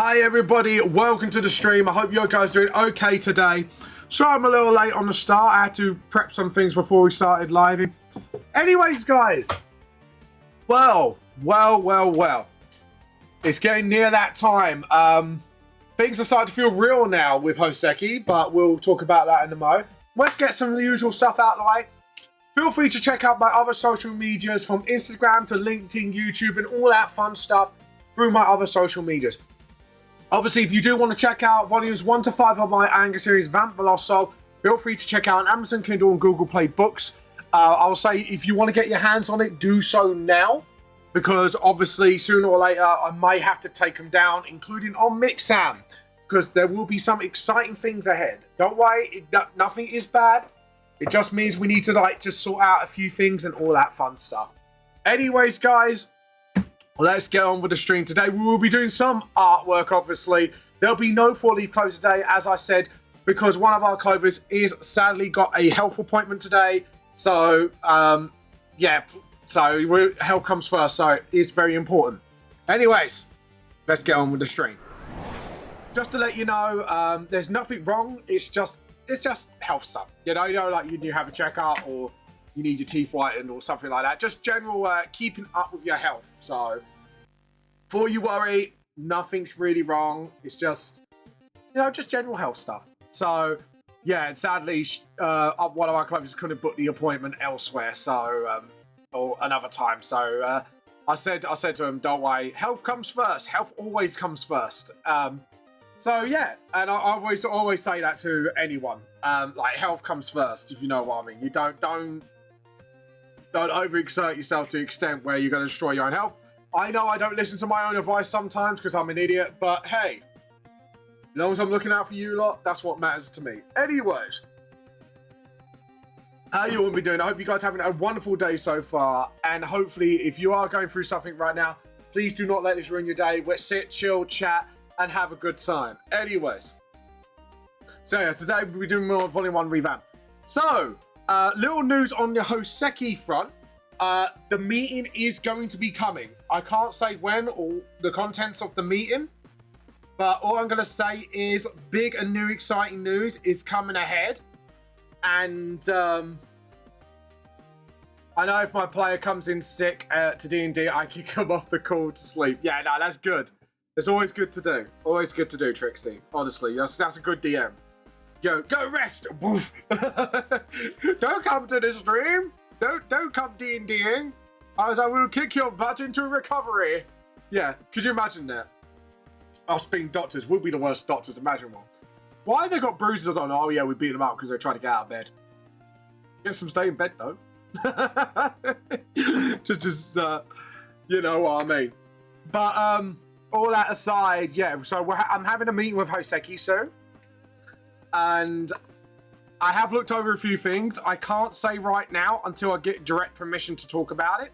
Hi everybody, welcome to the stream. I hope you guys are doing okay today. Sorry I'm a little late on the start. I had to prep some things before we started living. Anyways, guys. Well. It's getting near that time. Things are starting to feel real now with Hoseki, but we'll talk about that in a moment. Let's get some of the usual stuff out of the way. Feel free to check out my other social medias from Instagram to LinkedIn, YouTube, and all that fun stuff through my other social medias. Obviously, if you do want to check out volumes 1 to 5 of my manga series, Vamp the Lost Soul, feel free to check out on Amazon Kindle and Google Play Books. I'll say if you want to get your hands on it, do so now. Because obviously, sooner or later, I may have to take them down, including on Mixam. Because there will be some exciting things ahead. Don't worry, nothing is bad. It just means we need to just sort out a few things and all that fun stuff. Anyways, guys. Let's get on with the stream today. We will be doing some artwork, obviously. There'll be no 4-leaf clover today, as I said, because one of our clovers is sadly got a health appointment today. So, yeah, so health comes first, so it's very important. Anyways, let's get on with the stream. Just to let you know, there's nothing wrong. It's just health stuff. You know, like you have a checkup or you need your teeth whitened or something like that. Just general keeping up with your health. So, before you worry, nothing's really wrong. It's just, just general health stuff. So, yeah, and sadly, one of our clovers couldn't book the appointment elsewhere, so, or another time. So, I said to him, don't worry, health comes first. Health always comes first. So, yeah, and I always say that to anyone. Like, health comes first, if you know what I mean. You don't overexert yourself to the extent where you're going to destroy your own health. I know I don't listen to my own advice sometimes because I'm an idiot, but hey, as long as I'm looking out for you lot, that's what matters to me. Anyways, how you all be doing? I hope you guys are having a wonderful day so far, and hopefully if you are going through something right now, please do not let this ruin your day. Let's sit, chill, chat, and have a good time. Anyways, so yeah, today we'll be doing more Volume 1 Revamp. So, little news on the Hoseki front. The meeting is going to be coming. I can't say when or the contents of the meeting, but all I'm going to say is big and new exciting news is coming ahead. And I know if my player comes in sick to D&D, I can come off the call to sleep. Yeah, no, that's good. It's always good to do. Always good to do, Trixie. Honestly, that's a good DM. Yo, go rest. Woof. Don't come to the stream. Don't come D&Ding. I was like, we'll kick your butt into recovery. Yeah, could you imagine that? Us being doctors would be the worst doctors imaginable. Why have they got bruises on? Oh yeah, we beat them up because they're trying to get out of bed. Get some stay in bed though. just you know what I mean. But all that aside, yeah. So I'm having a meeting with Hoseki soon. And I have looked over a few things. I can't say right now until I get direct permission to talk about it.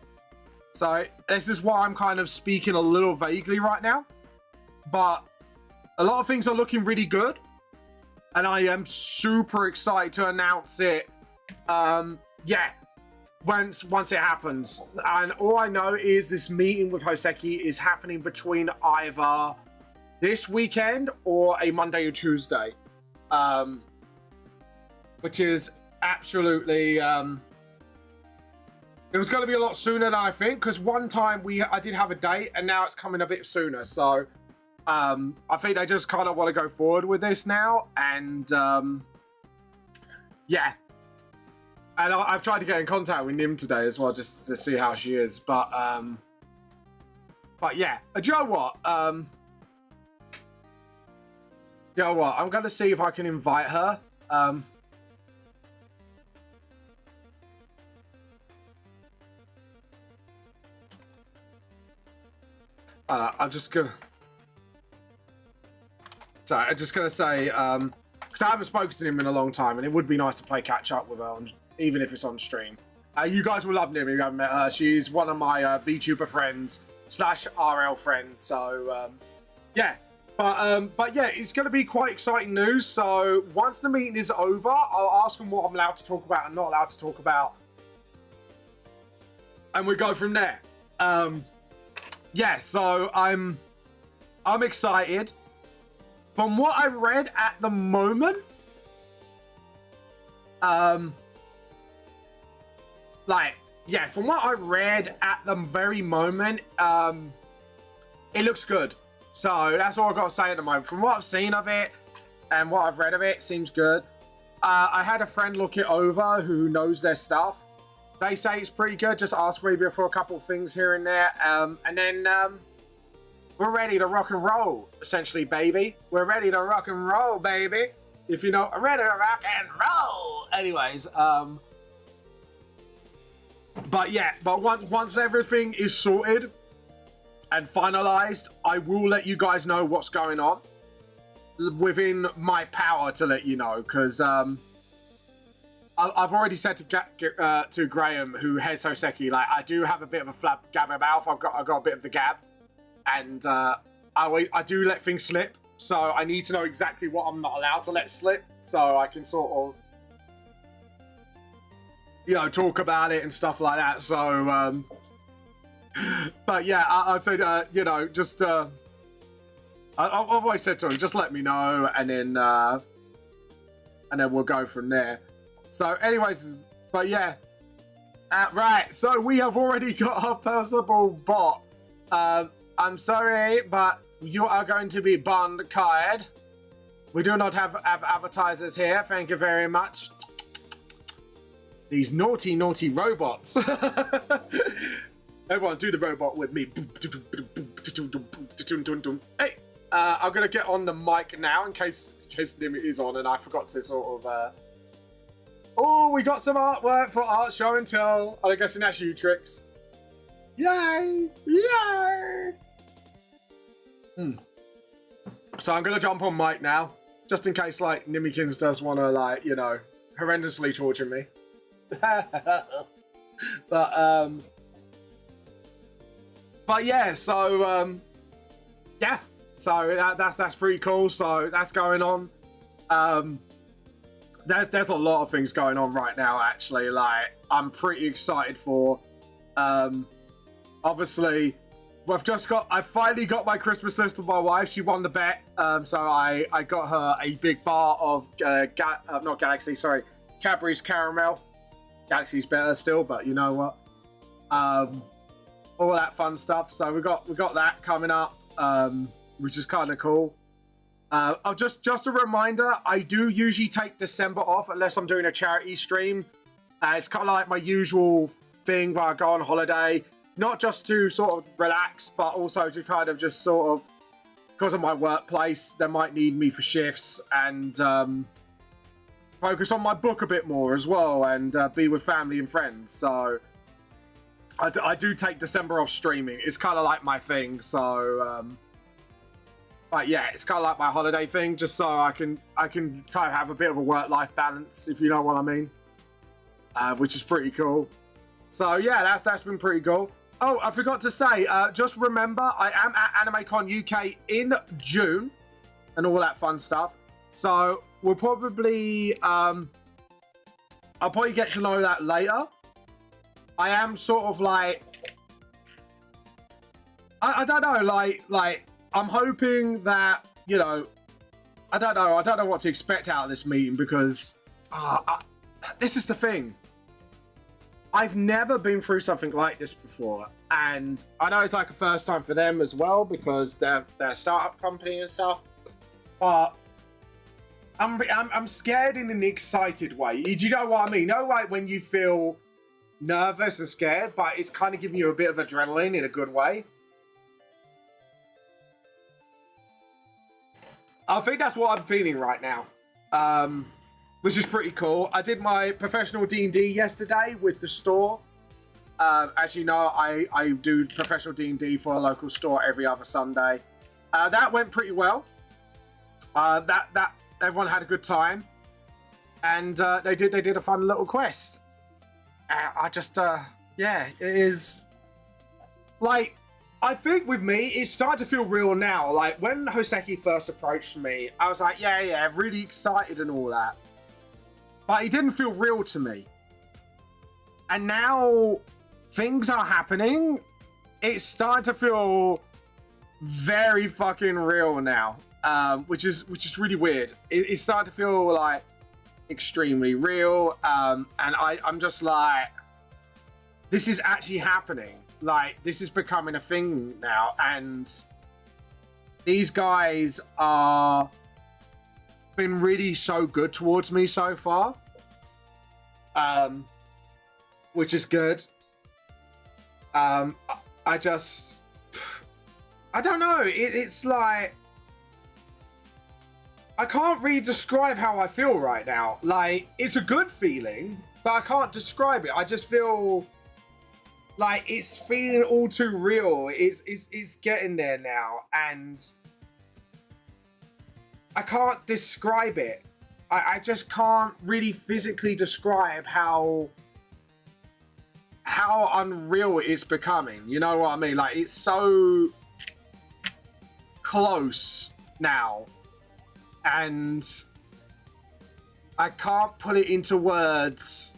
So this is why I'm kind of speaking a little vaguely right now. But a lot of things are looking really good. And I am super excited to announce it. Yeah, once it happens. And all I know is this meeting with Hoseki is happening between either this weekend or a Monday or Tuesday. Which is absolutely, it was going to be a lot sooner than I think, because one time I did have a date and now it's coming a bit sooner. So, I think they just kind of want to go forward with this now. And, yeah. And I've tried to get in contact with Nim today as well, just to see how she is. But yeah, do you know what? You know what? I'm going to see if I can invite her. I'm just gonna. Sorry, I'm just gonna say, because I haven't spoken to him in a long time, and it would be nice to play catch up with her, even if it's on stream. You guys will love Nim if you haven't met her. She's one of my VTuber friends / RL friends. So yeah, but yeah, it's gonna be quite exciting news. So once the meeting is over, I'll ask them what I'm allowed to talk about and not allowed to talk about, and we go from there. Yeah, so I'm excited. from what I read at the moment, from what I read at the very moment, it looks good. So that's all I've got to say at the moment. From what I've seen of it and what I've read of it, seems good. I had a friend look it over who knows their stuff. They say it's pretty good. Just ask Rebia for a couple things here and there. And then we're ready to rock and roll, essentially, baby. We're ready to rock and roll, baby. If you know, ready to rock and roll. Anyways, but yeah, but once everything is sorted and finalized, I will let you guys know what's going on within my power to let you know, because I've already said to Graham, who heads Hoseki, like, I do have a bit of a flab gab mouth. I've got a bit of the gab, and I do let things slip. So I need to know exactly what I'm not allowed to let slip, so I can sort of, you know, talk about it and stuff like that. So, but yeah, I said, you know, just, I've always said to him, just let me know, and then we'll go from there. So, anyways, but yeah, right. So we have already got our personal bot. I'm sorry, but you are going to be banned, card. We do not have advertisers here. Thank you very much. These naughty, naughty robots. Everyone, do the robot with me. Hey, I'm gonna get on the mic now in case Nim is on and I forgot to sort of. Oh, we got some artwork for art show and tell. I'm guessing that's you, Trix. Yay! Yay! So I'm gonna jump on mic now, just in case like Nimikins does want to, like, you know, horrendously torture me. But yeah, so yeah, so that's pretty cool. So that's going on. There's a lot of things going on right now, actually. Like, I'm pretty excited for. Obviously, I finally got my Christmas list with my wife. She won the bet, so I got her a big bar of not Galaxy, sorry, Cadbury's caramel. Galaxy's better still, but you know what? All that fun stuff. So we got that coming up, which is kind of cool. Just a reminder, I do usually take December off unless I'm doing a charity stream. It's kind of like my usual thing where I go on holiday, not just to sort of relax, but also to kind of just sort of, because of my workplace, they might need me for shifts and focus on my book a bit more as well, and be with family and friends. So I do take December off streaming. It's kind of like my thing. So but yeah, it's kind of like my holiday thing, just so I can kind of have a bit of a work-life balance, if you know what I mean, which is pretty cool. So yeah, that's been pretty cool. Oh, I forgot to say, just remember, I am at AnimeCon UK in June and all that fun stuff. So we'll probably, I'll probably get to know that later. I am sort of like, I don't know, like, I'm hoping that, you know, I don't know what to expect out of this meeting, because this is the thing. I've never been through something like this before, and I know it's like a first time for them as well, because they're a startup company and stuff. But I'm scared in an excited way. Do you know what I mean? You know, like when you feel nervous and scared, but it's kind of giving you a bit of adrenaline in a good way. I think that's what I'm feeling right now, which is pretty cool. I did my professional D&D yesterday with the store. As you know, I do professional D&D for a local store every other Sunday. That went pretty well. That everyone had a good time, and they did a fun little quest. I just yeah, it is like, I think with me, it's starting to feel real now. Like, when Hoseki first approached me, I was like, yeah, really excited and all that. But it didn't feel real to me. And now things are happening. It's starting to feel very fucking real now. which is really weird. It's starting to feel like extremely real, and I'm just like, this is actually happening. Like, this is becoming a thing now, and these guys are been really so good towards me so far, which is good. I don't know. It's like, I can't really describe how I feel right now. Like, it's a good feeling, but I can't describe it. I just feel like it's feeling all too real. It's getting there now, and I can't describe it. I just can't really physically describe how unreal it's becoming. You know what I mean? Like, it's so close now, and I can't put it into words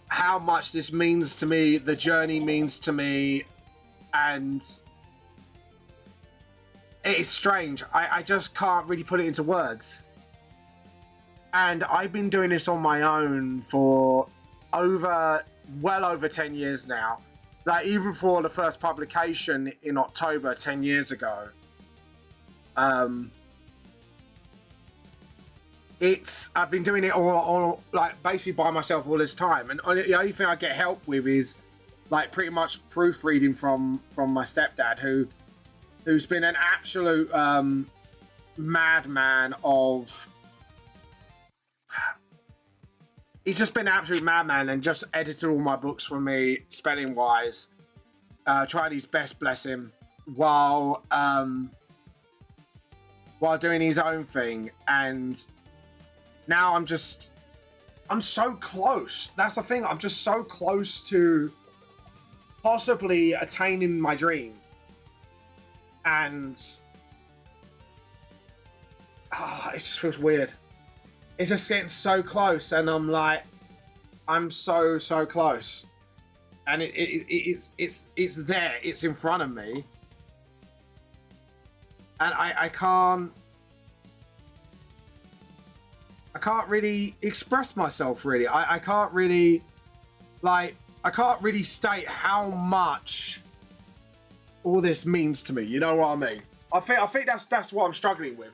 how much this means to me, the journey means to me, and it's strange. I just can't really put it into words. And I've been doing this on my own for well over 10 years now. Like, even for the first publication in October 10 years ago. I've been doing it all like basically by myself all this time, and the only thing I get help with is like pretty much proofreading from my stepdad, who's been an absolute madman of. He's just been an absolute madman and just edited all my books for me, spelling wise. Tried his best, bless him, while doing his own thing. And now I'm so close. That's the thing. I'm just so close to possibly attaining my dream. And it just feels weird. It's just getting so close, and I'm like, I'm so close, and it's there. It's in front of me, and I can't really express myself, really. I can't really, like, I can't really state how much all this means to me. You know what I mean? I think that's what I'm struggling with.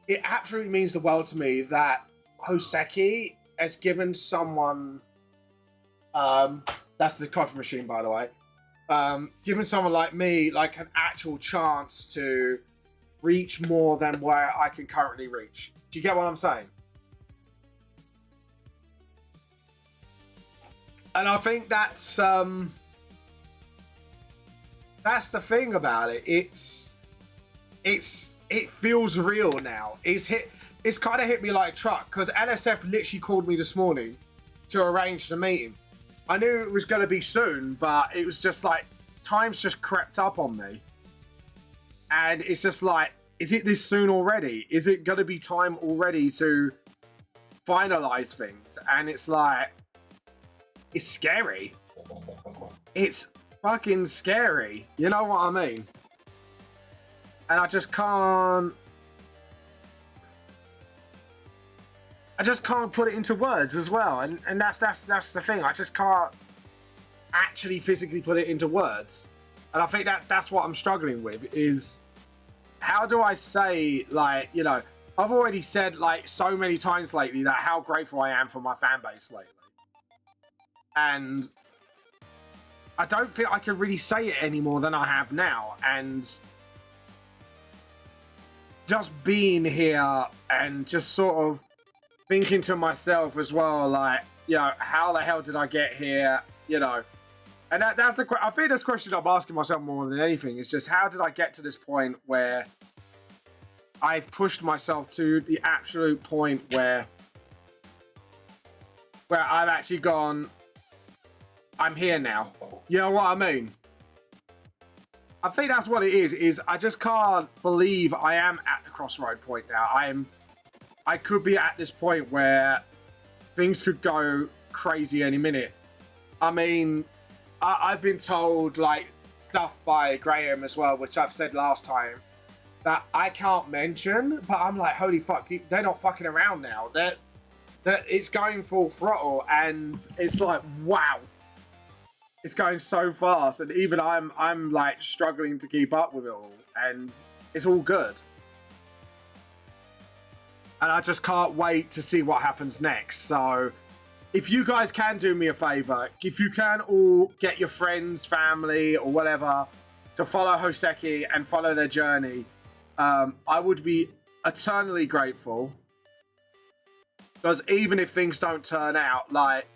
It absolutely means the world to me that Hoseki has given someone, that's the coffee machine, by the way, given someone like me, like, an actual chance to reach more than where I can currently reach. Do you get what I'm saying? And I think that's the thing about it. It feels real now. It's kind of hit me like a truck, because NSF literally called me this morning to arrange the meeting. I knew it was going to be soon, but it was just like, time's just crept up on me. And it's just like, is it this soon already? Is it going to be time already to finalize things? And it's like, it's scary. It's fucking scary. You know what I mean? And I just can't put it into words as well. And that's the thing. I just can't actually physically put it into words. And I think that's what I'm struggling with, is how do I say, like, you know, I've already said like so many times lately that how grateful I am for my fan base lately. And I don't think I can really say it any more than I have now. And just being here and just sort of thinking to myself as well, like, you know, how the hell did I get here, you know? And that's I think that's the question I'm asking myself more than anything. It's just, how did I get to this point where I've pushed myself to the absolute point where I've actually gone, I'm here now. You know what I mean? I think that's what it is I just can't believe I am at the crossroad point now. I could be at this point where things could go crazy any minute. I mean, I've been told, like, stuff by Graham as well, which I've said last time, that I can't mention, but I'm like, holy fuck, they're not fucking around now. That it's going full throttle, and it's like, wow, it's going so fast, and even I'm like struggling to keep up with it all, and it's all good. And I just can't wait to see what happens next. So if you guys can do me a favor, if you can all get your friends, family, or whatever to follow Hoseki and follow their journey, I would be eternally grateful. Because even if things don't turn out, like,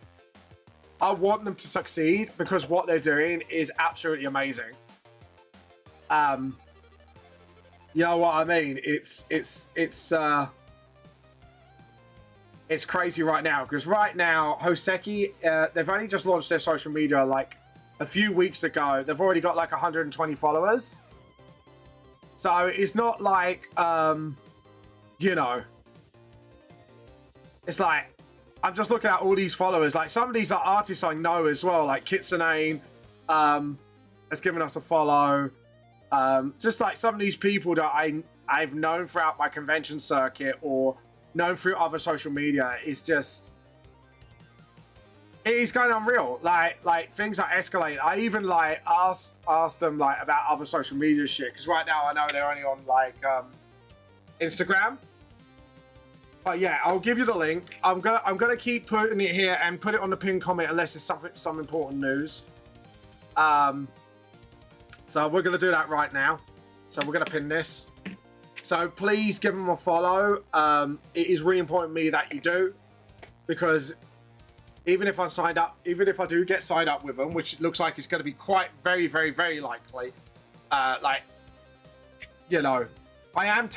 I want them to succeed because what they're doing is absolutely amazing. You know what I mean? It's crazy right now, because right now Hoseki, they've only just launched their social media like a few weeks ago. They've already got like 120 followers. So it's not like, you know, it's like, I'm just looking at all these followers. Like some of these are artists I know as well, like Kitsune has given us a follow. Just like some of these people that I've known throughout my convention circuit or known through other social media. Is just, it is going unreal. Like things are escalating. I even like asked them like about other social media shit, because right now I know they're only on like Instagram. But yeah, I'll give you the link. I'm gonna keep putting it here and put it on the pinned comment unless it's some important news. So we're gonna do that right now. So we're gonna pin this. So please give them a follow. It is really important to me that you do, because even if I signed up, even if I do get signed up with them, which looks like it's going to be quite very, very, very likely, like, you know, I am,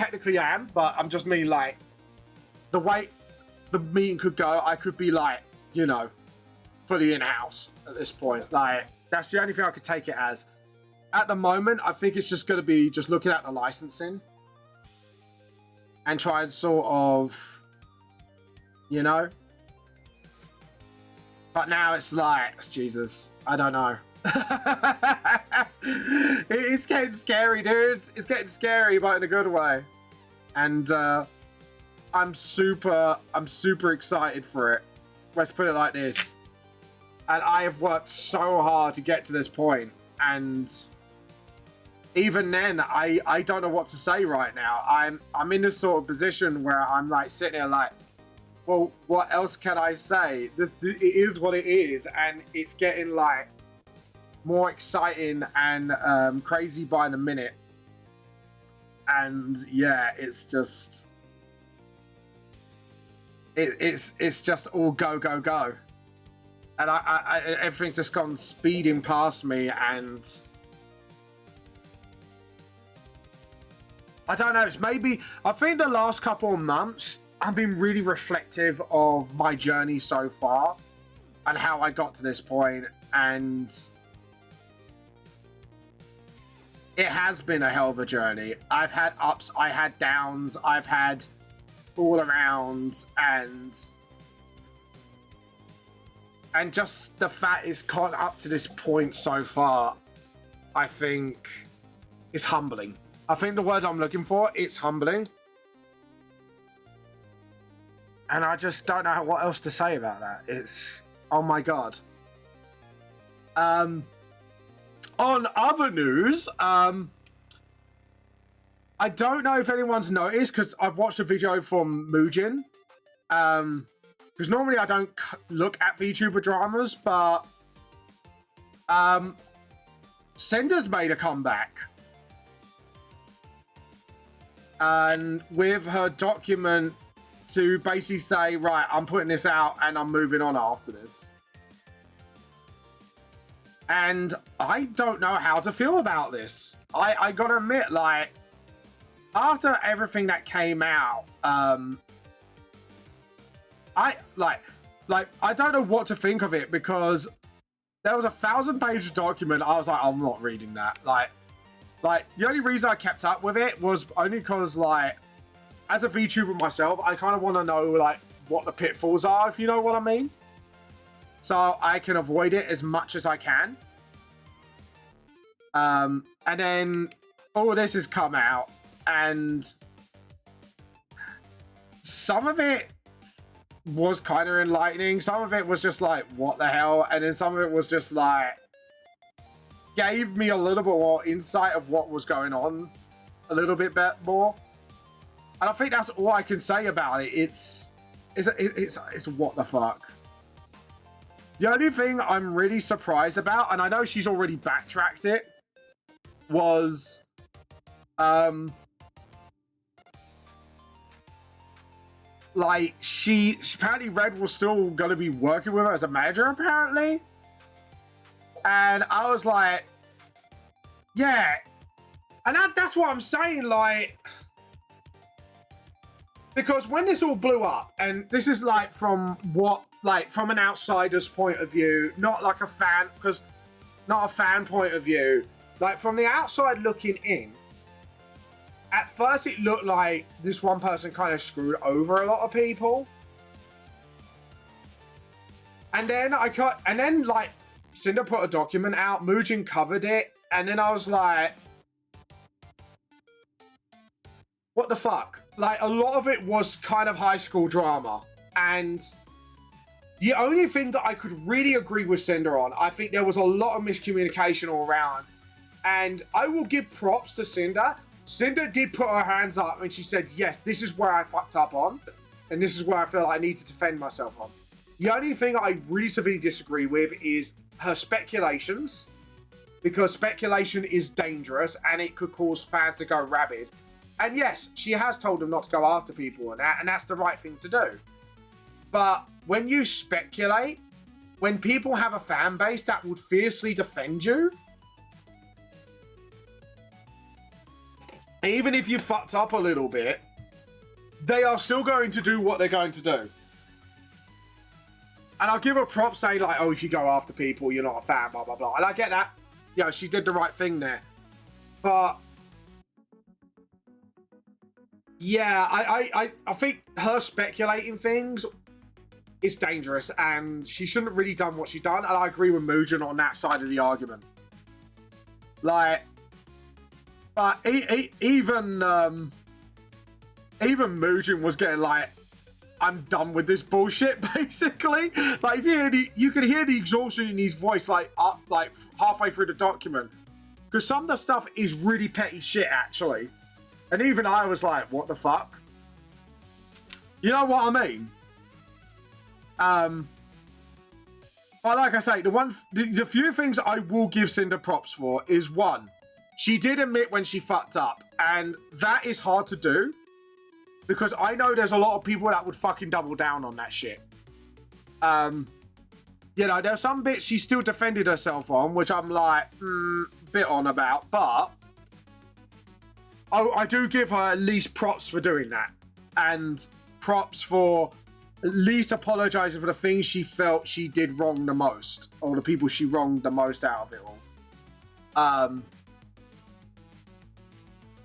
but I'm just mean like the way the meeting could go, I could be like, you know, fully in-house at this point. Like, that's the only thing I could take it as. At the moment, I think it's just going to be just looking at the licensing and try and sort of, you know. But now it's like, Jesus, I don't know. It's getting scary, dudes. It's getting scary, but in a good way. And I'm super excited for it. Let's put it like this. And I have worked so hard to get to this point, and even then, I don't know what to say right now. I'm in this sort of position where I'm like sitting here like, well, what else can I say? It is what it is, and it's getting like more exciting and crazy by the minute. And yeah, it's just it's just all go go go, and everything's just gone speeding past me, and I don't know. It's maybe, I think the last couple of months I've been really reflective of my journey so far and how I got to this point, and it has been a hell of a journey. I've had ups, I had downs, I've had all around, and just the fact it's got up to this point so far, I think is humbling. I think the word I'm looking for, it's humbling. And I just don't know what else to say about that. It's, oh my God. On other news, I don't know if anyone's noticed, because I've watched a video from Muujin. Because normally I don't look at VTuber dramas, but Senda's made a comeback. And with her document to basically say, right, I'm putting this out and I'm moving on after this. And I don't know how to feel about this. I gotta admit, like, after everything that came out, I don't know what to think of it, because there was a 1,000-page document. I was like, I'm not reading that. Like, the only reason I kept up with it was only because, like, as a VTuber myself, I kind of want to know, like, what the pitfalls are, if you know what I mean. So I can avoid it as much as I can. And then all this has come out, And some of it was kind of enlightening. Some of it was just like, what the hell? And then some of it was just like, gave me a little bit more insight of what was going on a little bit more. And I think that's all I can say about it. It's what the fuck. The only thing I'm really surprised about, and I know she's already backtracked it, was like she apparently Red was still gonna be working with her as a manager apparently. And I was like, yeah. And that's what I'm saying, like, because when this all blew up, and this is like from an outsider's point of view, not like a fan, because not a fan point of view, like from the outside looking in, at first it looked like this one person kind of screwed over a lot of people. And then like Cinder put a document out, Mugen covered it, and then I was like, what the fuck? Like, a lot of it was kind of high school drama. And the only thing that I could really agree with Cinder on, I think there was a lot of miscommunication all around. And I will give props to Cinder. Cinder did put her hands up and she said, yes, this is where I fucked up on. And this is where I feel like I need to defend myself on. The only thing I really severely disagree with is her speculations. Because speculation is dangerous and it could cause fans to go rabid. And yes, she has told them not to go after people and that's the right thing to do. But when you speculate, when people have a fan base that would fiercely defend you, even if you fucked up a little bit, they are still going to do what they're going to do. And I'll give her props saying like, oh, if you go after people, you're not a fan, blah, blah, blah. And I get that. You know, she did the right thing there. But yeah, I think her speculating things is dangerous and she shouldn't have really done what she done. And I agree with Mugen on that side of the argument. Like, but even Mugen was getting like, I'm done with this bullshit, basically. Like, you could hear the exhaustion in his voice, like halfway through the document, because some of the stuff is really petty shit, actually. And even I was like, what the fuck? You know what I mean? But like I say, the few things I will give Cinder props for is, one, she did admit when she fucked up, and that is hard to do. Because I know there's a lot of people that would fucking double down on that shit. You know, there's some bits she still defended herself on, which I'm like, bit on about. But I do give her at least props for doing that. And props for at least apologizing for the things she felt she did wrong the most. Or the people she wronged the most out of it all.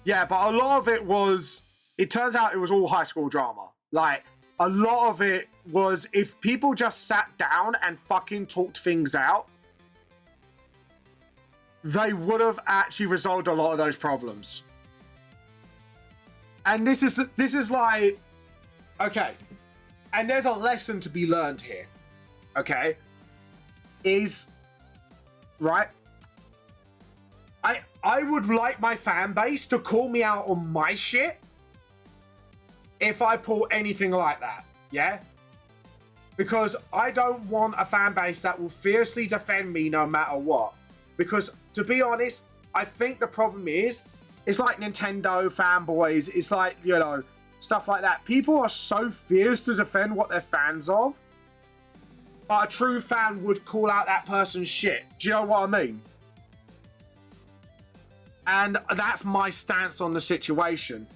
Yeah, but a lot of it was... It turns out it was all high school drama. Like, a lot of it was, if people just sat down and fucking talked things out, they would have actually resolved a lot of those problems. And this is like, okay. And there's a lesson to be learned here. Okay? Right? I would like my fan base to call me out on my shit if I pull anything like that, yeah? Because I don't want a fan base that will fiercely defend me no matter what. Because, to be honest, I think the problem is, it's like Nintendo fanboys, it's like, you know, stuff like that. People are so fierce to defend what they're fans of, but a true fan would call out that person's shit. Do you know what I mean? And that's my stance on the situation.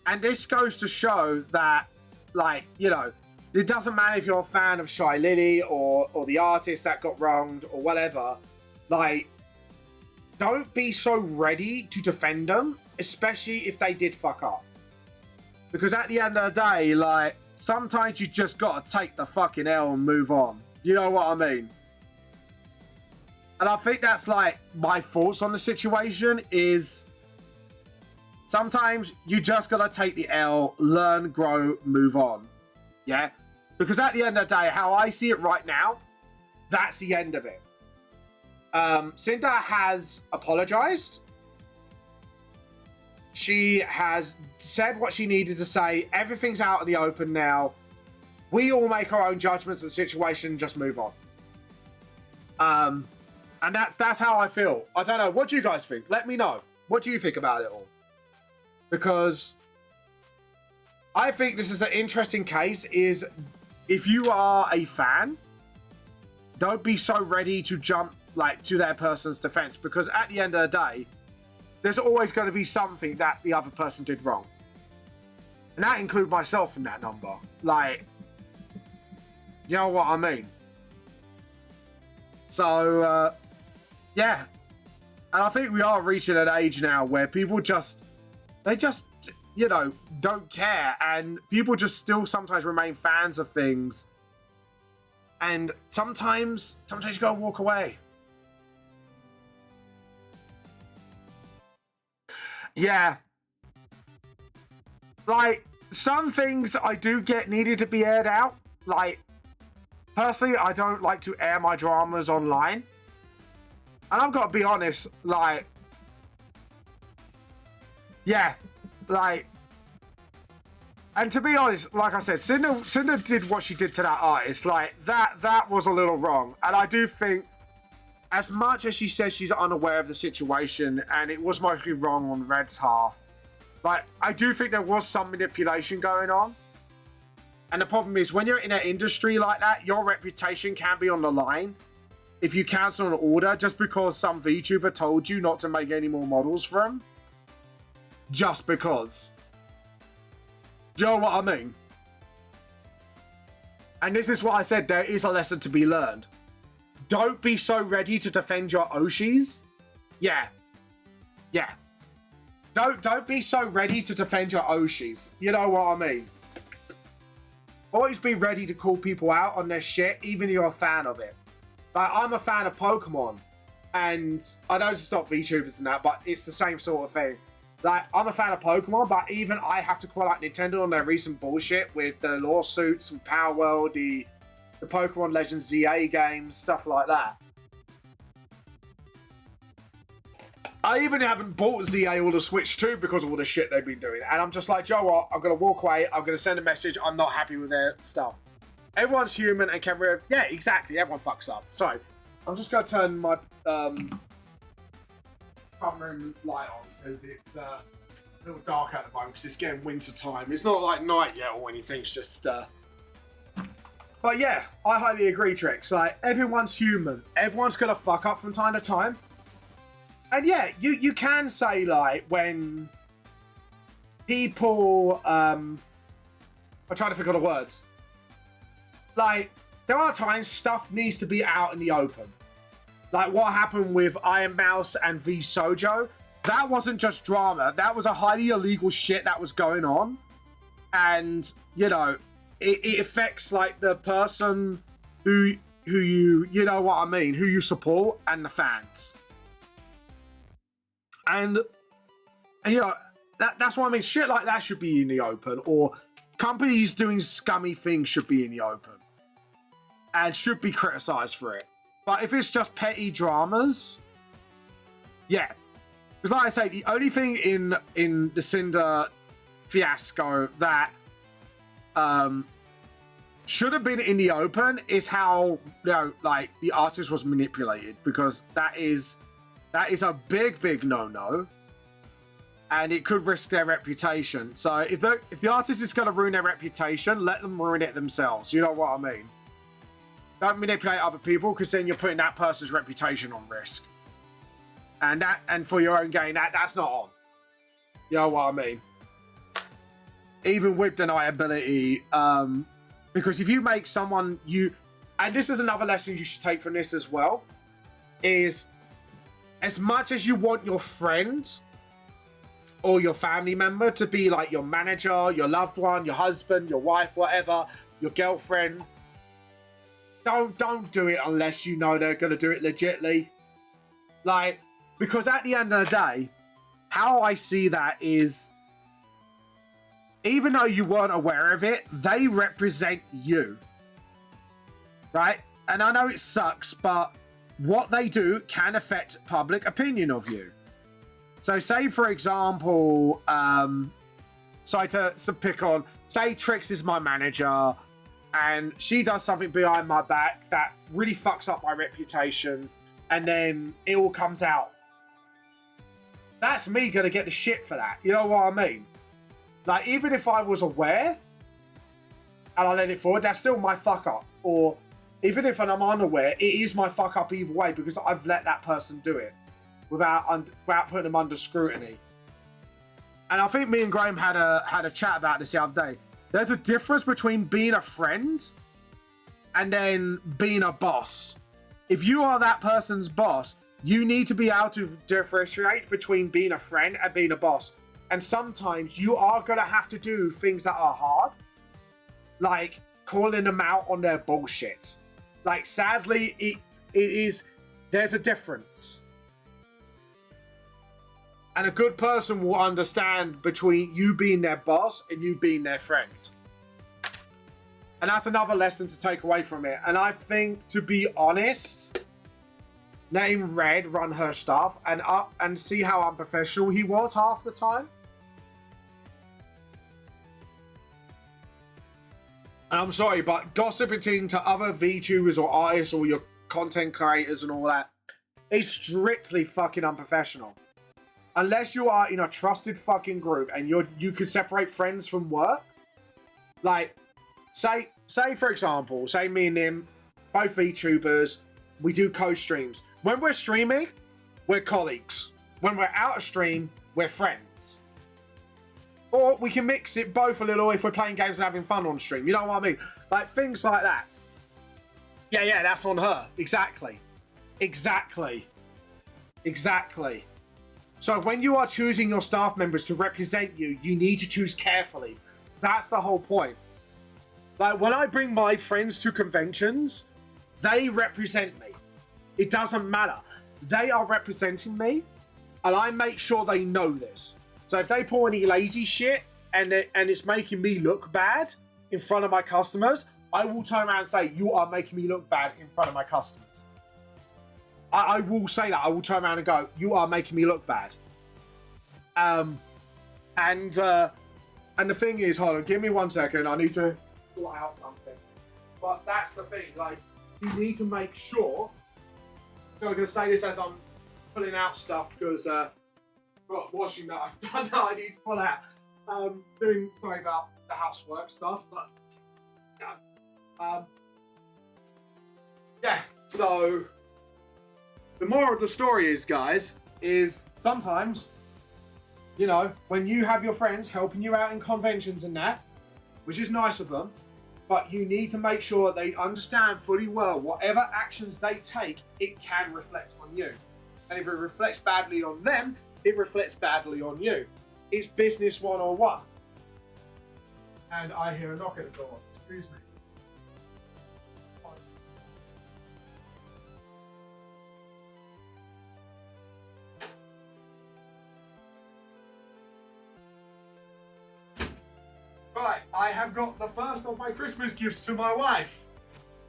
And this goes to show that, like, you know, it doesn't matter if you're a fan of Shy Lily or the artist that got wronged or whatever. Like, don't be so ready to defend them, especially if they did fuck up. Because at the end of the day, like, sometimes you just gotta take the fucking L and move on. You know what I mean? And I think that's, like, my thoughts on the situation is... Sometimes you just gotta take the L, learn, grow, move on. Yeah? Because at the end of the day, how I see it right now, that's the end of it. Cinder has apologized. She has said what she needed to say. Everything's out in the open now. We all make our own judgments of the situation and just move on. And that's how I feel. I don't know. What do you guys think? Let me know. What do you think about it all? Because I think this is an interesting case. Is if you are a fan, don't be so ready to jump like to their person's defense, because at the end of the day, there's always going to be something that the other person did wrong. And that includes myself in that number. Like, you know what I mean? So, yeah. And I think we are reaching an age now where people they just, you know, don't care. And people just still sometimes remain fans of things. And sometimes you gotta walk away. Yeah. Like, some things I do get needed to be aired out. Like, personally, I don't like to air my dramas online. And I've got to be honest, like, yeah, like, and to be honest, like I said, Cinder did what she did to that artist. Like, that was a little wrong. And I do think, as much as she says she's unaware of the situation, and it was mostly wrong on Red's half, like, I do think there was some manipulation going on. And the problem is, when you're in an industry like that, your reputation can be on the line if you cancel an order just because some VTuber told you not to make any more models for him. Just because. Do you know what I mean? And this is what I said, there is a lesson to be learned. Don't be so ready to defend your Oshis. Yeah. Yeah. Don't be so ready to defend your Oshis. You know what I mean? Always be ready to call people out on their shit, even if you're a fan of it. Like, I'm a fan of Pokemon, and I know it's not VTubers and that, but it's the same sort of thing. Like, I'm a fan of Pokemon, but even I have to call out Nintendo on their recent bullshit with the lawsuits and Power World, the Pokemon Legends ZA games, stuff like that. I even haven't bought ZA or the Switch 2 because of all the shit they've been doing. And I'm just like, Joe, what? I'm going to walk away. I'm going to send a message. I'm not happy with their stuff. Everyone's human and can... Yeah, exactly. Everyone fucks up. So, I'm just going to turn my front room light on because it's a little dark at the moment because it's getting winter time. It's not like night yet or anything. It's just... But yeah, I highly agree, Trix. Like, everyone's human. Everyone's going to fuck up from time to time. And yeah, you can say, like, when people, I'm trying to think of the words. Like, there are times stuff needs to be out in the open. Like what happened with Iron Mouse and V Sojo. That wasn't just drama. That was a highly illegal shit that was going on. And, you know, it affects, like, the person who you know what I mean, who you support and the fans. And you know, that's what I mean. Shit like that should be in the open, or companies doing scummy things should be in the open and should be criticized for it. But if it's just petty dramas, yeah. Because like I say, the only thing in the Cinder fiasco that should have been in the open is how, you know, like, the artist was manipulated, because that is a big no-no, and it could risk their reputation. So if the artist is going to ruin their reputation, let them ruin it themselves. You know what I mean? Don't manipulate other people, because then you're putting that person's reputation on risk. And for your own gain, that's not on. You know what I mean? Even with deniability, because if you make someone and this is another lesson you should take from this as well, is, as much as you want your friend or your family member to be like your manager, your loved one, your husband, your wife, whatever, your girlfriend, don't do it unless you know they're going to do it legitly. Like, because at the end of the day, how I see that is, even though you weren't aware of it, they represent you, right? And I know it sucks, but what they do can affect public opinion of you. So say, for example, sorry to pick on, say Trix is my manager and she does something behind my back that really fucks up my reputation, and then it all comes out. That's me gonna get the shit for that. You know what I mean? Like, even if I was aware and I let it forward, that's still my fuck up. Or even if I'm unaware, it is my fuck up either way because I've let that person do it without putting them under scrutiny. And I think me and Graham had a chat about this the other day. There's a difference between being a friend and then being a boss. If you are that person's boss, you need to be able to differentiate between being a friend and being a boss. And sometimes you are going to have to do things that are hard, like calling them out on their bullshit. Like, sadly, it is, there's a difference. And a good person will understand between you being their boss and you being their friend. And that's another lesson to take away from it. And I think, to be honest, letting Red run her stuff and see how unprofessional he was half the time. And I'm sorry, but gossiping to other VTubers or artists or your content creators and all that is strictly fucking unprofessional. Unless you are in a trusted fucking group and you could separate friends from work. Like, say for example, say me and him, both VTubers, we do co-streams. When we're streaming, we're colleagues. When we're out of stream, we're friends. Or we can mix it both a little if we're playing games and having fun on stream. You know what I mean? Like, things like that. Yeah, that's on her. Exactly. So when you are choosing your staff members to represent you, you need to choose carefully. That's the whole point. Like, when I bring my friends to conventions, they represent me. It doesn't matter. They are representing me, and I make sure they know this. So if they pull any lazy shit and it's making me look bad in front of my customers, I will turn around and say, you are making me look bad in front of my customers. I will say that. I will turn around and go, you are making me look bad. And the thing is, hold on, give me 1 second. I need to sort out something. But that's the thing. Like, you need to make sure. So I'm going to say this as I'm pulling out stuff because washing that I've done that I need to pull out. Sorry about the housework stuff, but yeah. So the moral of the story is, guys, is sometimes, you know, when you have your friends helping you out in conventions and that, which is nice of them, but you need to make sure they understand fully well whatever actions they take, it can reflect on you. And if it reflects badly on them, it reflects badly on you. It's business 101. And I hear a knock at the door. Excuse me. Right, I have got the first of my Christmas gifts to my wife.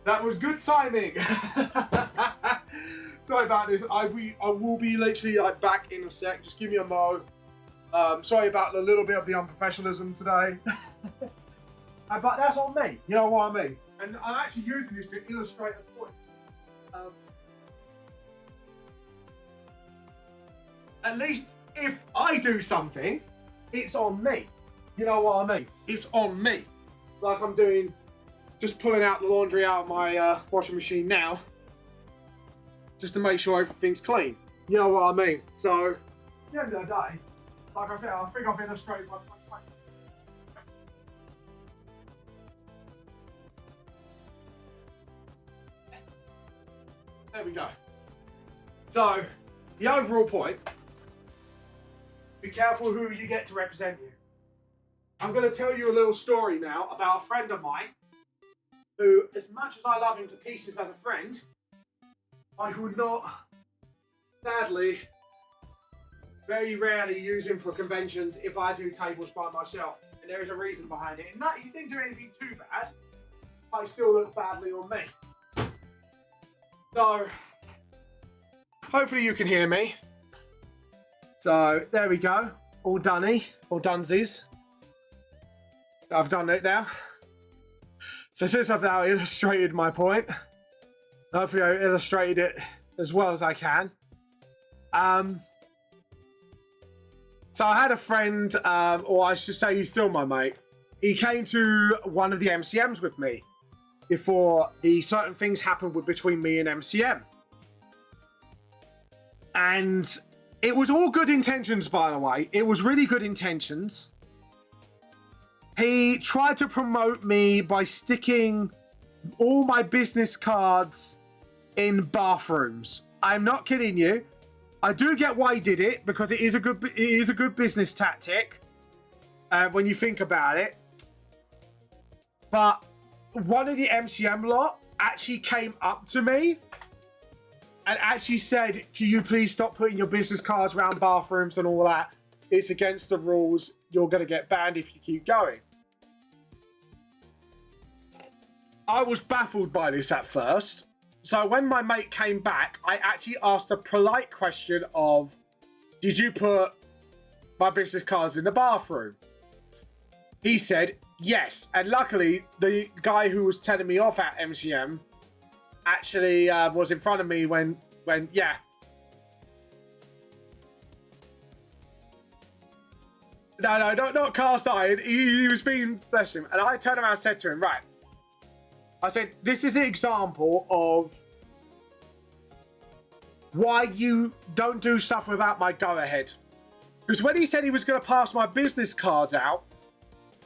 That was good timing. Sorry about this. I will be literally like back in a sec. Just give me a mo. Sorry about the little bit of the unprofessionalism today. But that's on me. You know what I mean? And I'm actually using this to illustrate a point. At least if I do something, it's on me. You know what I mean? It's on me. Like I'm doing, just pulling out the laundry out of my washing machine now. Just to make sure everything's clean. You know what I mean? So, at the end of the day, like I said, I think I've illustrated my point. There we go. So, the overall point, be careful who you get to represent you. I'm going to tell you a little story now about a friend of mine who, as much as I love him to pieces as a friend, I would not, sadly, very rarely use him for conventions if I do tables by myself. And there is a reason behind it. And that, he didn't do anything too bad. But he still looked badly on me. So, hopefully you can hear me. So, there we go. All doney. All dunsies. I've done it now. So since I've now illustrated my point, hopefully I illustrated it as well as I can. So I had a friend, or I should say he's still my mate. He came to one of the MCMs with me before the certain things happened between me and MCM. And it was all good intentions, by the way. It was really good intentions. He tried to promote me by sticking all my business cards in bathrooms. I'm not kidding you. I do get why he did it, because it is a good business tactic when you think about it. But one of the MCM lot actually came up to me and actually said, "Can you please stop putting your business cards around bathrooms and all that? It's against the rules. You're going to get banned if you keep going." I was baffled by this at first. So when my mate came back, I actually asked a polite question of, "Did you put my business cards in the bathroom?" He said, yes. And luckily, the guy who was telling me off at MCM actually was in front of me when yeah. No, not cast iron. He was being, bless him. And I turned around and said to him, right. I said, this is an example of why you don't do stuff without my go-ahead. Because when he said he was going to pass my business cards out,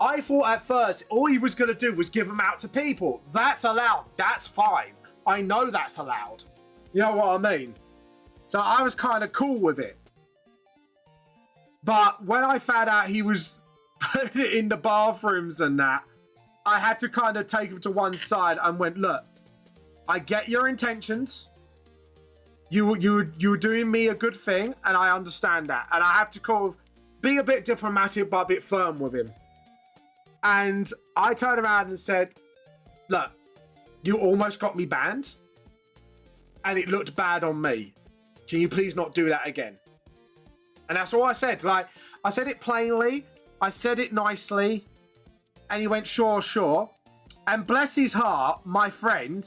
I thought at first all he was going to do was give them out to people. That's allowed. That's fine. I know that's allowed. You know what I mean? So I was kind of cool with it. But when I found out he was putting it in the bathrooms and that, I had to kind of take him to one side and went, look, I get your intentions. You were doing me a good thing, and I understand that. And I have to kind of be a bit diplomatic, but a bit firm with him. And I turned around and said, look, you almost got me banned, and it looked bad on me. Can you please not do that again? And that's all I said. Like, I said it plainly. I said it nicely. And he went, sure, sure. And bless his heart, my friend,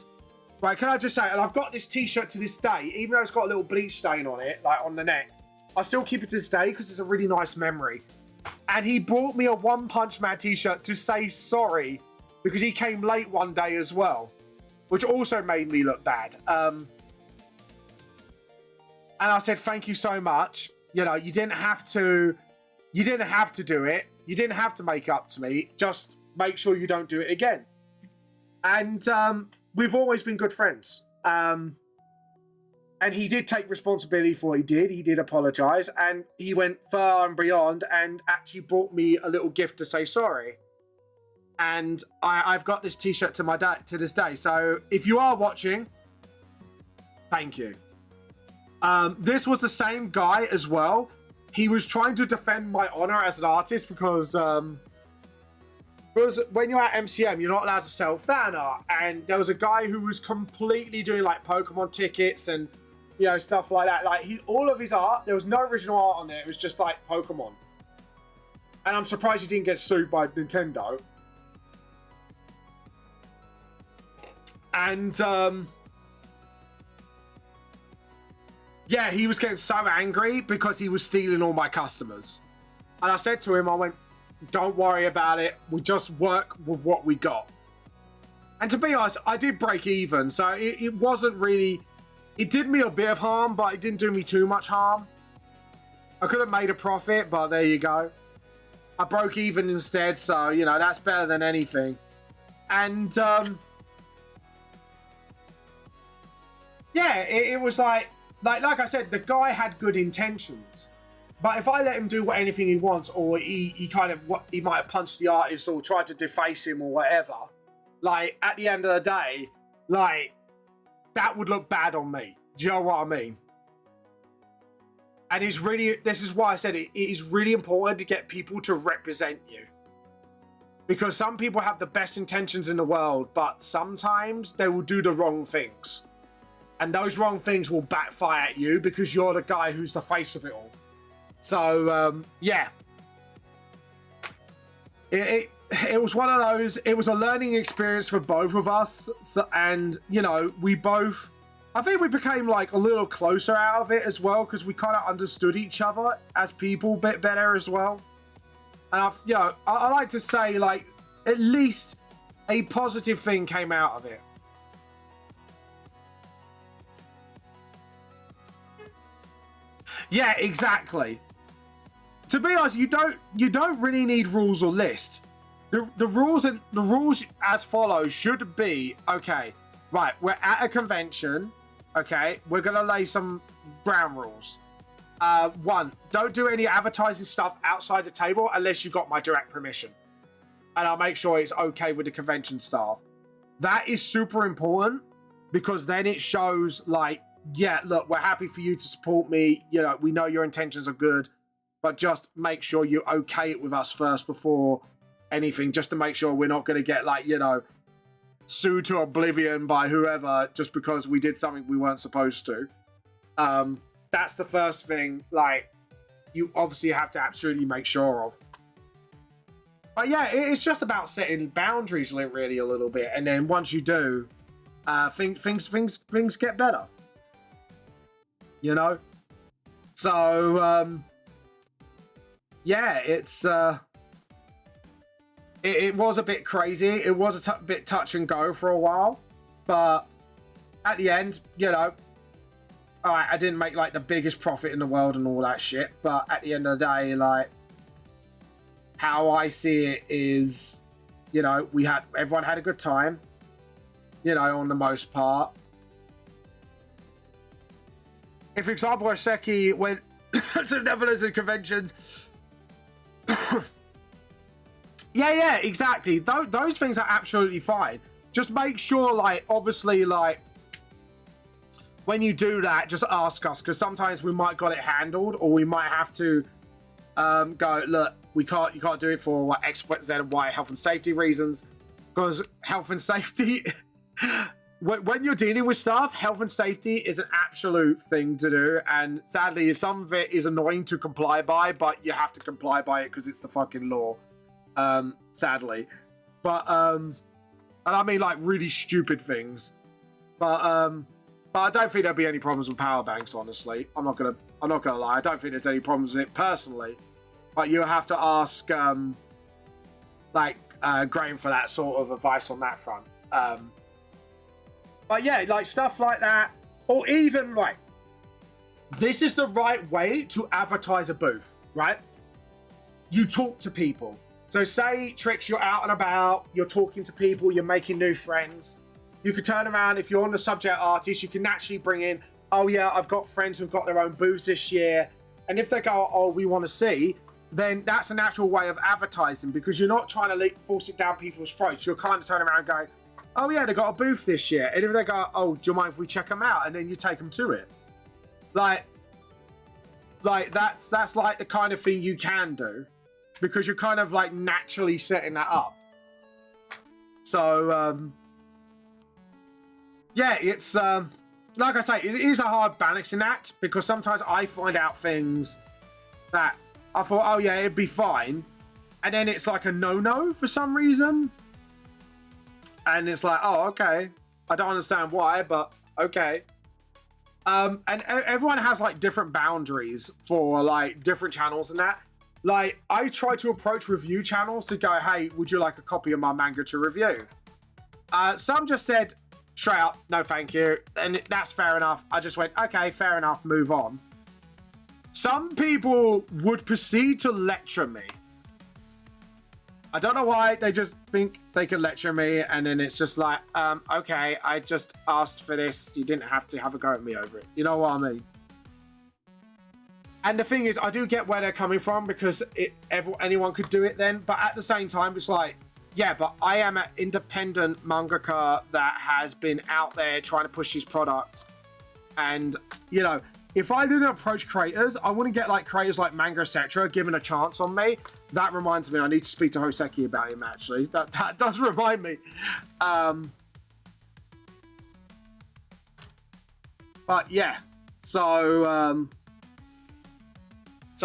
right, can I just say, and I've got this t-shirt to this day, even though it's got a little bleach stain on it, like on the neck, I still keep it to this day because it's a really nice memory. And he brought me a One Punch Man t-shirt to say sorry because he came late one day as well, which also made me look bad. And I said, thank you so much. You know, you didn't have to do it. You didn't have to make up to me. Just make sure you don't do it again. And we've always been good friends. And he did take responsibility for what he did. He did apologize. And he went far and beyond and actually brought me a little gift to say sorry. And I've got this t-shirt to my dad to this day. So if you are watching, thank you. This was the same guy as well. He was trying to defend my honor as an artist because when you're at MCM, you're not allowed to sell fan art. And there was a guy who was completely doing like Pokemon tickets and, you know, stuff like that. Like all of his art, there was no original art on there. It was just like Pokemon. And I'm surprised he didn't get sued by Nintendo. And yeah, he was getting so angry because he was stealing all my customers. And I said to him, I went, don't worry about it. We just work with what we got. And to be honest, I did break even. So it wasn't really... It did me a bit of harm, but it didn't do me too much harm. I could have made a profit, but there you go. I broke even instead, so, you know, that's better than anything. And, yeah, it was like I said, the guy had good intentions. But if I let him do anything he wants, or he might have punched the artist or tried to deface him or whatever, like, at the end of the day, like, that would look bad on me. Do you know what I mean? And it's really, this is why I said it is really important to get people to represent you. Because some people have the best intentions in the world, but sometimes they will do the wrong things. And those wrong things will backfire at you because you're the guy who's the face of it all. So, yeah. It was one of those, it was a learning experience for both of us. So, and, you know, we both, I think we became like a little closer out of it as well because we kind of understood each other as people a bit better as well. And you know, I like to say like at least a positive thing came out of it. Yeah, exactly. To be honest, you don't really need rules or lists. The rules as follows should be, okay, right, we're at a convention, okay, we're gonna lay some ground rules. 1, don't do any advertising stuff outside the table unless you got my direct permission. And I'll make sure it's okay with the convention staff. That is super important because then it shows like, yeah, look, we're happy for you to support me. You know, we know your intentions are good, but just make sure you okay it with us first before anything, just to make sure we're not going to get like, you know, sued to oblivion by whoever just because we did something we weren't supposed to. That's the first thing, like, you obviously have to absolutely make sure of. But yeah, it's just about setting boundaries really a little bit, and then once you do, things get better. You know? So, yeah, it's, it was a bit crazy. It was a bit touch and go for a while, but at the end, you know, all right, I didn't make like the biggest profit in the world and all that shit, but at the end of the day, like, how I see it is, you know, everyone had a good time, you know, on the most part. If, for example, Oseki went to Netherlands and conventions, yeah, exactly. Those things are absolutely fine. Just make sure, like, obviously, like, when you do that, just ask us, because sometimes we might got it handled, or we might have to go, look, you can't do it for what X, Z, and Y health and safety reasons, because health and safety, when you're dealing with stuff, health and safety is an absolute thing to do, and sadly, some of it is annoying to comply by, but you have to comply by it because it's the fucking law, sadly. But and I mean like really stupid things, but I don't think there'll be any problems with power banks, honestly. I'm not gonna lie. I don't think there's any problems with it personally. But you have to ask, Graham for that sort of advice on that front. But yeah, like stuff like that, or even like, this is the right way to advertise a booth, right? You talk to people. So say, Trix, you're out and about, you're talking to people, you're making new friends. You could turn around, if you're on the subject artist, you can naturally bring in, oh yeah, I've got friends who've got their own booths this year. And if they go, oh, we want to see, then that's a natural way of advertising because you're not trying to force it down people's throats. You're kind of turning around going, oh yeah, they got a booth this year. And if they go, oh, do you mind if we check them out? And then you take them to it. Like that's like the kind of thing you can do because you're kind of like naturally setting that up. So, yeah, it's, like I say, it is a hard balancing act because sometimes I find out things that I thought, oh yeah, it'd be fine. And then it's like a no-no for some reason. And it's like, oh, okay. I don't understand why, but okay. And everyone has like different boundaries for like different channels and that. Like, I try to approach review channels to go, hey, would you like a copy of my manga to review? Some just said, straight up, no thank you. And that's fair enough. I just went, okay, fair enough, move on. Some people would proceed to lecture me. I don't know why, they just think they can lecture me, and then it's just like, okay, I just asked for this, you didn't have to have a go at me over it. You know what I mean? And the thing is, I do get where they're coming from, because anyone could do it then, but at the same time, it's like, yeah, but I am an independent mangaka that has been out there trying to push his product, and, you know, if I didn't approach creators, I wouldn't get like creators like Manga, etc. given a chance on me. That reminds me, I need to speak to Hoseki about him actually. That does remind me. But yeah, so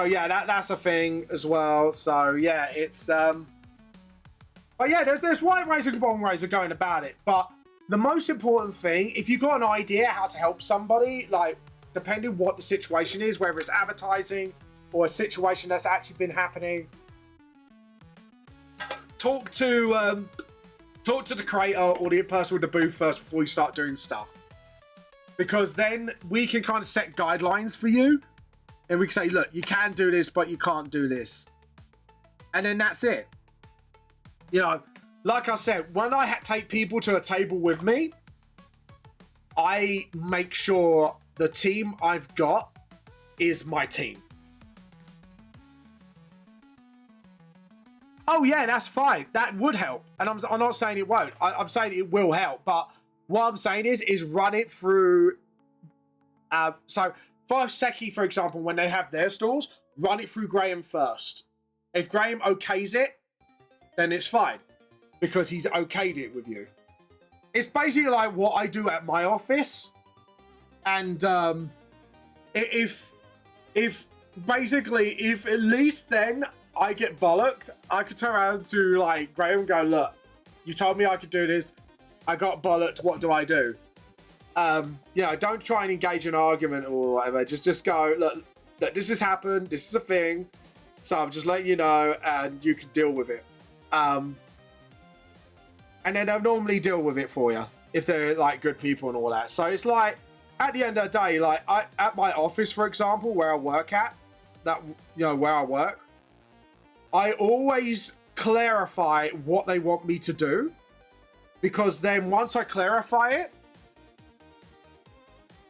yeah, that's a thing as well. So yeah, it's but yeah, there's right ways and wrong ways of going about it. But the most important thing, if you've got an idea how to help somebody, like depending what the situation is, whether it's advertising or a situation that's actually been happening, talk to the creator or the person with the booth first before you start doing stuff. Because then we can kind of set guidelines for you. And we can say, look, you can do this, but you can't do this. And then that's it. You know, like I said, when I take people to a table with me, I make sure the team I've got is my team. Oh yeah, that's fine. That would help. And I'm not saying it won't. I'm saying it will help. But what I'm saying is run it through. So for Seki, for example, when they have their stalls, run it through Graham first. If Graham okays it, then it's fine because he's okayed it with you. It's basically like what I do at my office. And if at least then I get bollocked, I could turn around to like Graham and go, look, you told me I could do this. I got bollocked. What do I do? You know, don't try and engage in an argument or whatever. Just go, look, this has happened. This is a thing. So I'm just letting you know and you can deal with it. And then they'll normally deal with it for you if they're like good people and all that. So it's like, at the end of the day, like at my office, for example, where I work at, where I work, I always clarify what they want me to do. Because then once I clarify it,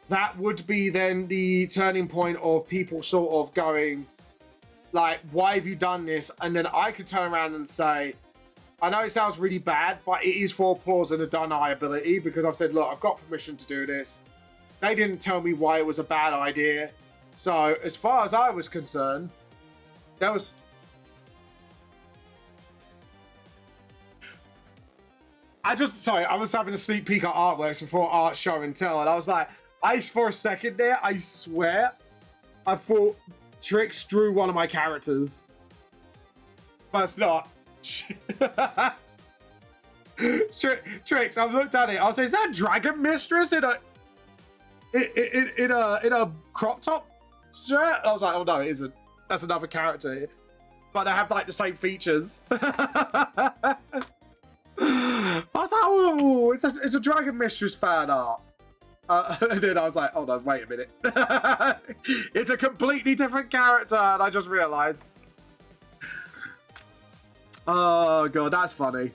that would be then the turning point of people sort of going, like, why have you done this? And then I could turn around and say, I know it sounds really bad, but it is for applause and a deniability because I've said, look, I've got permission to do this. They didn't tell me why it was a bad idea. So as far as I was concerned, there was... I was having a sneak peek at artworks before art show and tell, and I was like, for a second there, I swear, I thought Trix drew one of my characters. But it's not. Trix, I've looked at it. I was like, is that Dragon Mistress in a crop top shirt? And I was like, oh no, it isn't. That's another character. But they have like the same features. I was like, oh, it's a Dragon Mistress fan art. And then I was like, hold on, wait a minute. It's a completely different character, and I just realised. Oh god, that's funny.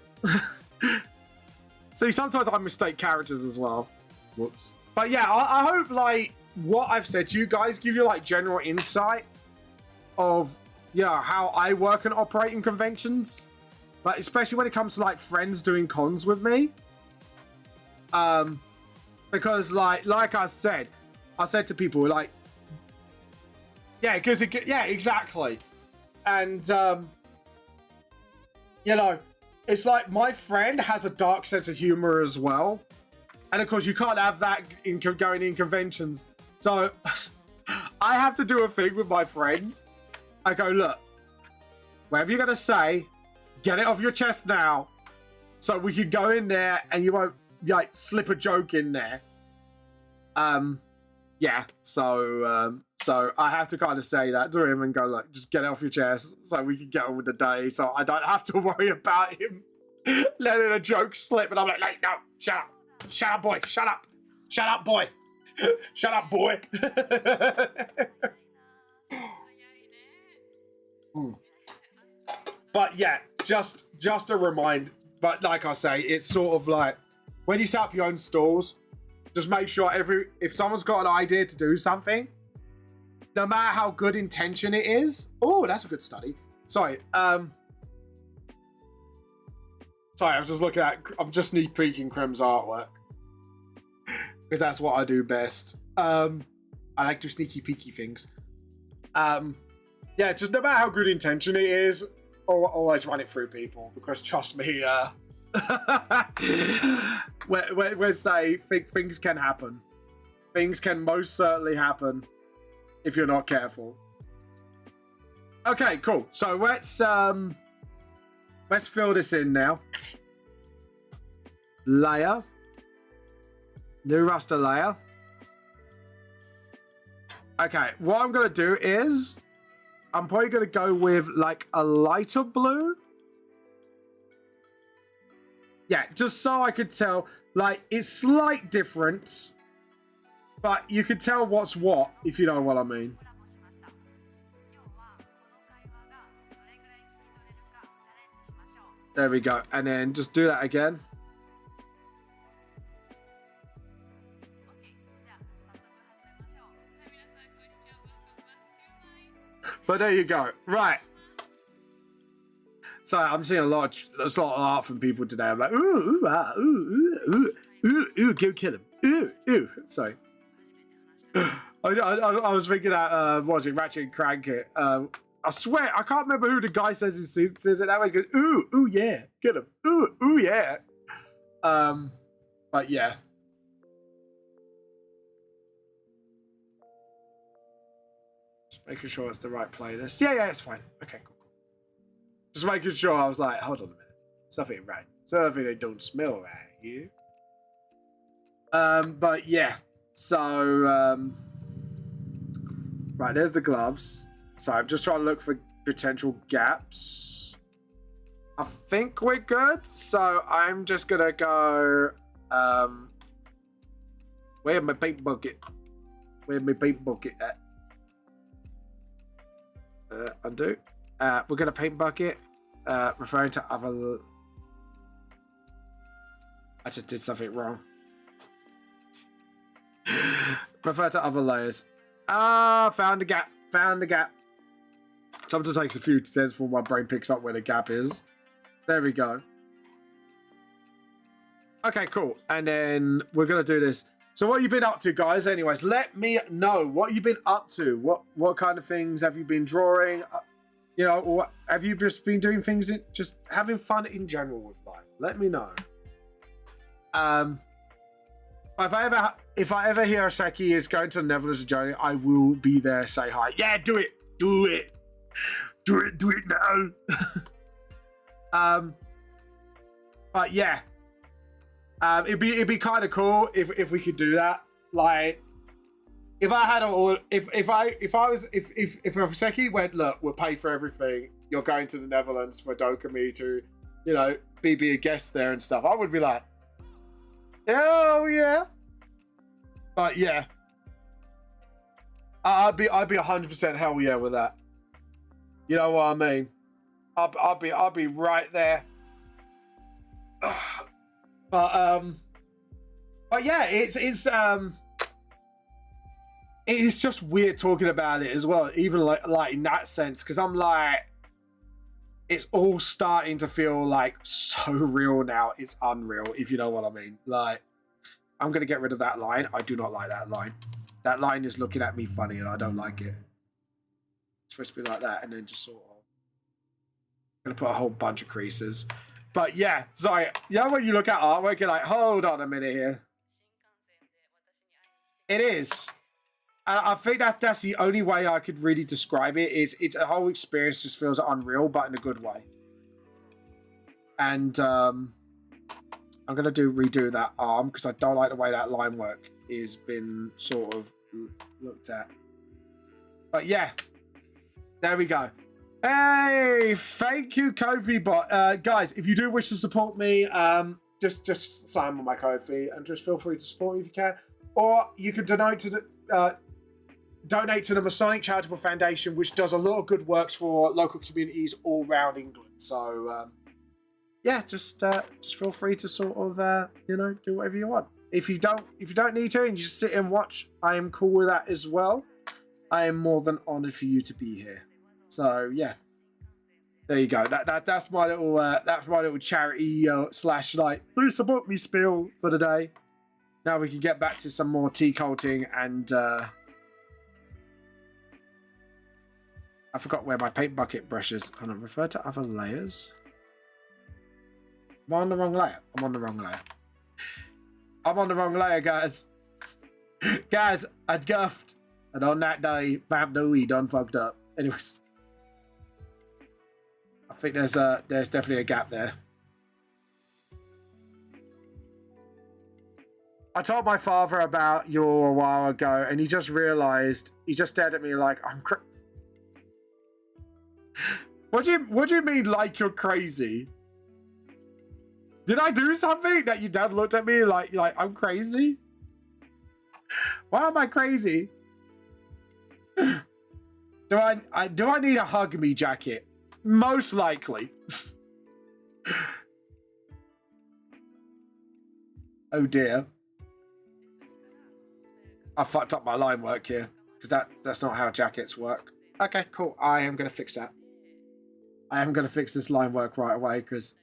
See, sometimes I mistake characters as well. Whoops. But yeah, I hope like what I've said to you guys give you like general insight of how I work and operate in conventions. Like, especially when it comes to like friends doing cons with me. Because like I said to people like, because exactly. And it's like my friend has a dark sense of humor as well. And of course you can't have that in going in conventions. So I have to do a thing with my friend. I go, look, whatever you're going to say, get it off your chest now, so we can go in there and you won't like slip a joke in there. So I have to kind of say that to him and go, like, just get it off your chest so we can get on with the day. So I don't have to worry about him letting a joke slip. And I'm like, no, shut up, boy, shut up, boy, shut up, boy. But yeah, just a reminder. But like I say, it's sort of like when you set up your own stalls, just make sure if someone's got an idea to do something, no matter how good intention it is. Oh, that's a good study. Sorry. I was just looking at. I'm just sneak peeking Krem's artwork because that's what I do best. I like to sneaky peeky things. Yeah, just no matter how good intention it is, always run it through people, because trust me, let's say things can happen. Things can most certainly happen if you're not careful. Okay, cool. So let's fill this in now. Layer. New raster layer. Okay, what I'm going to do is I'm probably going to go with like a lighter blue. Yeah, just so I could tell. Like, it's slight difference, but you could tell what's what, if you know what I mean. There we go. And then just do that again. But there you go. Right. So I'm seeing a lot of art from people today. I'm like, ooh, go kill him. Ooh. Sorry. I was thinking that, what was it, Ratchet and Crank it. I swear, I can't remember who the guy says who says it that way. He goes, ooh, yeah, get him. Ooh, yeah. But yeah. Just making sure it's the right playlist. Yeah, it's fine. Okay, cool. Just making sure. I was like, hold on a minute. Something ain't right. Something that don't smell right here. But yeah. So, right, there's the gloves. So I'm just trying to look for potential gaps. I think we're good. So I'm just gonna go. Where's my paint bucket? Where's my paint bucket at? Undo. We're gonna paint bucket. Referring to other. I just did something wrong. Refer to other layers. Found a gap. Sometimes takes a few seconds before my brain picks up where the gap is. There we go. Okay, cool. And then we're gonna do this. So what have you been up to, guys? Anyways, let me know what you've been up to. What kind of things have you been drawing? You know, or have you just been doing things, just having fun in general with life? Let me know. If I ever hear Seki is going to the Netherlands journey, I will be there. Say hi. Yeah, do it now. But yeah, it'd be kind of cool if we could do that. Like, if I had all, if Seki went, look, we'll pay for everything. You're going to the Netherlands for Dokumi to, you know, be a guest there and stuff. I would be like, oh yeah. But yeah, I'd be 100% hell yeah with that. You know what I mean? I'll be right there. But yeah, it's just weird talking about it as well, even like in that sense, because I'm like, it's all starting to feel like so real now. It's unreal, if you know what I mean. Like, I'm going to get rid of that line. I do not like that line. That line is looking at me funny and I don't like it. It's supposed to be like that and then just sort of. I'm going to put a whole bunch of creases. But yeah, sorry. You know when you look at artwork, you're like, hold on a minute here. It is. I think that's the only way I could really describe it. It's a whole experience just feels unreal, but in a good way. And I'm going to redo that arm because I don't like the way that line work is been sort of looked at. But yeah, there we go. Hey, thank you, Kofi Bot. Guys, if you do wish to support me, just sign on my Kofi and just feel free to support me if you can. Or you can donate to the Masonic Charitable Foundation, which does a lot of good works for local communities all around England. So, yeah, just feel free to sort of, you know, do whatever you want. If you don't need to and you just sit and watch, I am cool with that as well. I am more than honored for you to be here. So yeah, there you go. That's my little charity slash like please support me spiel for the day. Now we can get back to some more tea culting and I forgot where my paint bucket brush is. Hold on, refer to other layers. Am I on the wrong layer? I'm on the wrong layer. I'm on the wrong layer, guys. Guys, I guffed. And on that day, Vamp Dewey done fucked up. Anyways. I think there's definitely a gap there. I told my father about you a while ago, and he just realized, he just stared at me like, I'm crazy. What do you mean like you're crazy? Did I do something that your dad looked at me like I'm crazy? Why am I crazy? Do I need a hug me jacket? Most likely. Oh dear. I fucked up my line work here because that's not how jackets work. Okay, cool. I am gonna fix that. I am gonna fix this line work right away because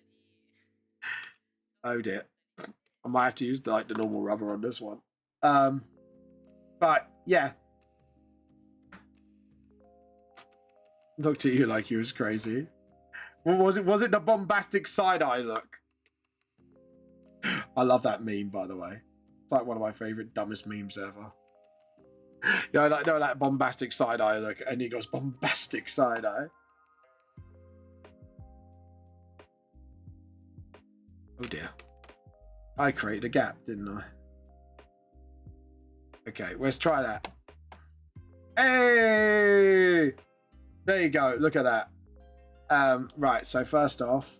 oh dear, I might have to use like the normal rubber on this one. But yeah, looked at you like he was crazy. What was it? Was it the bombastic side eye look? I love that meme, by the way. It's like one of my favorite dumbest memes ever. You know, like that bombastic side eye look, and he goes bombastic side eye. Oh dear. I created a gap, didn't I? Okay, let's try that. Hey! There you go, look at that. Right, so first off,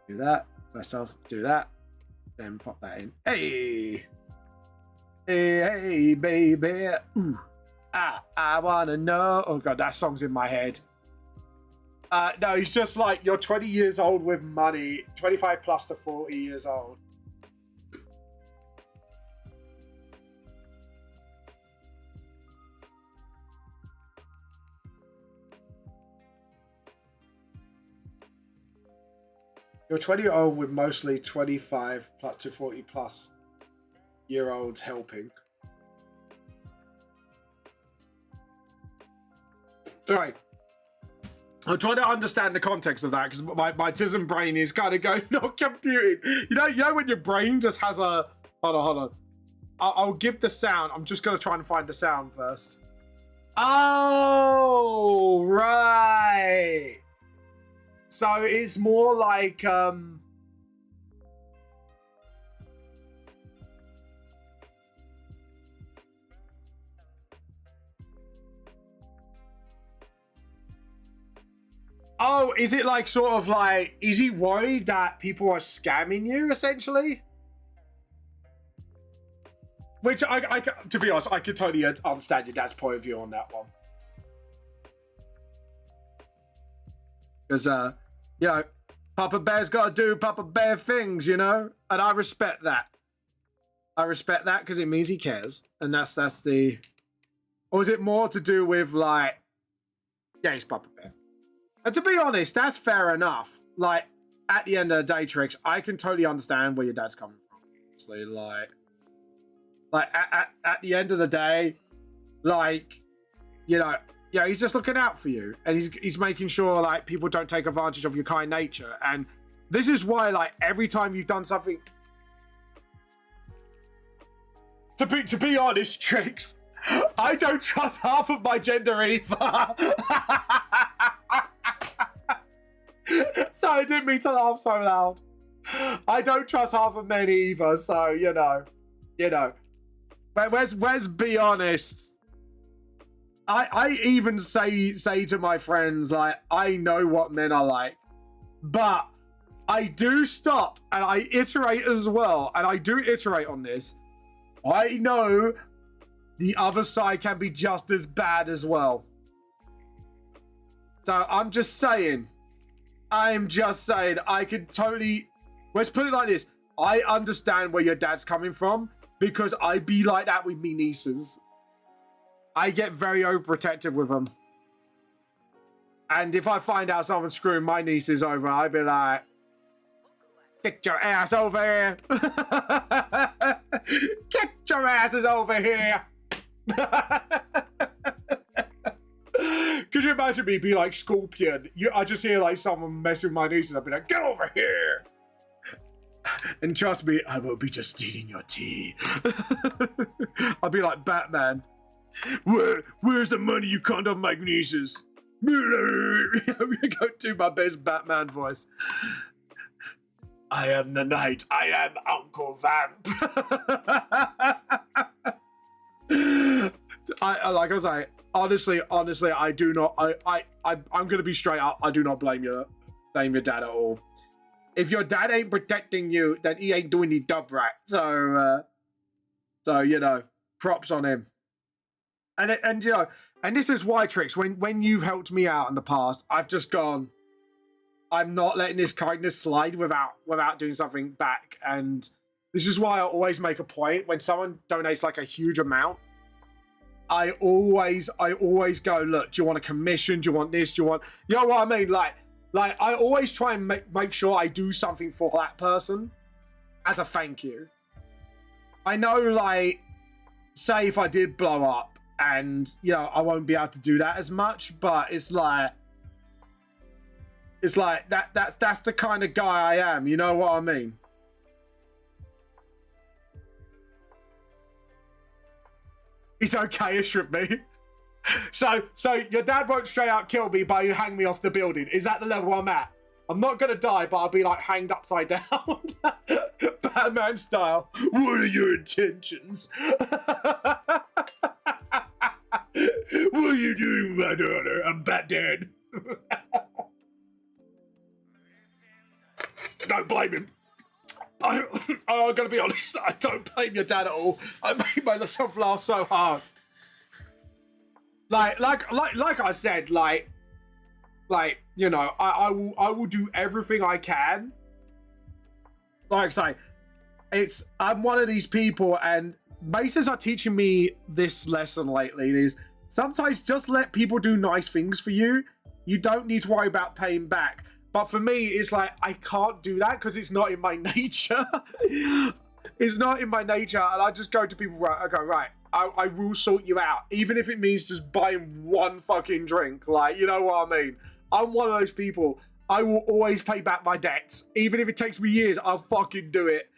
do that. First off, do that. Then pop that in. Hey! Hey, hey, baby. Ooh. I wanna know. Oh god, that song's in my head. No, he's just like, you're 20 years old with money, 25 plus to 40 years old. You're 20-year-old with mostly 25 plus to 40 plus year olds helping. Sorry. I'm trying to understand the context of that because my tism brain is kind of going not computing. You know when your brain just has a hold on. I'll give the sound. I'm just gonna try and find the sound first. Oh right. So it's more like oh, is it like sort of like, is he worried that people are scamming you essentially? Which I to be honest, I could totally understand your dad's point of view on that one. Because you know, Papa Bear's got to do Papa Bear things, you know, and I respect that. I respect that because it means he cares, and that's the. Or is it more to do with like, yeah, he's Papa Bear. And to be honest, that's fair enough. Like at the end of the day, Trix, I can totally understand where your dad's coming from. Honestly, like at the end of the day, like, you know. Yeah, he's just looking out for you, and he's making sure like people don't take advantage of your kind nature. And this is why, like, every time you've done something, to be honest, Trix, I don't trust half of my gender either. So I didn't mean to laugh so loud. I don't trust half of men either. So you know. But where's be honest? I even say to my friends, like, I know what men are like, but I do stop and I iterate as well, and I do iterate on this. I know the other side can be just as bad as well. So I'm just saying, I could totally, let's put it like this. I understand where your dad's coming from because I be like that with me nieces. I get very overprotective with them. And if I find out someone's screwing my nieces over, I'd be like, get your ass over here. Get your asses over here. Could you imagine me be like Scorpion? I just hear like someone messing with my nieces. I'd be like, get over here. And trust me, I won't be just stealing your tea. I'll be like Batman. Where's the money, you condom my nieces? I'm gonna go do my best Batman voice. I am the knight. I am Uncle Vamp. Like I was like, honestly, I do not. I'm gonna be straight up. I do not blame your dad at all. If your dad ain't protecting you, then he ain't doing the job right. So you know, props on him. And you know, and this is why, Trix, when you've helped me out in the past, I've just gone, I'm not letting this kindness slide without doing something back. And this is why I always make a point when someone donates like a huge amount. I always go, look, do you want a commission? Do you want this? Do you want, you know what I mean? Like I always try and make sure I do something for that person as a thank you. I know, like, say if I did blow up and, you know, I won't be able to do that as much, but it's like that's the kind of guy I am. You know what I mean? He's okay-ish with me. So your dad won't straight out kill me, but you hang me off the building. Is that the level I'm at? I'm not gonna die, but I'll be like hanged upside down, Batman style. What are your intentions? What are you doing, my daughter? I'm Batman. Don't blame him. I'm gonna be honest. I don't blame your dad at all. I made myself laugh so hard. Like I said, like you know, I will do everything I can. Like I say, I'm one of these people, and Maces are teaching me this lesson lately. Is sometimes just let people do nice things for you. You don't need to worry about paying back. But for me, it's like I can't do that because it's not in my nature. It's not in my nature, and I just go to people, right? I go, right. I will sort you out, even if it means just buying one fucking drink. Like, you know what I mean? I'm one of those people. I will always pay back my debts, even if it takes me years. I'll fucking do it.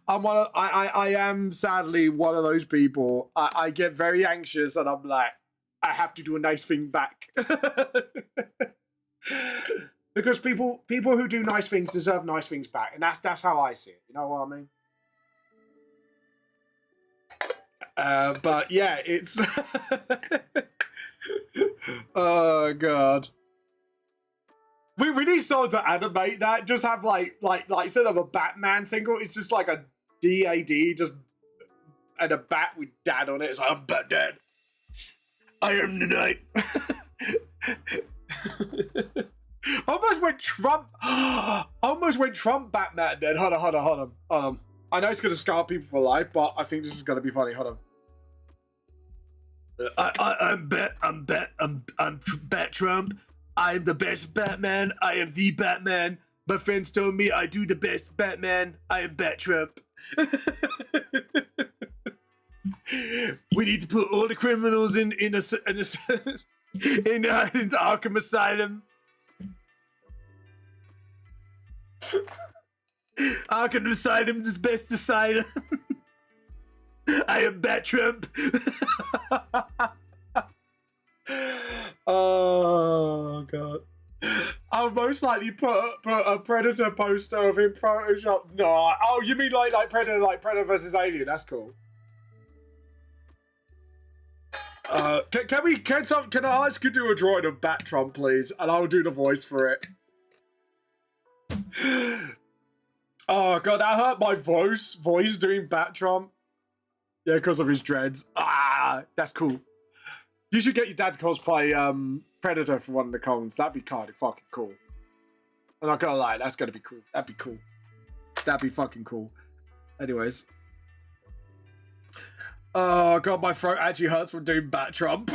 I am sadly one of those people. I get very anxious, and I'm like, I have to do a nice thing back. Because people who do nice things deserve nice things back, and that's how I see it. You know what I mean? But yeah, it's oh god. We need someone to animate that. Just have like instead of a Batman single, it's just like a DAD, just and a bat with dad on it. It's like, I'm Batman. I am the knight. Almost went Trump. Almost went Trump Batman then. Hold on. I know it's gonna scar people for life, but I think this is gonna be funny. Hold on. I'm Bat Trump. I'm the best Batman. I am the Batman. My friends told me I do the best Batman. I am Bat Trump. We need to put all the criminals in the Arkham Asylum. Arkham Asylum is best asylum. I am Bat Trump. Oh god. I'll most likely put a Predator poster of him Photoshop. No. Oh, you mean like Predator versus Alien? That's cool. Can I ask you to do a drawing of Bat Trump, please? And I'll do the voice for it. Oh god, that hurt my voice doing Bat Trump. Yeah, because of his dreads. Ah, that's cool. You should get your dad to cosplay Predator for one of the cons. That'd be kind of fucking cool. I'm not gonna lie, that's gonna be cool. That'd be cool. That'd be fucking cool. Anyways. Oh god, my throat actually hurts from doing Bat Trump.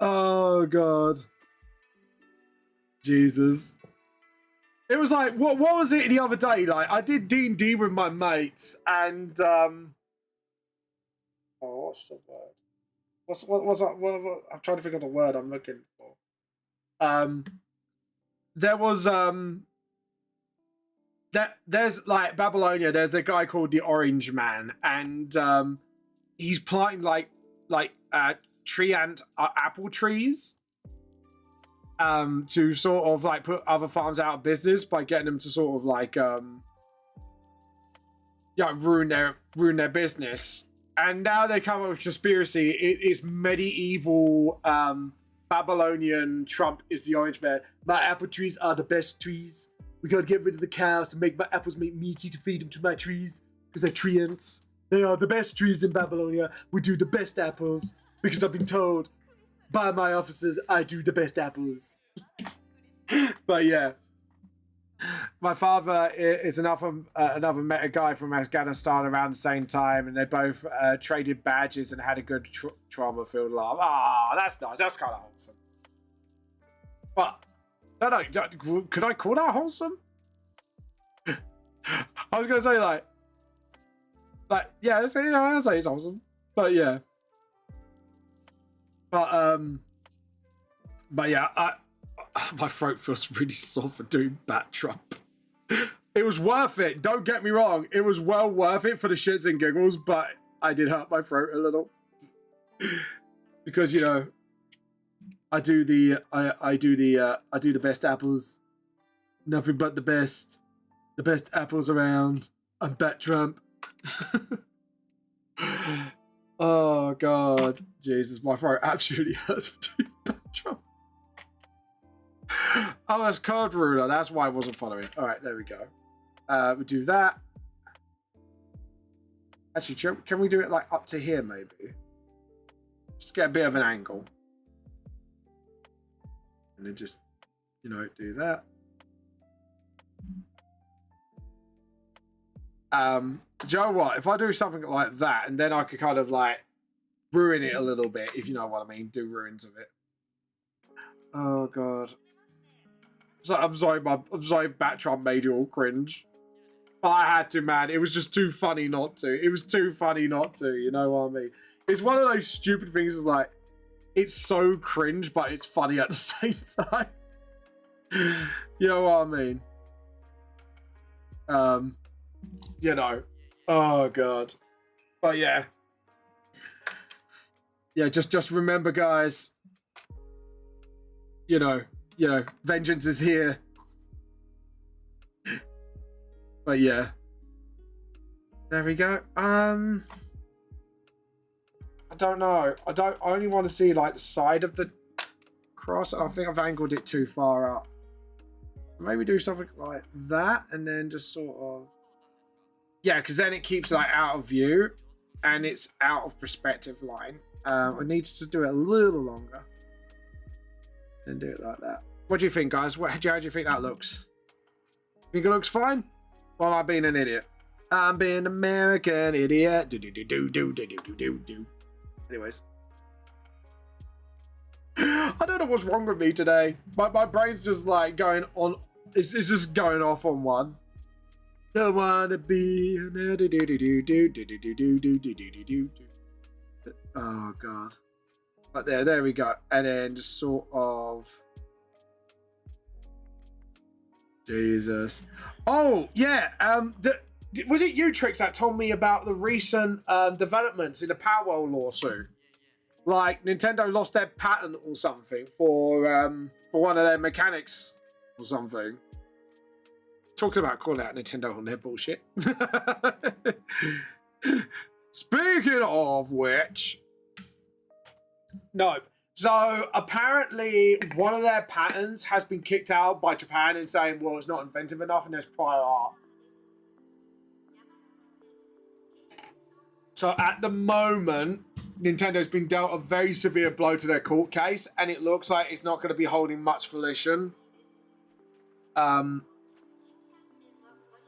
Oh god. Jesus. It was like, what was it the other day? Like, I did D&D with my mates, and what's the word? I'm trying to think of the word I'm looking for. There was there's like Babylonia. There's the guy called the Orange Man, and he's planting like tree and apple trees to sort of like put other farms out of business by getting them to sort of like ruin their business. And now they come up with a conspiracy. It is medieval Babylonian Trump is the Orange Man. My apple trees are the best trees. We gotta get rid of the cows to make my apples meaty to feed them to my trees because they're treants. They are the best trees in Babylonia. We do the best apples because I've been told by my officers I do the best apples. But yeah, my father is another met a guy from Afghanistan around the same time, and they both traded badges and had a good trauma-filled laugh. Ah, that's nice. That's kind of wholesome. But no, could I call that wholesome? I was gonna say like yeah, I'd say it's wholesome. But yeah, but yeah, my throat feels really sore for doing Bat Trump. It was worth it. Don't get me wrong. It was well worth it for the shits and giggles, but I did hurt my throat a little because I do the best apples. Nothing but the best apples around. I'm Bat Trump. Oh God, Jesus, my throat absolutely hurts for doing Bat Trump. Oh, that's card ruler. That's why I wasn't following. All right, there we go. We do that. Actually, can we do it like up to here maybe? Just get a bit of an angle. And then just, do that. Do you know what? If I do something like that, and then I could kind of like ruin it a little bit, if you know what I mean, do ruins of it. Oh God. So I'm sorry, Bat Trump made you all cringe. But I had to, man. It was just too funny not to. It was too funny not to, you know what I mean? It's one of those stupid things, is like, it's so cringe, but it's funny at the same time. You know what I mean? Oh God. But yeah. Yeah, just remember, guys, vengeance is here. But yeah. There we go. I don't know. I only want to see like the side of the cross. I think I've angled it too far up. Maybe do something like that, and then just sort of, yeah, because then it keeps like out of view and it's out of perspective line. I need to just do it a little longer. Then do it like that. What do you think, guys? How do you think that looks? Think it looks fine? Well, I'm being an idiot. I'm being an American idiot. Do. Anyways. I don't know what's wrong with me today. My brain's just like going on. It's just going off on one. Don't wanna be. Oh God. But there we go. And then just sort of. Jesus. Oh yeah. Was it you, Trix, that told me about the recent developments in the Powell lawsuit? Like Nintendo lost their patent or something for one of their mechanics or something. Talking about calling out Nintendo on their bullshit. Speaking of which, no. So apparently one of their patents has been kicked out by Japan and saying, well, it's not inventive enough and there's prior art. So at the moment, Nintendo's been dealt a very severe blow to their court case, and it looks like it's not going to be holding much volition.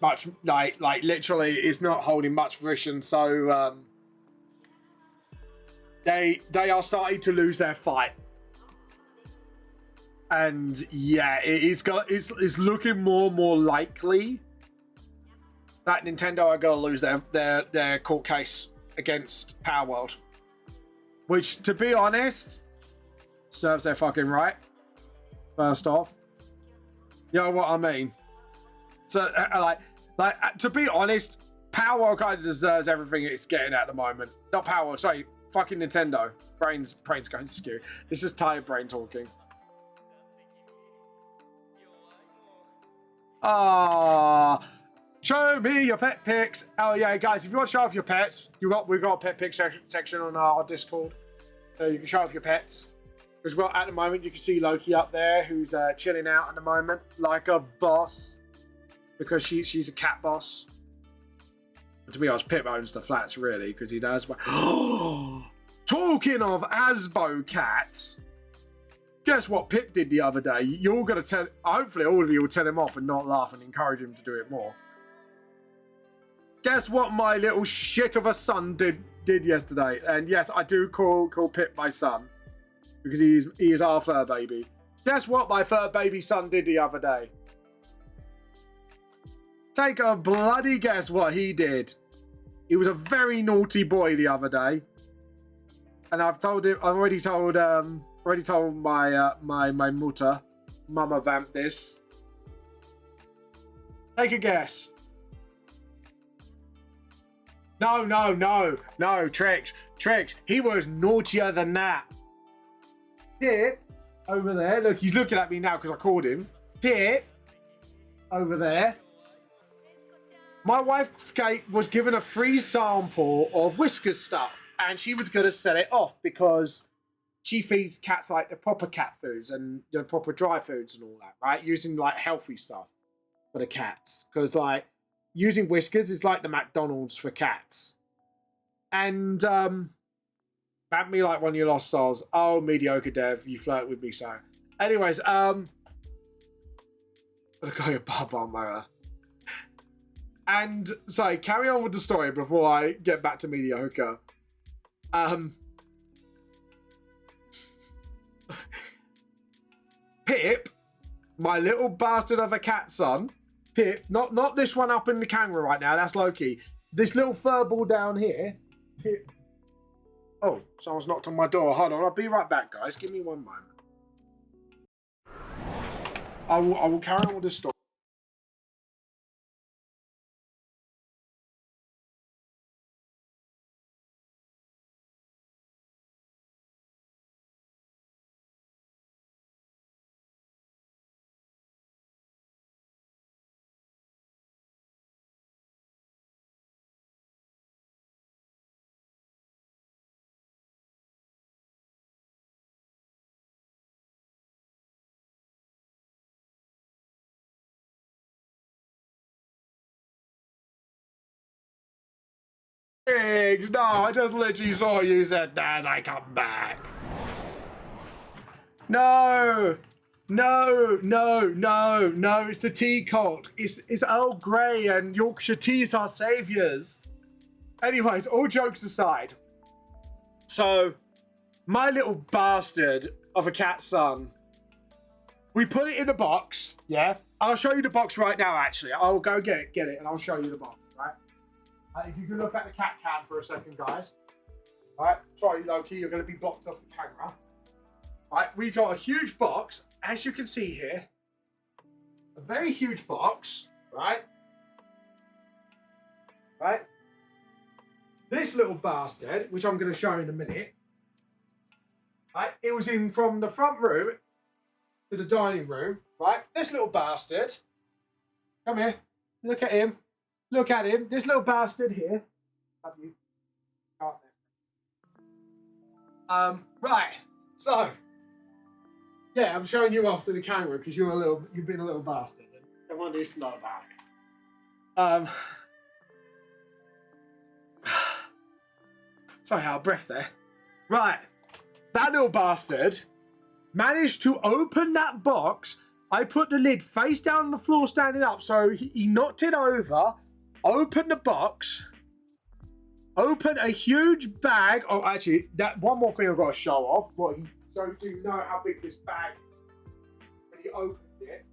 Much like literally, it's not holding much volition. So they are starting to lose their fight, and yeah, it's looking more and more likely that Nintendo are going to lose their court case against Power World. Which, to be honest, serves their fucking right. First off. You know what I mean? So, to be honest, Power kind of deserves everything it's getting at the moment. Not Power, sorry, fucking Nintendo. Brain's going skew. This is tired brain talking. Show me your pet pics. Oh yeah, guys, if you want to show off your pets, we've got a pet pic section on our Discord. So you can show off your pets. As well, at the moment, you can see Loki up there, who's chilling out at the moment, like a boss, because she's a cat boss. But to be honest, Pip owns the flats, really, because he does. Talking of Asbo cats, guess what Pip did the other day? You're going to tell, hopefully all of you will tell him off and not laugh and encourage him to do it more. Guess what my little shit of a son did yesterday? And yes, I do call Pip my son. Because he is our fur baby. Guess what my fur baby son did the other day? Take a bloody guess what he did. He was a very naughty boy the other day. And I've already told my mutter, Mama Vamp this. Take a guess. No, Tricks. He was naughtier than that. Pip, over there. Look, he's looking at me now because I called him. Pip, over there. My wife, Kate, was given a free sample of Whiskas stuff, and she was going to set it off because she feeds cats like the proper cat foods and the proper dry foods and all that, right? Using like healthy stuff for the cats. Because like using Whiskas is like the McDonald's for cats. And Bad me like one of your lost souls. Oh, mediocre dev, you flirt with me, so. Anyways, I'll go your Baba Mara. And so carry on with the story before I get back to mediocre. Pip, my little bastard of a cat son. Pip, not this one up in the camera right now, that's Loki. This little furball down here. Pip. Oh, someone's knocked on my door. Hold on, I'll be right back, guys. Give me one moment. I will carry on with the story. Pigs, no, I just literally saw you said as I come back. No, it's the tea cult. It's Earl Grey and Yorkshire teas are saviours. Anyways, all jokes aside. So, my little bastard of a cat son, we put it in a box, yeah? I'll show you the box right now, actually. I'll go get it, and I'll show you the box, right? If you can look at the cat cam for a second, guys. Alright, sorry, Loki, you're going to be blocked off the camera. Right, we got a huge box, as you can see here. A very huge box, right? Right? This little bastard, which I'm going to show in a minute. Right, it was in from the front room to the dining room, right? This little bastard. Come here. Look at him. Look at him. This little bastard here. Have you? Right. So, yeah, I'm showing you off to the camera because you've been a little bastard. And everyone needs to know about it. Sorry, out of breath there. Right. That little bastard managed to open that box. I put the lid face down on the floor standing up, so he knocked it over, opened the box, opened a huge bag. Oh, actually, that one more thing I've got to show off. So you know how big this bag when he opened it.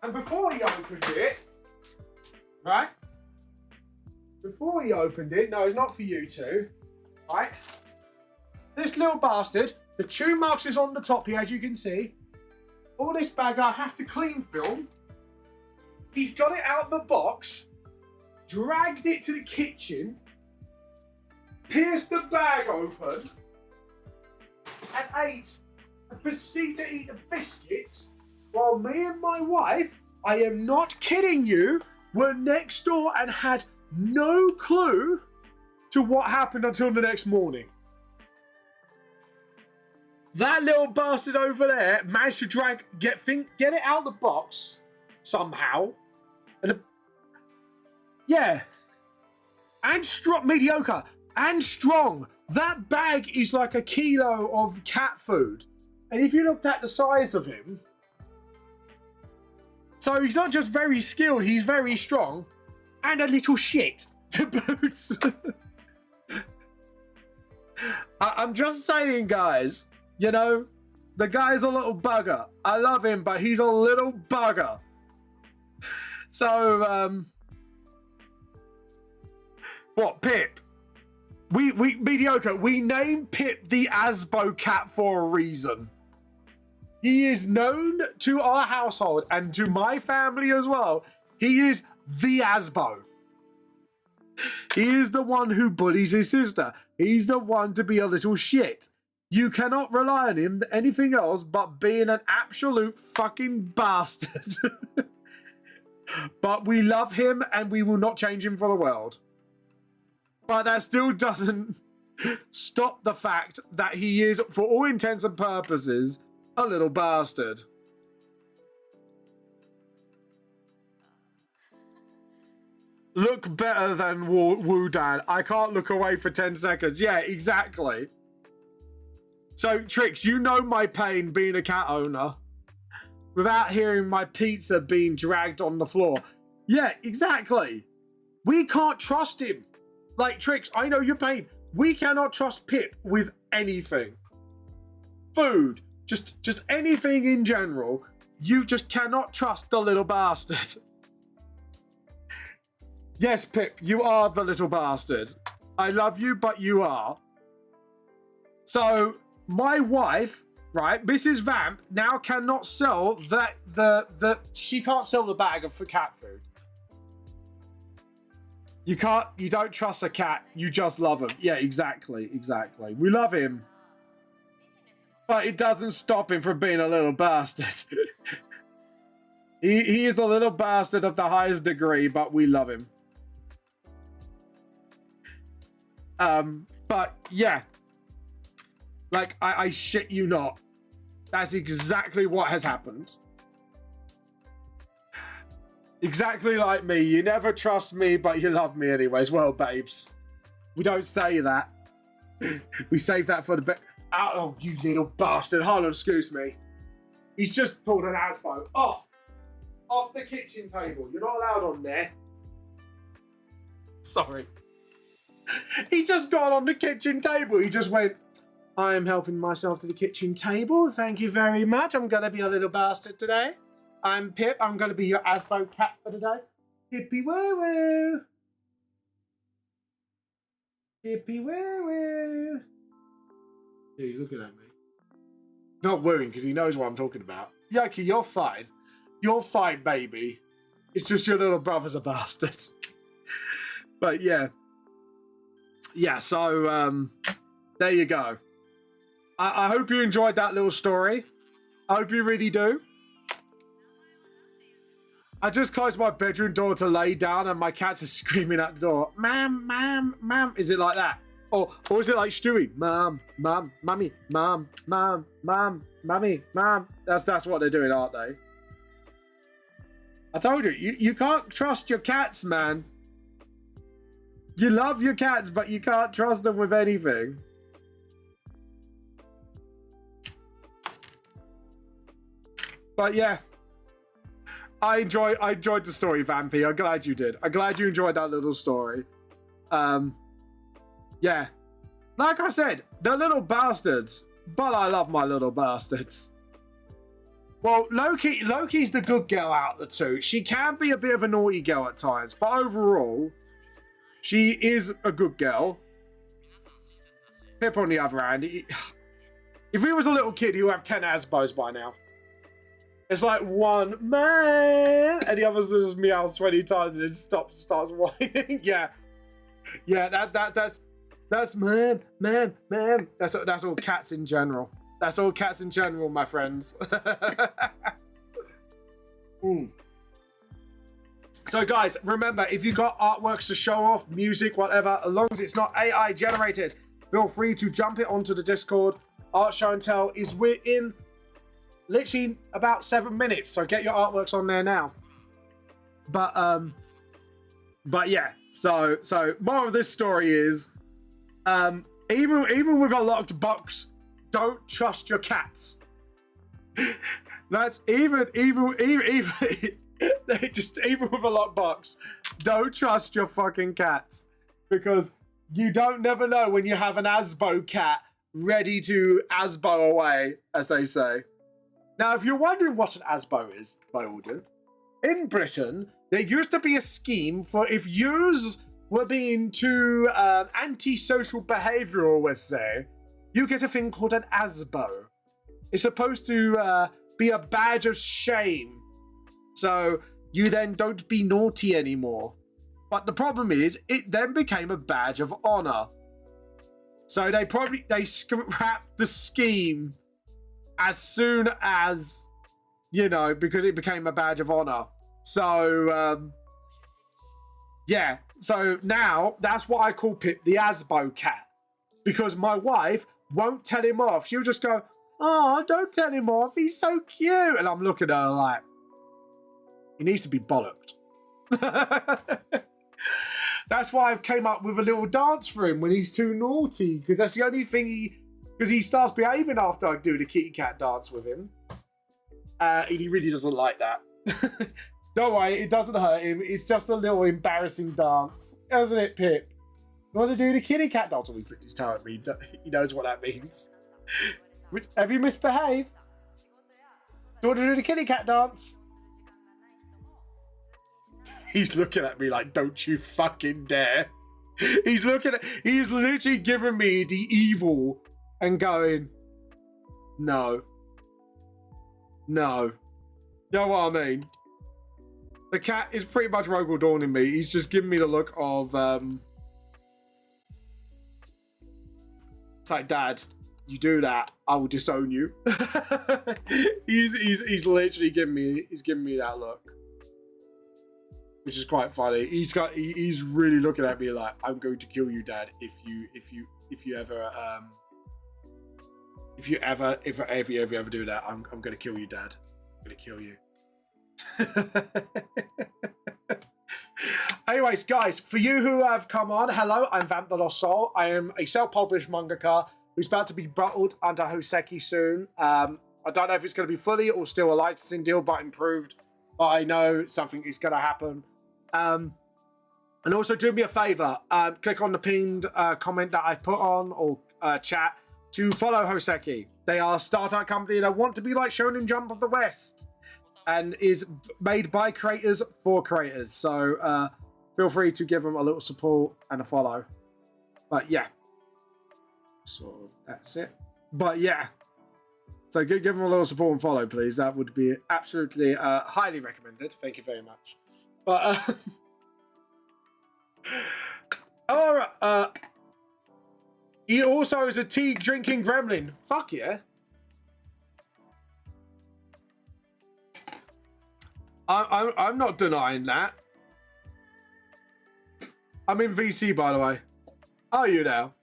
And before he opened it, right? Before he opened it, no, it's not for you two, right? This little bastard, the chew marks is on the top here, as you can see. All this bag I have to clean film. He got it out of the box, dragged it to the kitchen, pierced the bag open, and proceeded to eat the biscuits, while me and my wife, I am not kidding you, were next door and had no clue to what happened until the next morning. That little bastard over there managed to get it out of the box somehow. And yeah. And mediocre and strong. That bag is like a kilo of cat food. And if you looked at the size of him, so he's not just very skilled, he's very strong and a little shit to boot. I'm just saying, guys, you know, the guy's a little bugger. I love him, but he's a little bugger. So, what, Pip? We mediocre. We named Pip the Asbo cat for a reason. He is known to our household and to my family as well. He is the Asbo. He is the one who bullies his sister. He's the one to be a little shit. You cannot rely on him anything else but being an absolute fucking bastard. But we love him and we will not change him for the world. But that still doesn't stop the fact that he is, for all intents and purposes, a little bastard. Look better than Wu-Dan. I can't look away for 10 seconds. Yeah, exactly. So, Trix, you know my pain being a cat owner. Without hearing my pizza being dragged on the floor. Yeah, exactly. We can't trust him. Like, Trix, I know your pain. We cannot trust Pip with anything. Food. Just anything in general. You just cannot trust the little bastard. Yes, Pip, you are the little bastard. I love you, but you are. So, my wife, right, Mrs. Vamp, now cannot sell she can't sell the bag for cat food. You don't trust a cat, you just love him. Yeah, exactly. We love him. But it doesn't stop him from being a little bastard. He is a little bastard of the highest degree, but we love him. But yeah. Like, I shit you not. That's exactly what has happened. Exactly like me. You never trust me, but you love me anyways. Well, babes. We don't say that. We save that for the best. Oh, you little bastard. Hold on, excuse me. He's just pulled an aspo off the kitchen table. You're not allowed on there. Sorry. He just got on the kitchen table. He just went, I am helping myself to the kitchen table. Thank you very much. I'm going to be a little bastard today. I'm Pip. I'm going to be your Asbo cat for today. Hippie woo woo. Hippie woo woo. Yeah, he's looking at me. Not wooing because he knows what I'm talking about. Yoki, you're fine. You're fine, baby. It's just your little brother's a bastard. But yeah. Yeah, so there you go. I hope you enjoyed that little story. I hope you really do. I just closed my bedroom door to lay down and my cats are screaming at the door. Ma'am, ma'am, ma'am. Is it like that? Or is it like Stewie? Mom, mom, mummy, mom, mom, mom, mummy, mom. That's what they're doing, aren't they? I told you, you can't trust your cats, man. You love your cats, but you can't trust them with anything. But yeah. I enjoyed the story, Vampy. I'm glad you did. I'm glad you enjoyed that little story. Yeah. Like I said, they're little bastards. But I love my little bastards. Well, Loki's the good girl out of the two. She can be a bit of a naughty girl at times. But overall, she is a good girl. Pip, on the other hand, if he was a little kid, he would have 10 Asbos by now. It's like one man, and the other just meows 20 times and then starts whining. Yeah, that's man. That's all cats in general. That's all cats in general, my friends. So guys, remember, if you got artworks to show off, music, whatever, as long as it's not AI generated, feel free to jump it onto the Discord. Art Show and Tell is within literally about 7 minutes, so get your artworks on there now. But yeah, so more of this story is even with a locked box, don't trust your cats. That's even just even with a locked box, don't trust your fucking cats, because you never know when you have an Asbo cat ready to Asbo away, as they say. Now, if you're wondering what an Asbo is, my audience, in Britain, there used to be a scheme for if yous were being too antisocial behavioural, let's say, you get a thing called an Asbo. It's supposed to be a badge of shame. So you then don't be naughty anymore. But the problem is, it then became a badge of honour. So they scrapped the scheme as soon as, you know, because it became a badge of honor. So, yeah. So now that's what I call Pip the Asbo cat, because my wife won't tell him off. She'll just go, "Oh, don't tell him off. He's so cute." And I'm looking at her like, he needs to be bollocked. That's why I've came up with a little dance for him when he's too naughty, because that's the only thing because he starts behaving after I do the kitty cat dance with him. And he really doesn't like that. Don't worry, it doesn't hurt him. It's just a little embarrassing dance. Isn't it, Pip? You want to do the kitty cat dance? Well, he flicked his toe at me. He knows what that means. Have you misbehaved? Do you want to do the kitty cat dance? He's looking at me like, don't you fucking dare. He's literally giving me the evil and going, no. You know what I mean? The cat is pretty much Rogel Dawning me. He's just giving me the look of, it's like, Dad, you do that, I will disown you. he's literally giving me that look, which is quite funny. He's really looking at me like, I'm going to kill you, Dad, if you ever do that. I'm going to kill you, Dad. I'm going to kill you. Anyways, guys, for you who have come on, hello, I'm Vamp the Lost Soul. I am a self-published mangaka who's about to be bottled under Hoseki soon. I don't know if it's going to be fully or still a licensing deal, but improved. But I know something is going to happen. And also do me a favor, click on the pinned comment that I put on, or chat, to follow Hoseki. They are a startup company that want to be like Shonen Jump of the West, and is made by creators for creators. So feel free to give them a little support and a follow. But yeah, sort of that's it. But yeah, so give them a little support and follow, please. That would be absolutely highly recommended. Thank you very much. But all right, he also is a tea drinking gremlin. Fuck yeah. I'm not denying that. I'm in VC, by the way. Are you now?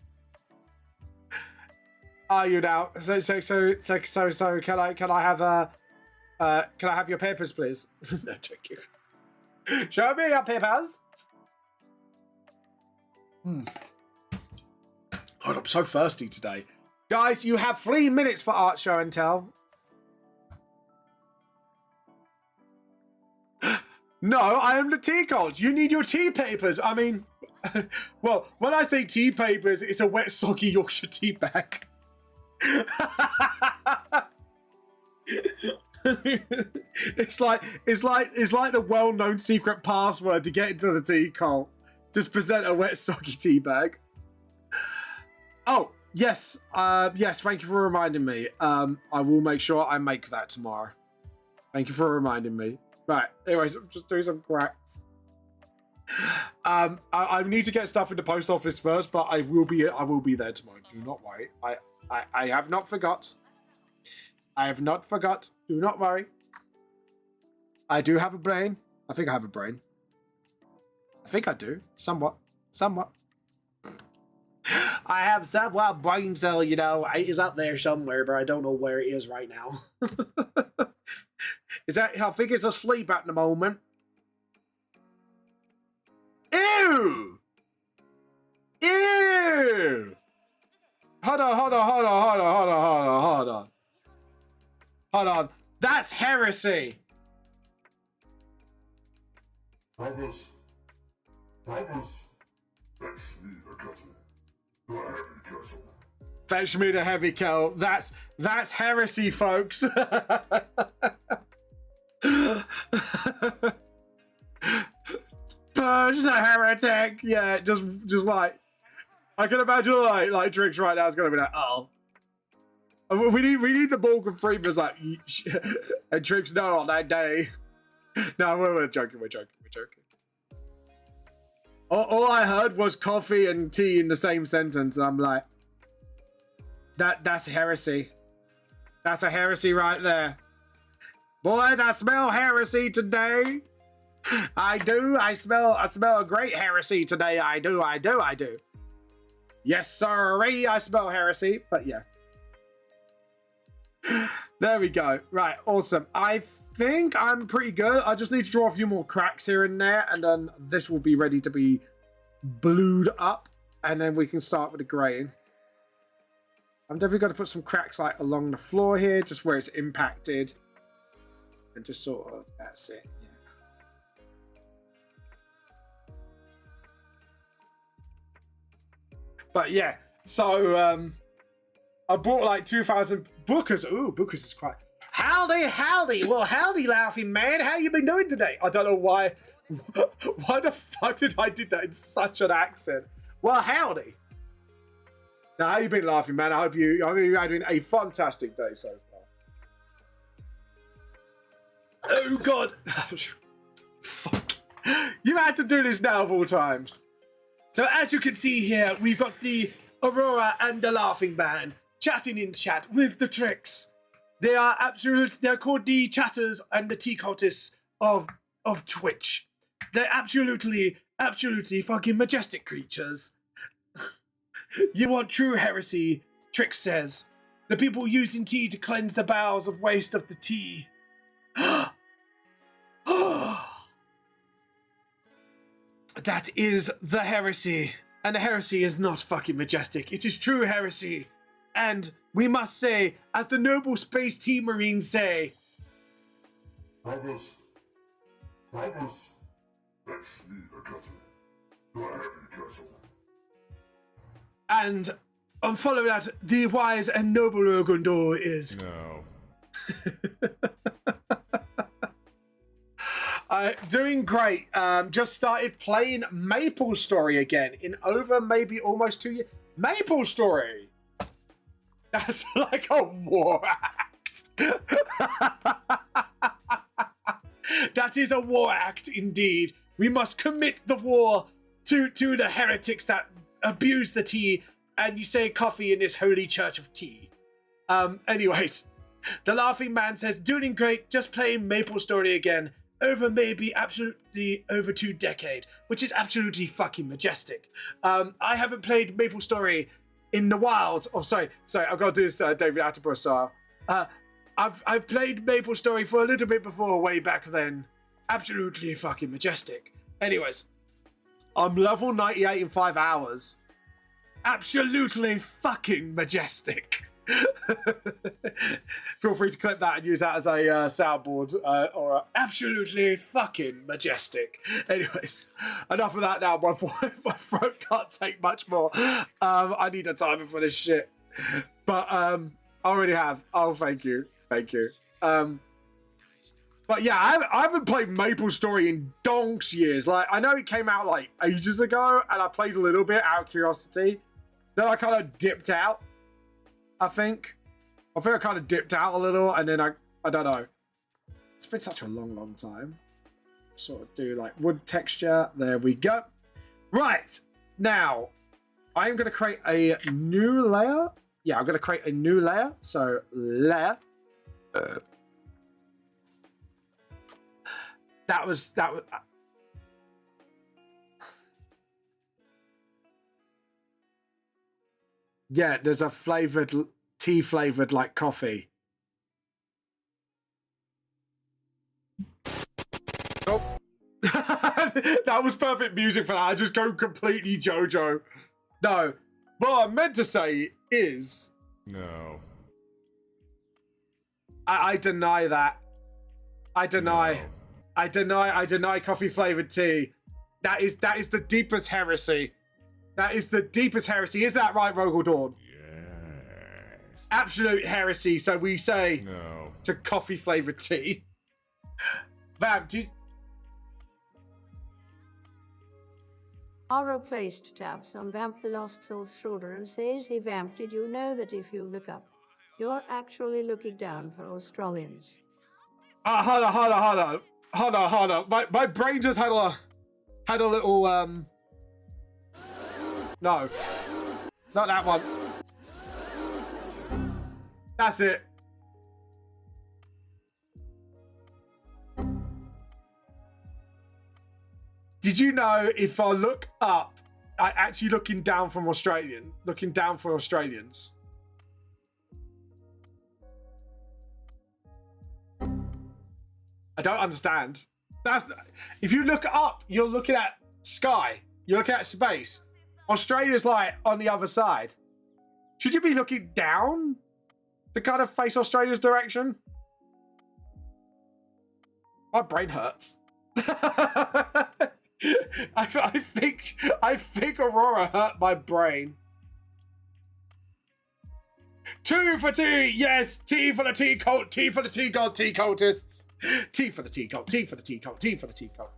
Are you now? So can I have your papers, please? No, joking. Show me your papers. God, I'm so thirsty today. Guys, you have 3 minutes for Art Show and Tell. No, I am the tea coach. You need your tea papers. I mean, well, when I say tea papers, it's a wet, soggy Yorkshire tea bag. It's like the well-known secret password to get into the tea cult. Just present a wet, soggy tea bag. Oh, Yes, yes, thank you for reminding me. I will make sure I make that tomorrow. Thank you for reminding me. Right, anyways, I'm just doing some cracks. I need to get stuff in the post office first, but I will be there tomorrow. Do not worry. I have not forgot. I have not forgot. Do not worry. I do have a brain. I think I have a brain. I think I do. Somewhat. Somewhat. I have somewhat brain cell, you know. It is up there somewhere, but I don't know where it is right now. Is that? I think it's asleep at the moment. Ew! Ew! Hold on. That's heresy. Brothers, fetch me the kettle, the heavy kettle. Fetch me the heavy kettle. That's heresy, folks. Purge the heretic. Yeah, just like I can imagine like Drix right now is gonna be like, oh. We need the Morgan Freeman's like and Drix no on that day. No, we're joking. All I heard was coffee and tea in the same sentence, and I'm like, that's heresy. That's a heresy right there. Boys, I smell heresy today. I do. I smell a great heresy today. I do. Yes, sirree, I smell heresy. But yeah. There we go. Right, awesome. I think I'm pretty good. I just need to draw a few more cracks here and there, and then this will be ready to be blued up, and then we can start with the graying. I'm definitely going to put some cracks like along the floor here, just where it's impacted, and just sort of, that's it. Yeah. But yeah, so I bought like 2,000 Bookers. Ooh, Bookers is quite... Howdy. Well, howdy, laughing man. How you been doing today? I don't know why. Why the fuck did I do that in such an accent? Well, howdy. Now, how you been, laughing man? I hope you're having a fantastic day so far. Oh, God. Fuck. You had to do this now of all times. So, as you can see here, we've got the Aurora and the Laughing Band chatting in chat with the Tricks. They're called the Chatters and the Tea Cultists of Twitch. They're absolutely fucking majestic creatures. You want true heresy, Tricks says. The people using tea to cleanse the bowels of waste of the tea. That is the heresy. And the heresy is not fucking majestic. It is true heresy. And we must say, as the noble space tea marines say, Brothers, fetch me the kettle, the heavy kettle. And follow that, the wise and noble Urgundor is... No. Doing great. Just started playing Maple Story again in over maybe almost 2 years. Maple Story! That's like a war act. That is a war act indeed. We must commit the war to the heretics that abuse the tea, and you say coffee in this holy church of tea. Anyways, the Laughing Man says, doing great, just playing Maple Story again. Over maybe absolutely over 2 decades, which is absolutely fucking majestic. I haven't played Maple Story in the wild. Oh, sorry, I've got to do this David Attenborough style. I've played Maple Story for a little bit before, way back then. Absolutely fucking majestic. Anyways, I'm level 98 in 5 hours. Absolutely fucking majestic. Feel free to clip that and use that as a soundboard or absolutely fucking majestic. Anyways, enough of that now. My throat can't take much more. I need a timer for this shit. But I already have. Oh, thank you. But yeah, I haven't played Maple Story in donks years. Like, I know it came out like ages ago, and I played a little bit out of curiosity. Then I kind of dipped out, I think. I think I kind of dipped out a little, and then I don't know. It's been such a long time. Sort of do like wood texture. There we go. Right, now, I'm going to create a new layer. Yeah, I'm going to create a new layer. So, layer. That was. Yeah, there's a flavored, tea flavored like coffee. Oh. That was perfect music for that. I just go completely JoJo. No. What I meant to say is... No. I deny that. I deny. No. I deny coffee flavored tea. That is the deepest heresy. That is the deepest heresy. Is that right, Rogel Dawn? Yes. Absolute heresy. So we say No. to coffee flavored tea. Vamp, do you... Aro placed taps on Vamp the Lost Soul's shoulder and says, "Hey Vamp, did you know that if you look up, you're actually looking down for Australians?" Hold on. My brain just had a little no. Not that one. That's it. Did you know if I look up, I actually looking down for Australians? I don't understand. If you look up, you're looking at sky. You're looking at space. Australia's like on the other side. Should you be looking down to kind of face Australia's direction? My brain hurts. I think Aurora hurt my brain. 2 for tea, yes, tea for the tea cult, tea for the tea god, tea cultists, tea for the tea cult, tea for the tea cult, tea for the tea cult.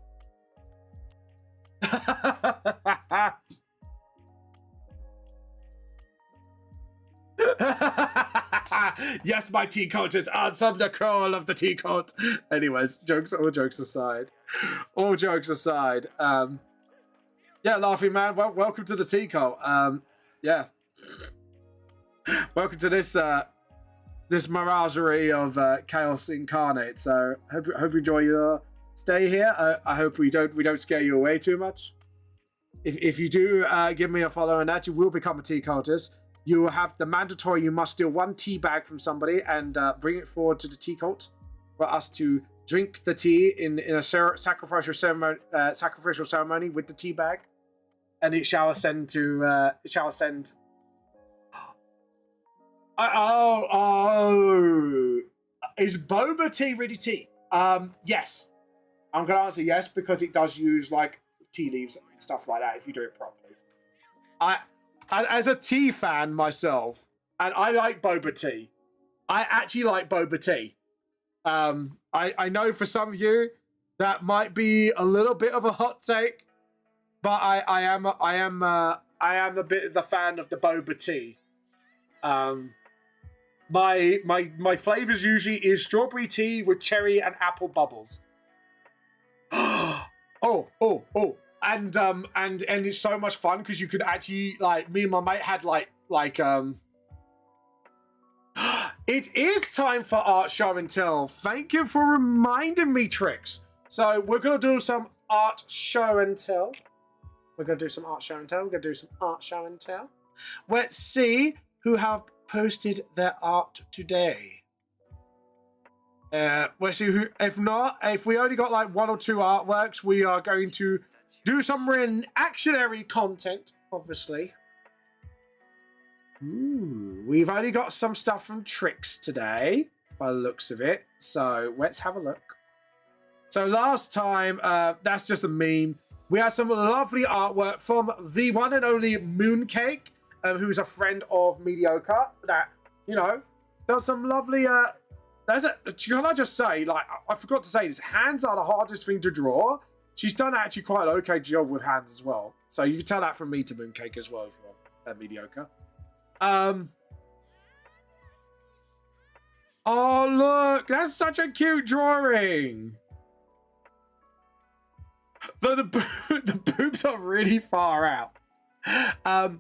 Yes, my tea cultists, answer the call of the tea cult. Anyways, all jokes aside. Yeah, Laughing Man, welcome to the tea cult. Yeah. Welcome to this this miragerie of chaos incarnate. So hope you enjoy your stay here. I hope we don't scare you away too much. If you do give me a follow on that, you will become a tea cultist. You will have the mandatory. You must steal 1 tea bag from somebody and bring it forward to the tea cult for us to drink the tea in a sacrificial ceremony with the tea bag, and it shall ascend to is boba tea really tea? Yes. I'm gonna answer yes because it does use like tea leaves and stuff like that if you do it properly. As a tea fan myself, and I like boba tea. I actually like boba tea. I know for some of you that might be a little bit of a hot take, but I am a bit of the fan of the boba tea. My flavors usually is strawberry tea with cherry and apple bubbles. oh. And it's so much fun because you could actually, like, me and my mate had it is time for art show and tell. Thank you for reminding me, Trix. So we're gonna do some art show and tell. Let's see who have posted their art today. Let's see who. If we only got like 1 or 2 artworks, we are going to do some reactionary content, obviously. Ooh, we've only got some stuff from Trix today, by the looks of it. So let's have a look. So last time, that's just a meme. We had some lovely artwork from the one and only Mooncake, who's a friend of Mediocre. That, you know, does some lovely. Can I just say, like, I forgot to say this. Hands are the hardest thing to draw. She's done actually quite an okay job with hands as well. So you can tell that from me to Mooncake as well if you want. mediocre. Oh, look, that's such a cute drawing. Though the boobs are really far out. I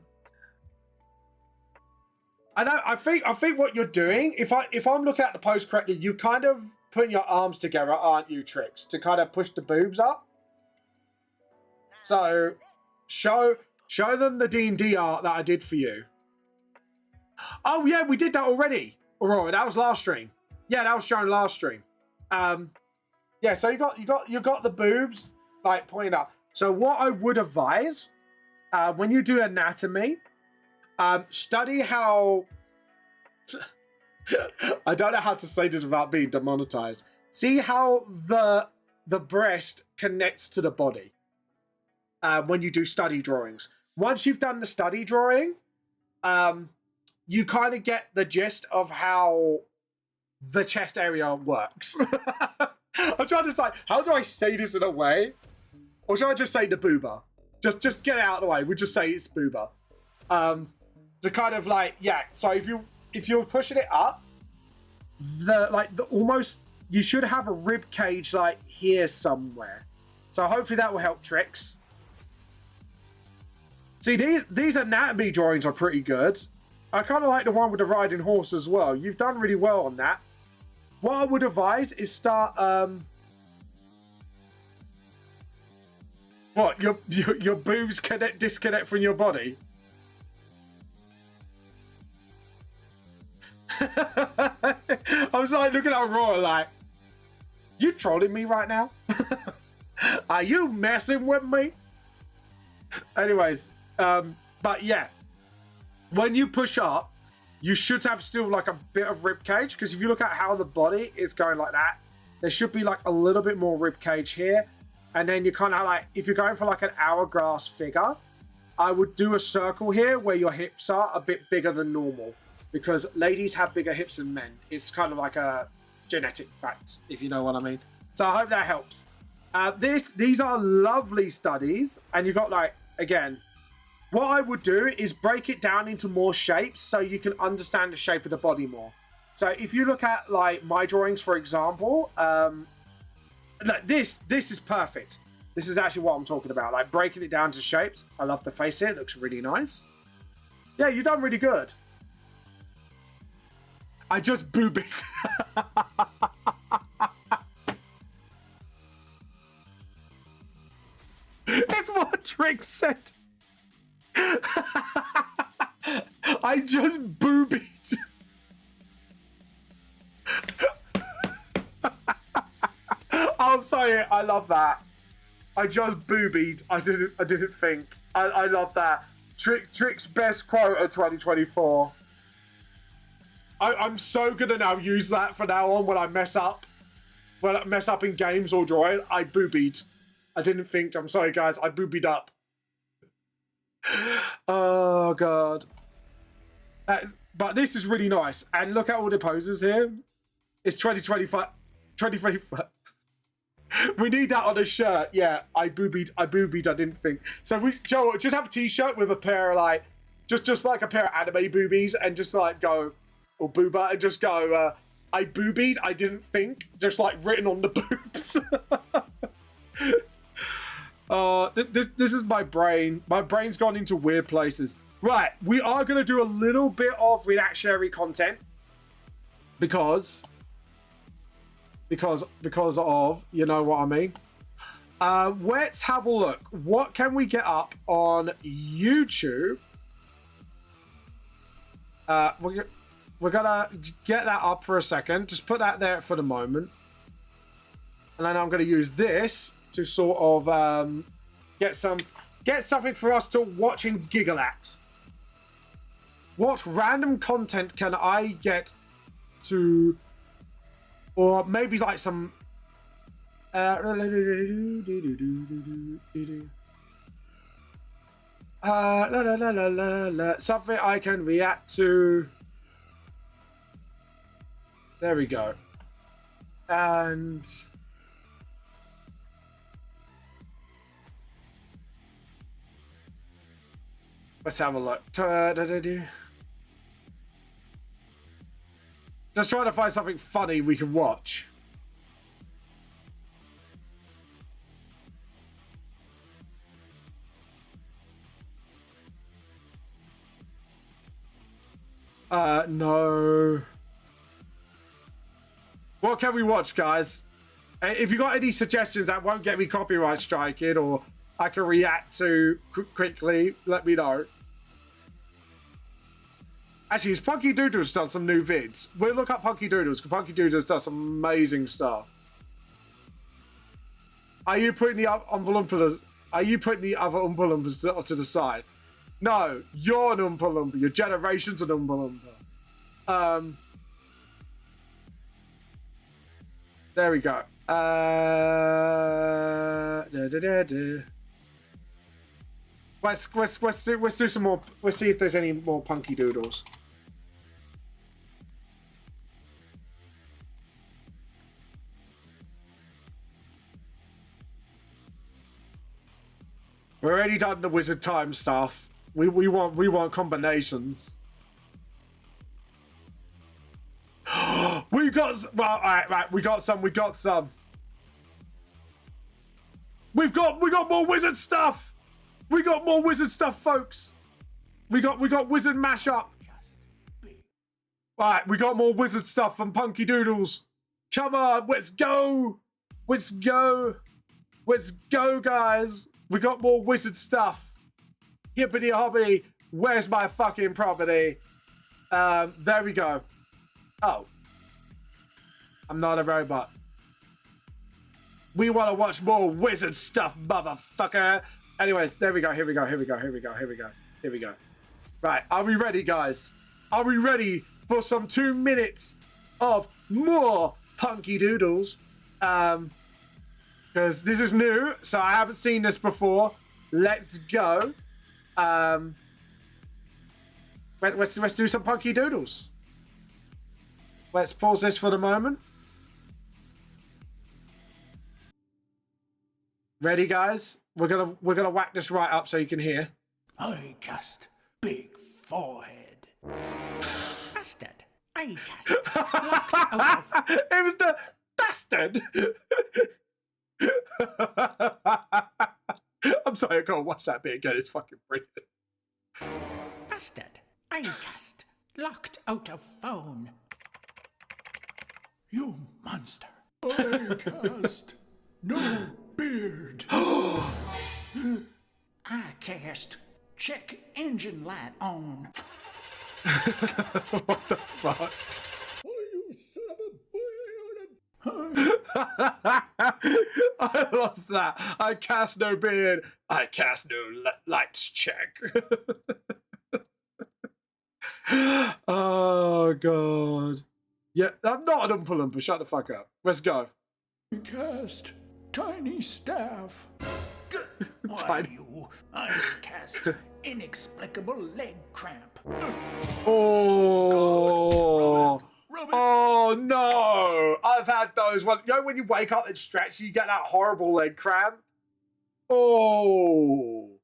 think what you're doing, if I'm looking at the pose correctly, you kind of putting your arms together, aren't you, Trix, to kind of push the boobs up. So show them the D&D art that I did for you. Oh yeah, we did that already. Aurora, that was last stream. Yeah, that was shown last stream. Yeah, so you got the boobs like pointing up. So what I would advise when you do anatomy, study how. I don't know how to say this without being demonetized. See how the breast connects to the body when you do study drawings. Once you've done the study drawing, you kind of get the gist of how the chest area works. I'm trying to decide, how do I say this in a way? Or should I just say the booba? Just get it out of the way. We'll just say it's booba. To kind of like, yeah. So if you're pushing it up, almost, you should have a rib cage like here somewhere. So hopefully that will help Trix. See, these anatomy drawings are pretty good. I kind of like the one with the riding horse as well. You've done really well on that. What I would advise is start. What, your boobs disconnect from your body? I was like looking at Aurora like, you trolling me right now? Are you messing with me? Anyways, but yeah, when you push up, you should have still like a bit of rib cage, because if you look at how the body is going like that, there should be like a little bit more rib cage here. And then you kind of like, if you're going for like an hourglass figure, I would do a circle here where your hips are a bit bigger than normal, because ladies have bigger hips than men. It's kind of like a genetic fact, if you know what I mean. So I hope that helps. These are lovely studies, and you've got like, again, what I would do is break it down into more shapes so you can understand the shape of the body more. So if you look at like my drawings, for example, like this is perfect. This is actually what I'm talking about, like breaking it down to shapes. I love the face here. It looks really nice. Yeah, you've done really good. I just boob it. That's what Trix said. I just boobied. Oh, sorry. I love that. I just boobied. I didn't think. I love that. Trix's best quote of 2024. I'm so gonna now use that from now on when I mess up. When I mess up in games or drawing, I boobied. I didn't think. I'm sorry, guys. I boobied up. Oh, God. But this is really nice. And look at all the poses here. It's 2025. 2025. We need that on a shirt. Yeah, I boobied. I didn't think. So Joe, just have a t-shirt with a pair of like, just like a pair of anime boobies, and just like go, or booba, and just go, I boobied, I didn't think. Just like written on the boobs. This is my brain. My brain's gone into weird places. Right, we are going to do a little bit of reactionary content because of, you know what I mean. Let's have a look. What can we get up on YouTube? We're gonna get that up for a second. Just put that there for the moment, and then I'm going to use this to sort of get something for us to watch and giggle at. What random content can I get to, or maybe like some something I can react to. There we go. And Let's have a look. Just trying to find something funny we can watch. No. What can we watch, guys? If you got any suggestions that won't get me copyright striking or I can react to quickly, let me know. Actually, has Punky Doodles done some new vids? We'll look up Punky Doodles, because Punky Doodles does some amazing stuff. Are you putting the Oompa Loompas? Are you putting the other Oompa Loompas to the side? No, you're an Oompa Loompa. Your generation's an Oompa Loompa. There we go. Let's do some more. Let's see if there's any more Punky Doodles. We're already done the wizard time stuff. We want combinations. We got well, right. We got some. We've got more wizard stuff. We got more wizard stuff, folks. We got wizard mashup. Right, we got more wizard stuff from Punky Doodles. Come on, let's go. Let's go. Let's go, guys. We got more wizard stuff. Hippity hoppity. Where's my fucking property? There we go. Oh. I'm not a robot. We want to watch more wizard stuff, motherfucker. Anyways, there we go. Here we go. Right, are we ready, guys? Are we ready for some 2 minutes of more Punky Doodles? Because this is new, so I haven't seen this before. Let's go. Let's do some Punky Doodles. Let's pause this for the moment. Ready, guys? We're gonna whack this right up so you can hear. I cast big forehead. Bastard. I cast It was the bastard. I'm sorry, I can't watch that bit again. It's fucking brilliant. Bastard. I cast locked out of phone. You monster. I cast no beard. I cast check engine light on. What the fuck? You son of a I lost that. I cast no beard. I cast no lights check. Oh, God. Yeah, I'm not an Oompa Loompa. Shut the fuck up. Let's go. I cast tiny staff. Tiny. You? I cast inexplicable leg cramp. Oh. Rub it. Oh, no. I've had those. You know when you wake up and stretch, you get that horrible leg cramp? Oh.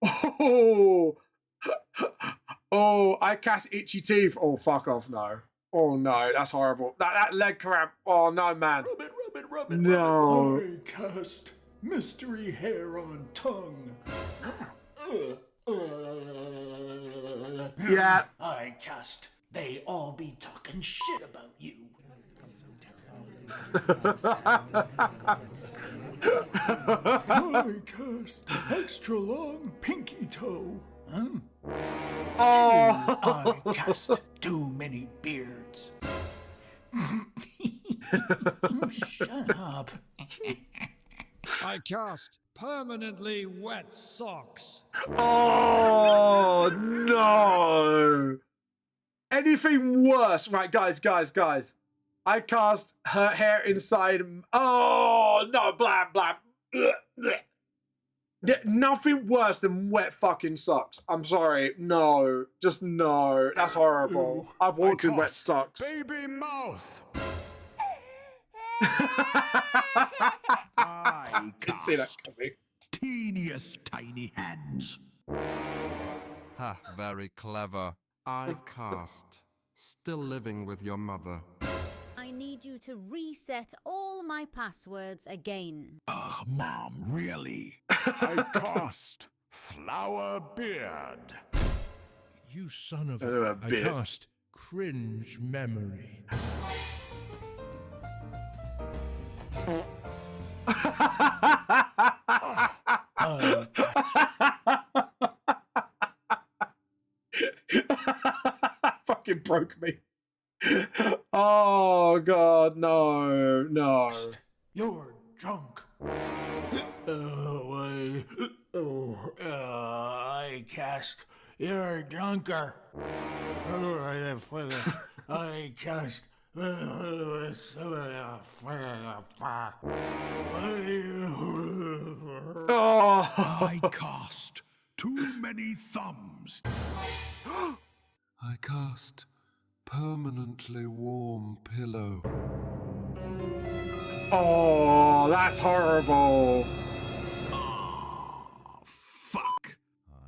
Oh. Oh, I cast itchy teeth. Oh, fuck off, no. Oh, no, that's horrible. That leg cramp. Oh, no, man. Rub it. No. I cast mystery hair on tongue. Yeah. I cast they all be talking shit about you. I cast extra long pinky toe. Oh. I cast too many beards. Shut up. I cast permanently wet socks. Oh, no. Anything worse? Right, guys. I cast her hair inside. Oh, no, blam. Yeah, nothing worse than wet fucking socks. I'm sorry. No. Just no. That's horrible. I've walked in wet socks. Baby mouth. I can see that coming. Teeniest tiny hands. Ha, very clever. I cast. Still living with your mother. I need you to reset all my passwords again. Ugh, Mom, really? I cast Flower Beard. You son of a... I beard. cast Cringe Memory. Fucking broke me. Oh god, no, no. You're drunk. I cast. You're drunker. I cast. Oh. I cast Too Many Thumbs. I cast permanently warm pillow. Oh, that's horrible. Fuck.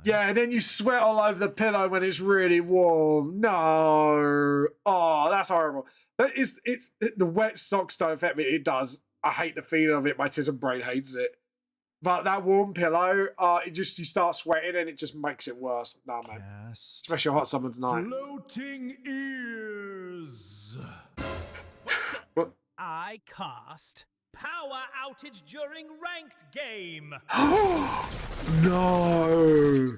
Yeah, and then you sweat all over the pillow when it's really warm. No. Oh, that's horrible. But it's the wet socks don't affect me. It does. I hate the feeling of it. My tism brain hates it. But that warm pillow, it just, you start sweating and it just makes it worse. Nah, man. Cast Especially a hot summer's night. Floating Ears. I cast Power Outage during Ranked Game. No.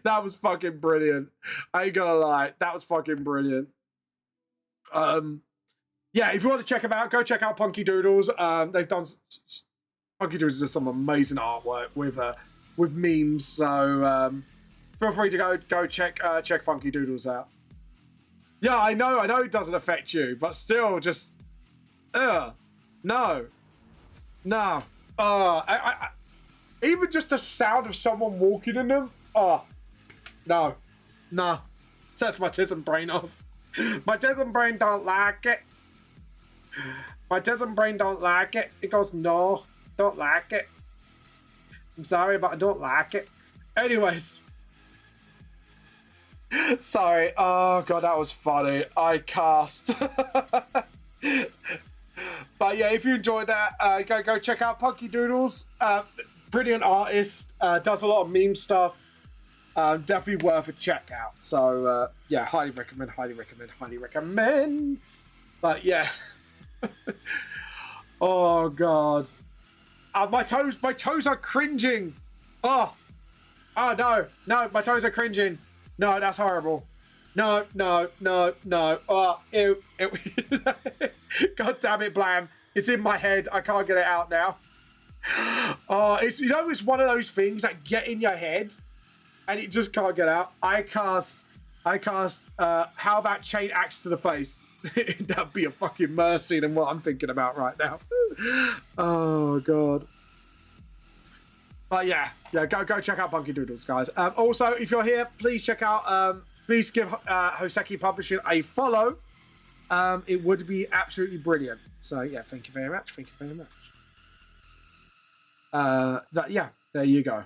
That was fucking brilliant. I ain't gonna lie. That was fucking brilliant. Yeah, if you want to check them out, go check out Punky Doodles. They've done Punky Doodles does some amazing artwork with memes. So feel free to go check Punky Doodles out. Yeah, I know it doesn't affect you, but still, just no. I even just the sound of someone walking in them. No, sets my tism brain off. My tism brain don't like it. My tism brain don't like it. It goes, no, don't like it. I'm sorry, but I don't like it. Anyways. Sorry. Oh, God, that was funny. I cast. But yeah, if you enjoyed that, go check out Punky Doodles. Brilliant artist. Does a lot of meme stuff. Definitely worth a check out. So yeah, highly recommend. But yeah. Oh god. My toes are cringing. Oh no, my toes are cringing. No, that's horrible. No. Oh, ew. God damn it, Blam. It's in my head. I can't get it out now. Oh, it's one of those things that get in your head and it just can't get out. I cast how about chain axe to the face? That'd be a fucking mercy than what I'm thinking about right now. Oh god. But yeah, go check out Punky Doodles, guys. Also, if you're here, please check out please give Hoseki Publishing a follow. It would be absolutely brilliant. So yeah, thank you very much. Yeah, there you go.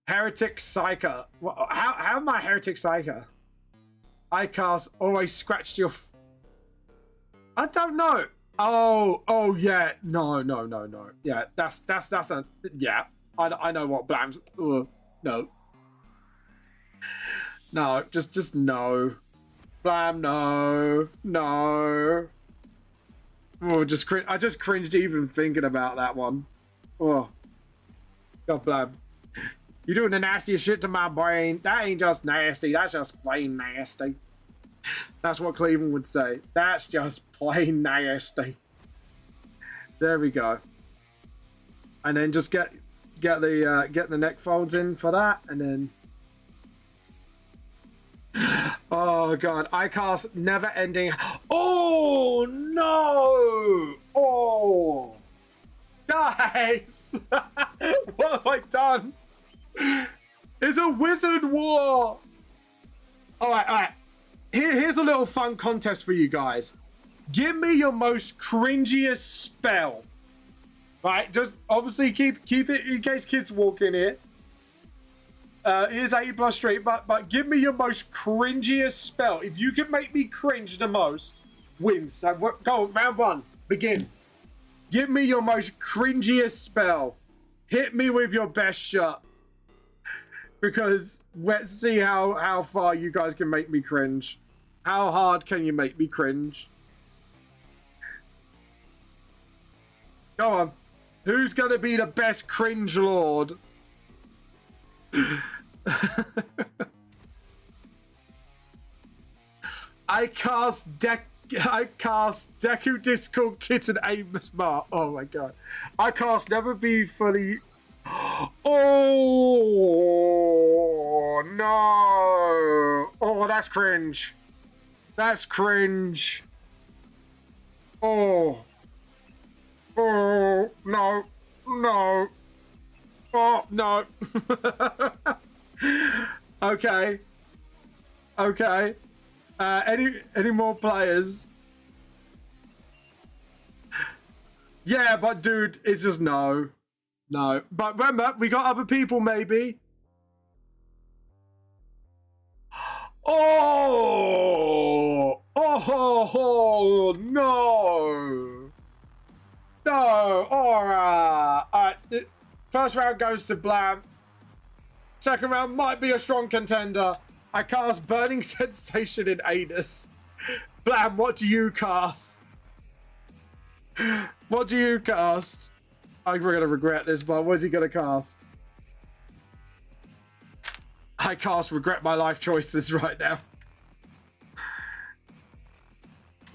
Heretic Psyker. How am I Heretic Psyker? I cast always scratched your. I don't know. Oh yeah. No. Yeah, that's a yeah. I know what Blam's. No. No, just no. Blam, no. Oh, I just cringed even thinking about that one. Oh. God, Blam. You're doing the nastiest shit to my brain. That ain't just nasty. That's just plain nasty. That's what Cleveland would say. That's just plain nasty. There we go. And then just get the neck folds in for that, and then. Oh god, I cast never ending. Oh no! Oh, guys, what have I done? It's a wizard war. All right. Here's a little fun contest for you guys. Give me your most cringiest spell. Right, just obviously keep it in case kids walk in here. It is 80+ street, but give me your most cringiest spell. If you can make me cringe the most, wins. So go on, round 1, begin. Give me your most cringiest spell. Hit me with your best shot. Because let's see how far you guys can make me cringe. How hard can you make me cringe? Go on. Who's gonna be the best cringe lord? I cast Deku Discord Kitten Aimless Mark. Oh my god. I cast Never Be Fully. Oh no. Oh, that's cringe. That's cringe. Oh. Oh no. No. Oh no. Okay. Okay. Any more players? Yeah, but dude, it's just no. No. But remember, we got other people maybe. Oh! Oh no! No! Alright. First round goes to Blam. Second round might be a strong contender. I cast Burning Sensation in Anus. Blam, what do you cast? What do you cast? I'm gonna regret this, but what is he gonna cast? I cast Regret My Life Choices right now.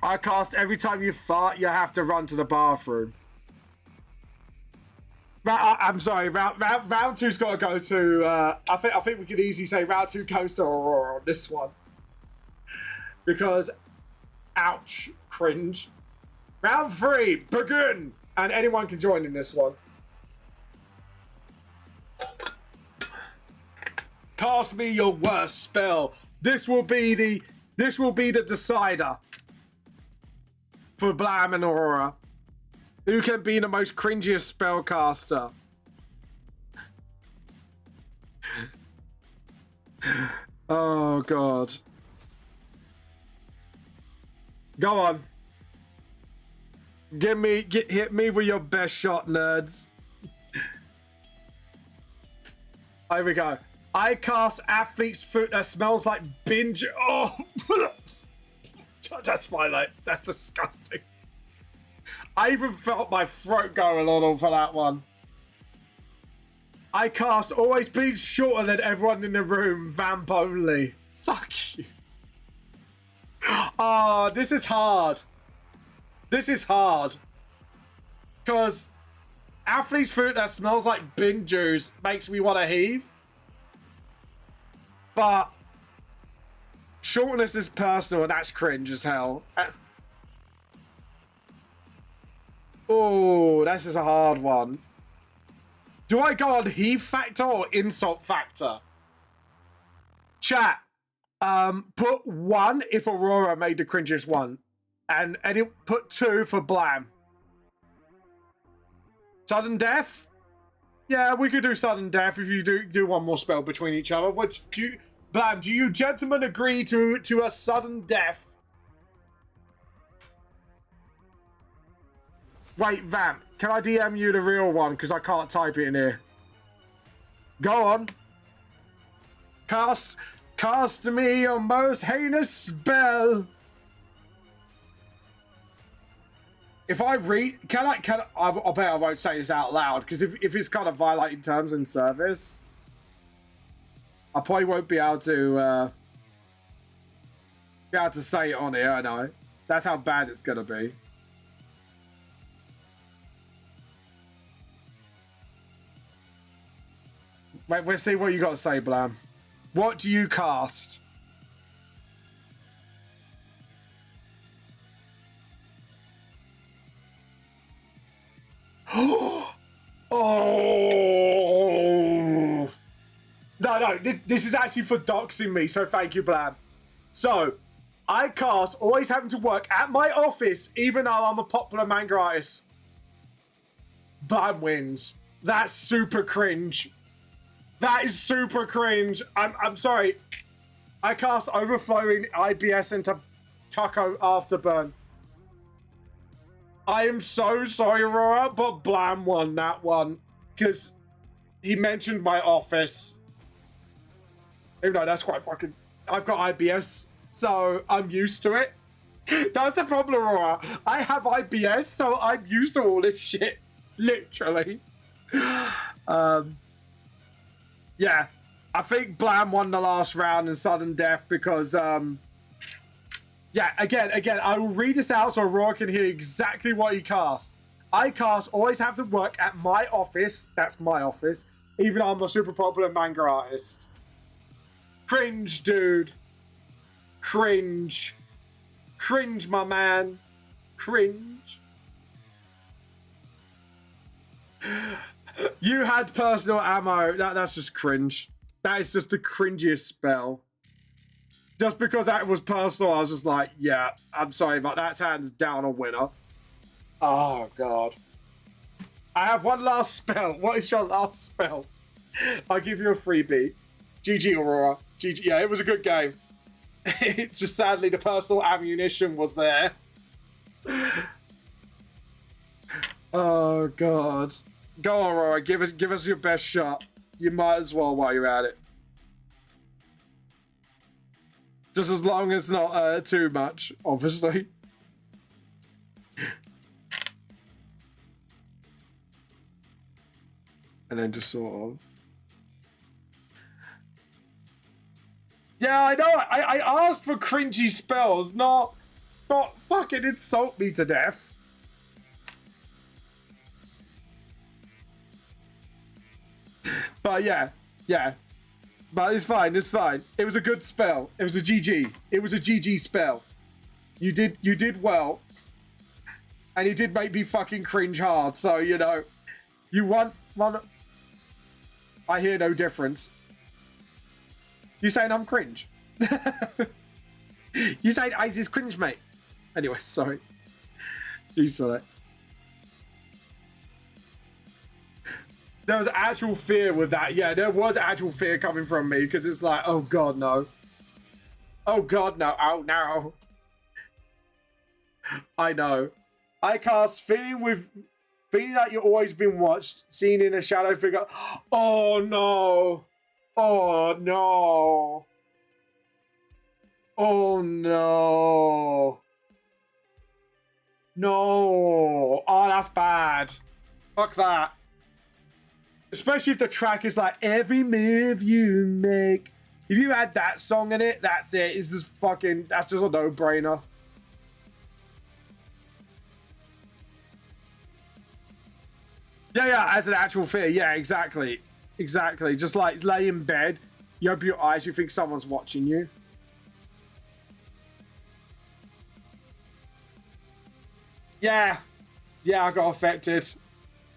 I cast Every Time You Fart, You Have to Run to the Bathroom. I'm sorry, round two's got to go to, I think we could easily say round 2 goes to Aurora on this one. Because, ouch, cringe. Round 3, begin! And anyone can join in this one. Cast me your worst spell. This will be the decider for Blam and Aurora. Who can be the most cringiest spellcaster? Oh god. Go on. Hit me with your best shot, nerds. Here we go. I cast Athlete's Foot that smells like binge. Oh, that's Twilight. That's disgusting. I even felt my throat go a little for that one. I cast Always Being Shorter Than Everyone in the Room, Vamp Only. Fuck you. Oh, this is hard. This is hard. Because Athlete's Foot that smells like bin juice makes me want to heave. But shortness is personal and that's cringe as hell. Oh, this is a hard one. Do I go on heave factor or insult factor? Chat, put 1 if Aurora made the cringiest one. And put 2 for Blam. Sudden Death? Yeah, we could do Sudden Death if you do one more spell between each other. Blam, do you gentlemen agree to a Sudden Death? Wait, Vamp, can I DM you the real one? Because I can't type it in here. Go on. Cast me your most heinous spell. If I read, I bet I won't say this out loud, because if it's kind of violating terms and service, I probably won't be able to say it on here, I know. That's how bad it's gonna be. Wait, we'll see what you got to say, Blam. What do you cast? Oh! No, this is actually for doxing me, so thank you, Blam. So, I cast always having to work at my office, even though I'm a popular manga artist. Blam wins. That's super cringe. That is super cringe. I'm sorry. I cast overflowing IBS into Taco Afterburn. I am so sorry, Aurora, but Blam won that one because he mentioned my office. Even though that's quite fucking... I've got IBS, so I'm used to it. That's the problem, Aurora. I have IBS, so I'm used to all this shit. Literally. Yeah. I think Blam won the last round in sudden death because, yeah, again, I will read this out so Aurora can hear exactly what he cast. I cast always have to work at my office. That's my office. Even though I'm a super popular manga artist. Cringe, dude. Cringe. Cringe, my man. Cringe. You had personal ammo. That's just cringe. That is just the cringiest spell. Just because that was personal, I was just like, yeah, I'm sorry, but that's hands down a winner. Oh, God. I have one last spell. What is your last spell? I'll give you a freebie. GG, Aurora. GG. Yeah, it was a good game. It's just sadly the personal ammunition was there. Oh, God. Go on, Aurora. Give us your best shot. You might as well while you're at it. Just as long as not too much, obviously. And then just sort of... Yeah, I know. I asked for cringy spells, not fucking insult me to death. But yeah. But it's fine, it's fine. It was a good spell. It was a GG. It was a GG spell. You did well. And you did make me fucking cringe hard, so, you know. You won. I hear no difference. You saying I'm cringe? You saying Isis cringe, mate? Anyway, sorry. Deselect. There was actual fear with that. Yeah, there was actual fear coming from me because it's like, oh God, no. Oh God, no. Oh no. I know. I cast feeling that you've always been watched, seen in a shadow figure. Oh no. Oh no. Oh no. No. Oh, that's bad. Fuck that. Especially if the track is like, every move you make. If you add that song in it, that's it. It's just fucking, that's just a no-brainer. Yeah, as an actual fear. Yeah, exactly. Exactly. Just like lay in bed, you open your eyes, you think someone's watching you. Yeah. Yeah, I got affected.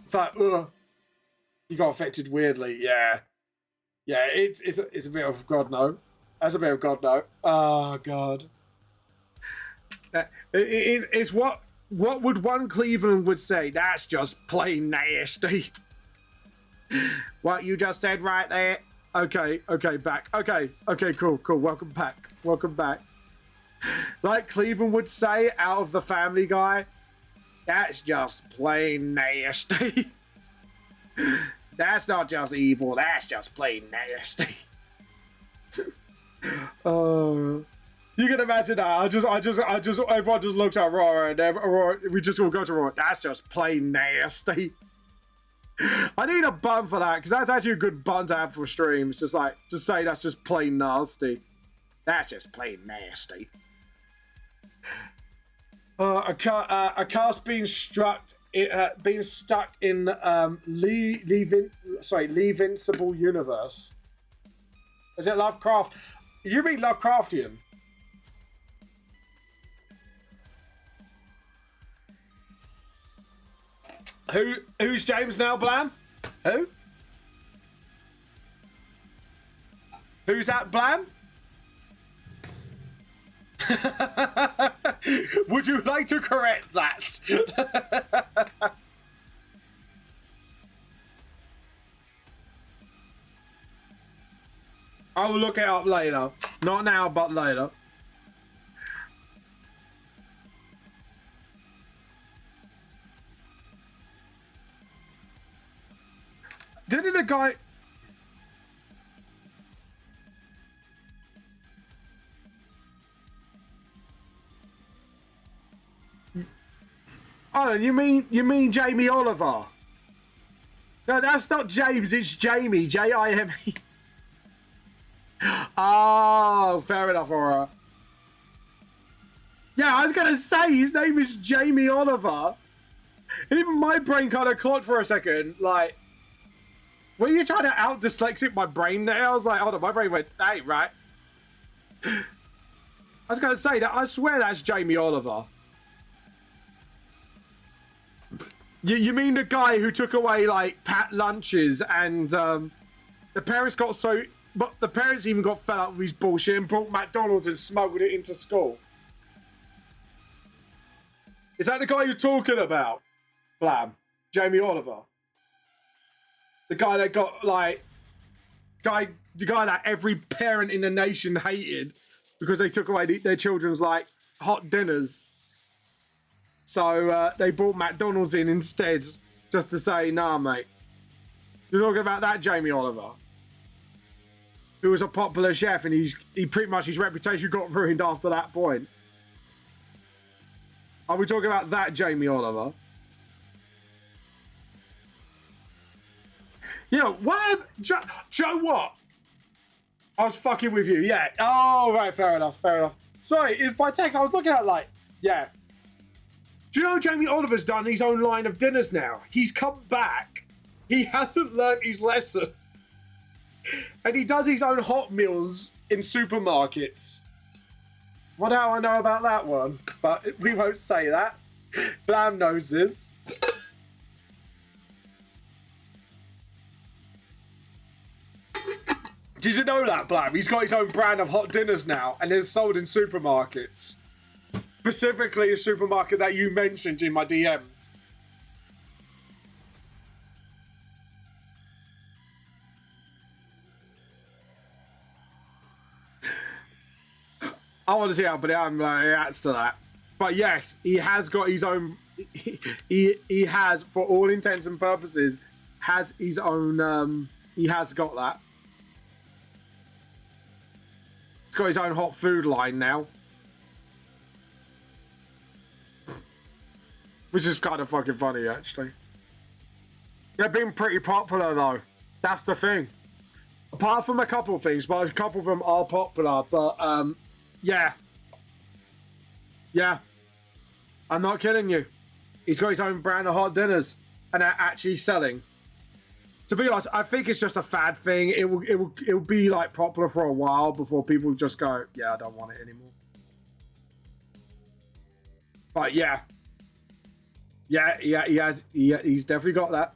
It's like, ugh. You got affected weirdly, yeah. Yeah, it's a bit of God no. That's a bit of God no. Oh God. It's what would one Cleveland would say? That's just plain nasty. What you just said right there. Okay, back. Okay, cool. Welcome back. Like Cleveland would say out of the Family Guy, that's just plain nasty. That's not just evil, that's just plain nasty. Oh, you can imagine that. I just, everyone just looks at Aurora and Aurora, we just all go to Aurora. That's just plain nasty. I need a button for that because that's actually a good button to have for streams. Just like, just say that's just plain nasty. That's just plain nasty. A cast being stuck in Leavincible universe. Is it Lovecraft? You mean Lovecraftian? Who's James now, Blam? Who? Who's that, Blam? Would you like to correct that? I will look it up later. Not now, but later. Didn't the guy... Oh, you mean Jamie Oliver? No, that's not James, it's Jamie. J-I-M-E. Oh, fair enough, alright. Yeah, I was gonna say his name is Jamie Oliver. And even my brain kind of caught for a second, like, were you trying to out dyslexic my brain there? I was like, hold on, my brain went, hey, right. I was gonna say that, I swear that's Jamie Oliver. You mean the guy who took away, like, pat lunches and the parents got so... But the parents even got fed up with his bullshit and brought McDonald's and smuggled it into school. Is that the guy you're talking about? Blam. Jamie Oliver. The guy that got, like... The guy that every parent in the nation hated because they took away their children's, like, hot dinners. So they brought McDonald's in instead, just to say, nah, mate. You're talking about that Jamie Oliver, who was a popular chef, and he pretty much, his reputation got ruined after that point. Are we talking about that Jamie Oliver? You know, what? Joe, what? I was fucking with you, yeah. Oh, right, fair enough, fair enough. Sorry, it's by text. I was looking at, like, yeah. Do you know Jamie Oliver's done his own line of dinners now? He's come back. He hasn't learnt his lesson. And he does his own hot meals in supermarkets. What do I know about that one? But we won't say that. Blam knows this. Did you know that, Blam? He's got his own brand of hot dinners now, and they're sold in supermarkets. Specifically a supermarket that you mentioned in my DMs. I want to see how, but I'm like, reacts to that. But yes, he has got his own. He has, for all intents and purposes, has his own. He has got that. He's got his own hot food line now. Which is kind of fucking funny, actually. They've been pretty popular, though. That's the thing. Apart from a couple of things, but a couple of them are popular. But, yeah. Yeah. I'm not kidding you. He's got his own brand of hot dinners. And they're actually selling. To be honest, I think it's just a fad thing. It will be, like, popular for a while before people just go, yeah, I don't want it anymore. But, yeah. Yeah, he's definitely got that.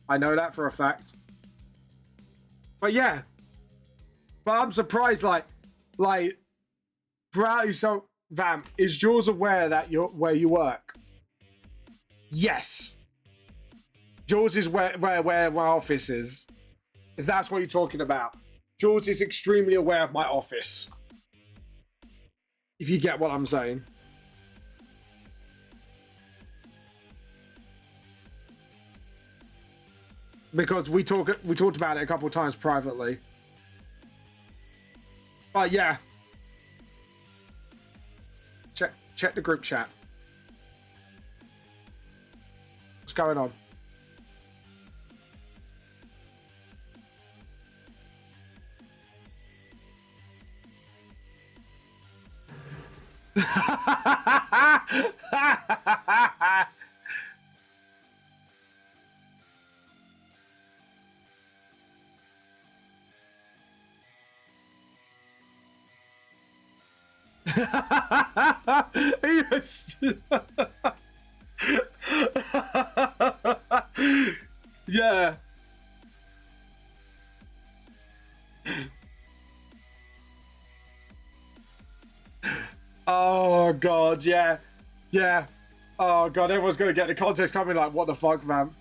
I know that for a fact. But yeah. But I'm surprised, like, so, Vamp, is Jules aware that where you work? Yes. Jules is where my office is. If that's what you're talking about. Jules is extremely aware of my office. If you get what I'm saying. Because we talked about it a couple of times privately. But yeah. Check the group chat. What's going on? Yes. Yeah. Oh god, yeah. Yeah. Oh god, everyone's gonna get the context coming like, what the fuck, Vamp?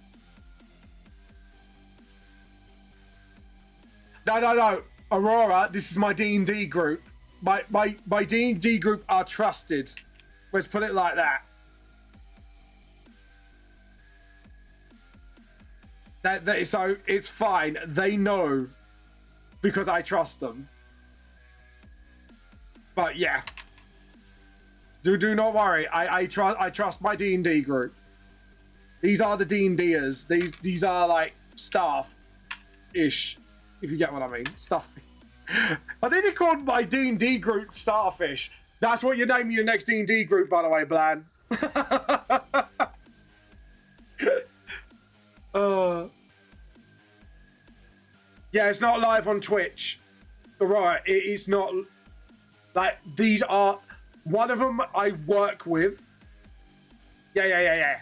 No. Aurora, this is my D&D group. My D&D group are trusted. Let's put it like that. So it's fine. They know because I trust them. But yeah. Do not worry. I trust my D&D group. These are the D&Ders. These are like staff-ish, if you get what I mean. Stuff. I think they called my D&D group Starfish. That's what you name your next D&D group, by the way, Blan. Yeah, it's not live on Twitch. Right, it is not. Like, these are... One of them I work with. Yeah.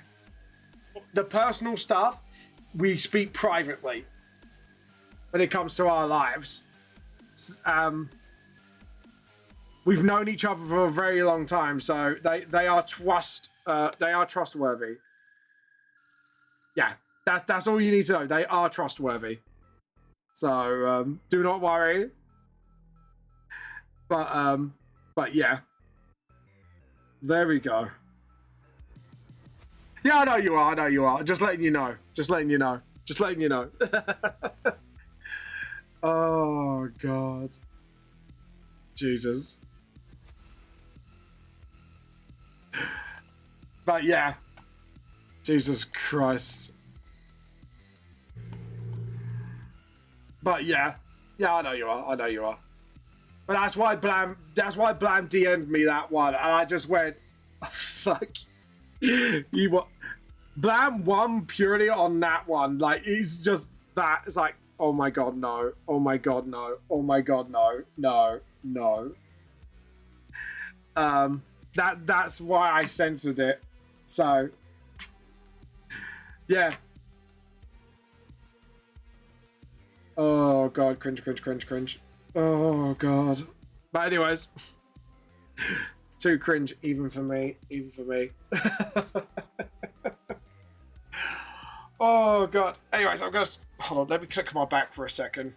The personal stuff, we speak privately when it comes to our lives. We've known each other for a very long time, so they are trustworthy. Yeah, that's all you need to know. They are trustworthy. So do not worry. But yeah. There we go. Yeah, I know you are. Just letting you know. Oh, God. Jesus. But yeah. Jesus Christ. But yeah. Yeah, I know you are. But that's why Blam DM'd me that one, and I just went, oh, fuck. You what? Blam won purely on that one. Like, he's just that. It's like, oh my god, no. Oh my god, no. Oh my god, no. No. That's why I censored it. So, yeah. Oh god, cringe. Oh god. But anyways, it's too cringe even for me. Oh god. Anyways, I'm gonna hold on. Let me click my back for a second.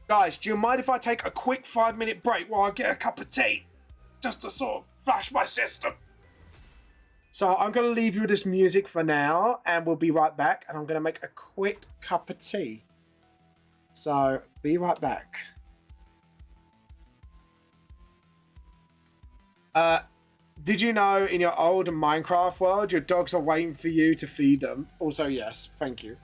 Guys, do you mind if I take a quick 5-minute break while I get a cup of tea, just to sort of flush my system? So I'm gonna leave you with this music for now, and we'll be right back. And I'm gonna make a quick cup of tea. So, be right back. Did you know in your old Minecraft world, your dogs are waiting for you to feed them? Also, yes. Thank you.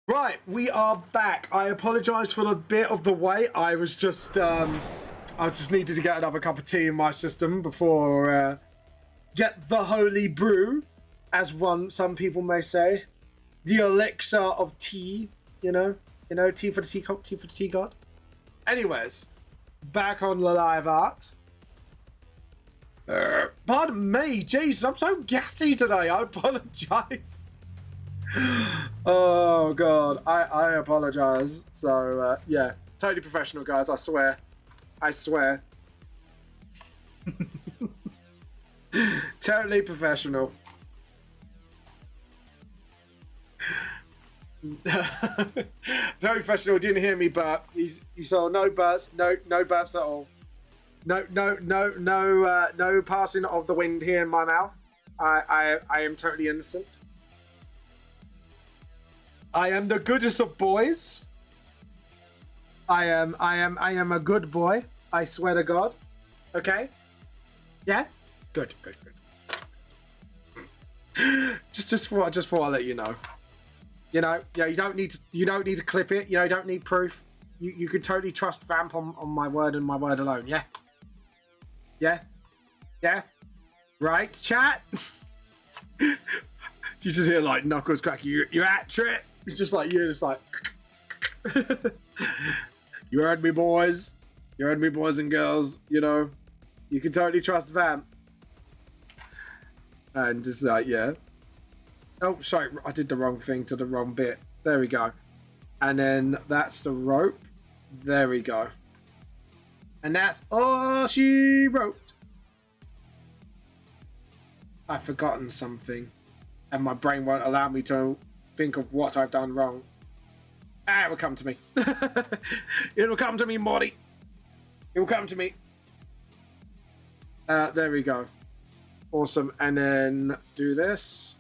Right, we are back. I apologise for the bit of the wait. I was just, I just needed to get another cup of tea in my system before get the holy brew, as some people may say, the elixir of tea. You know, tea for the teacup, tea for the tea god. Anyways, back on the live art. Pardon me, Jesus, I'm so gassy today. I apologise. Oh god, I apologize. So yeah, totally professional, guys. I swear. Totally professional. Very professional. Didn't hear me burp. You saw no burps, no burps at all. No passing of the wind here in my mouth. I am totally innocent. I am the goodest of boys. I am a good boy. I swear to God. Okay? Yeah? Good. Just thought I'd let you know. You know, yeah, you don't need to clip it, you don't need proof. You can totally trust Vamp on my word and my word alone, yeah? Yeah? Yeah? Right, chat? You just hear like knuckles cracking. You're at trip. It's just like you're just like you heard me, boys. You heard me, boys and girls. You know, you can totally trust Vamp. And just like, yeah. Oh, sorry, I did the wrong thing to the wrong bit. There we go. And then that's the rope. There we go. And that's all she wrote. I've forgotten something. And my brain won't allow me to think of what I've done wrong. It will come to me. It'll come to me, Morty. It will come to me. There we go. Awesome. And then do this.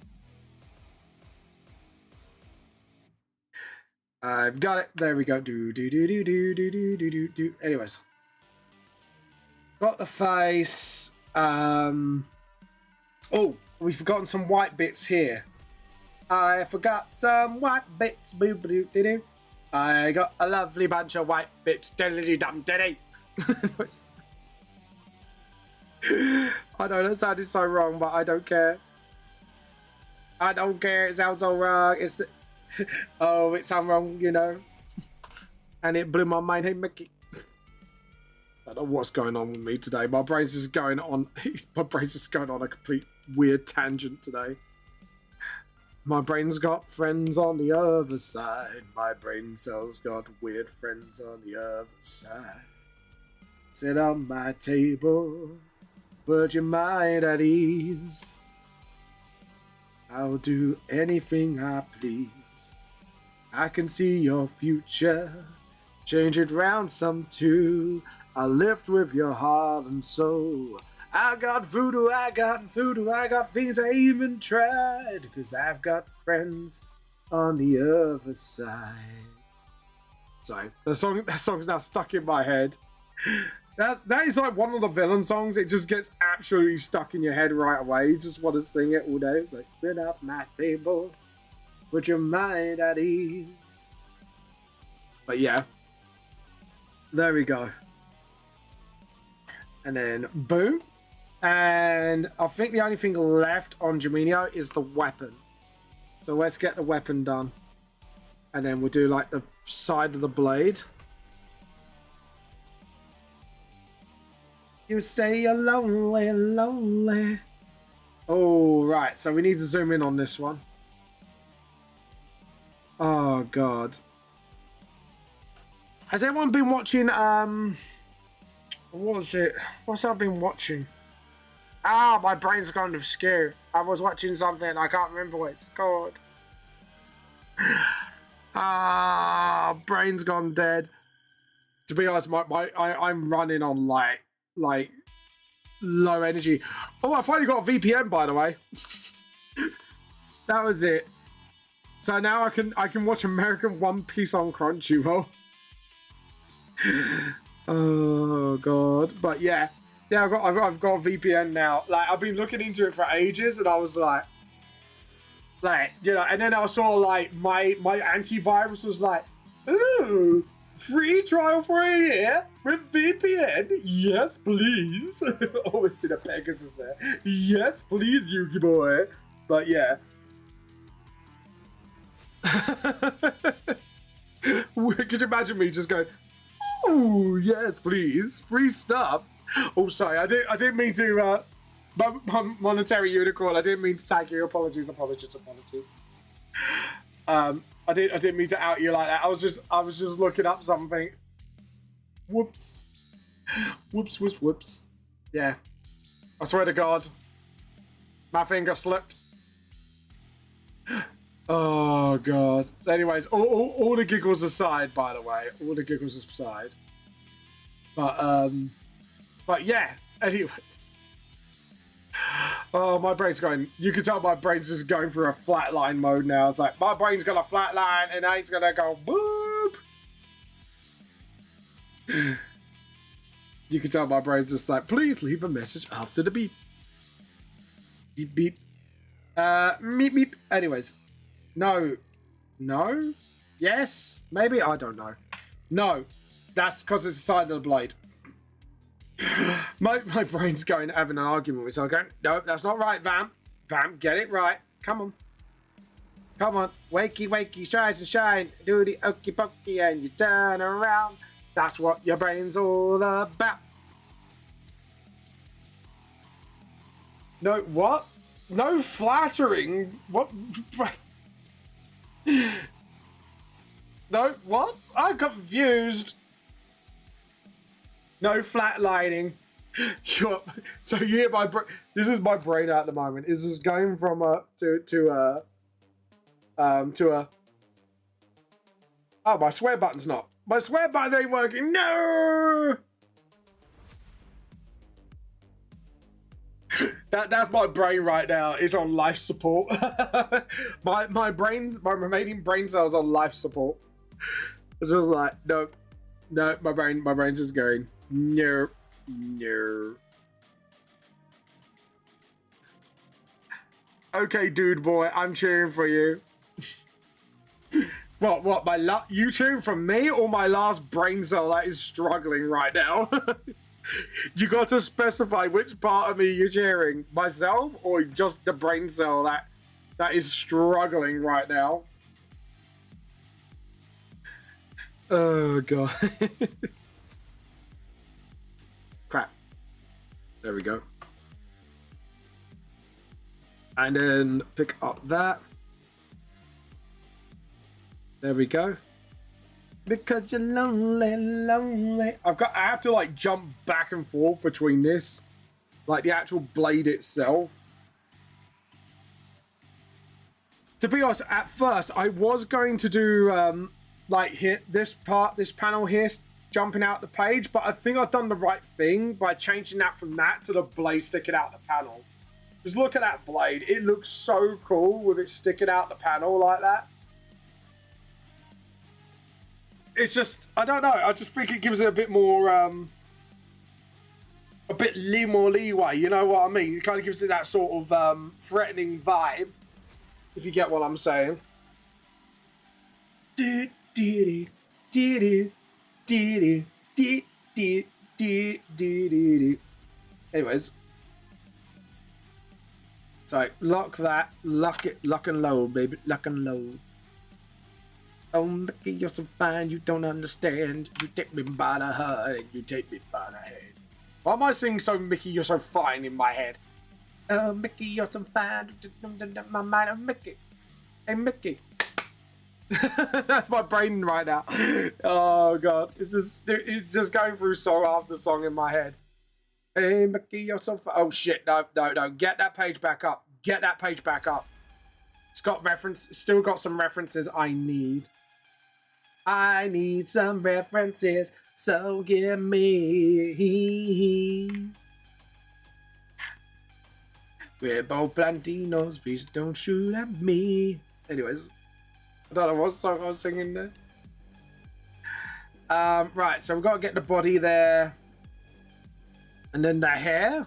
I've got it. There we go. Do. Anyways. Got the face. Oh, we've forgotten some white bits here. I forgot some white bits. Boo-ba-doo-doo-doo. I got a lovely bunch of white bits. Diddly-dum-diddy. I know that sounded so wrong, but I don't care. I don't care. It sounds so wrong. It's oh, it sounds wrong, and it blew my mind. Hey, Mickey. I don't know what's going on with me today. My brain's just going on. My brain's just going on a complete weird tangent today. My brain's got friends on the other side. My brain cells got weird friends on the other side. Sit on my table, put your mind at ease. I'll do anything I please. I can see your future, change it round some too. I lift with your heart and soul. I got voodoo, I got things I even tried. Cause I've got friends on the other side. Sorry, that song's now stuck in my head. That is like one of the villain songs. It just gets absolutely stuck in your head right away. You just want to sing it all day. It's like, sit up my table, put your mind at ease. But yeah, there we go. And then boom. And I think the only thing left on Jaminio is the weapon. So let's get the weapon done. And then we'll do like the side of the blade. You say you're lonely, lonely. Oh, right. So we need to zoom in on this one. Oh, God. Has anyone been watching, what was it? What's I've been watching? Ah, my brain's gone to skew. I was watching something. I can't remember what it's called. Ah, brain's gone dead. To be honest, I'm running on like low energy. Oh, I finally got a VPN, by the way. That was it. So now I can watch American One Piece on Crunchyroll. Oh God. But yeah, I've got a VPN now. Like, I've been looking into it for ages, and I was like, Like, you know, and then I saw like my antivirus was like, ooh, free trial for a year with VPN. Yes, please. Always did a Pegasus there. Yes, please, Yugi boy. But yeah. Could you imagine me just going, ooh, yes, please, free stuff. Oh, sorry, I didn't mean to. Monetary unicorn. I didn't mean to tag you. Apologies. I didn't mean to out you like that. I was just looking up something. Whoops. Whoops. Yeah. I swear to God, my finger slipped. Oh God. Anyways, all the giggles aside, by the way, all the giggles aside. But yeah. Anyways. Oh, my brain's going. You can tell my brain's just going through a flatline mode now. It's like my brain's gonna flatline and it's gonna go boop. You can tell my brain's just like, please leave a message after the beep. Beep beep. Meep meep. Anyways, no, yes, maybe, I don't know. No, that's because it's the side of the blade. My brain's going having an argument with myself going, no, that's not right, Vamp, get it right. Come on, wakey, shine, do the okey pokey and you turn around. That's what your brain's all about. No, what? No flattering? What? No, what? I'm confused. No flatlining. So you hear my brain. This is my brain at the moment. Is just going from to a. Oh, my swear button's not. My swear button ain't working. No. That's my brain right now. It's on life support. my remaining brain cells on life support. It's just like no, my brain's just going no. Okay, dude boy, I'm cheering for you. What? You cheering for me or my last brain cell that is struggling right now? You got to specify which part of me you're cheering, myself or just the brain cell that is struggling right now. Oh God. Crap. There we go. And then pick up that. There we go. Because you're lonely. I have to like jump back and forth between this, like the actual blade itself. To be honest, at first I was going to do like hit this panel here, jumping out the page, but I think I've done the right thing by changing that from that to the blade sticking out the panel. Just look at that blade. It looks so cool with it sticking out the panel like that. It's just, I don't know. I just think it gives it a bit more, a bit more leeway. You know what I mean? It kind of gives it that sort of threatening vibe, if you get what I'm saying. Anyways, so lock that, lock it, lock and load, baby, lock and load. Oh, Mickey, you're so fine, you don't understand. You take me by the heart and you take me by the head. Why am I singing so Mickey, you're so fine in my head? Oh, Mickey, you're so fine. My mind, oh, Mickey. Hey, Mickey. That's my brain right now. Oh, God. It's just going through song after song in my head. Hey, Mickey, you're so fine. Oh, shit. No. Get that page back up. Get that page back up. It's got still got some references I need. I need some references, so give me. We're both Blantinos, please don't shoot at me. Anyways, I don't know what song I was singing there. Right, so we've got to get the body there. And then the hair.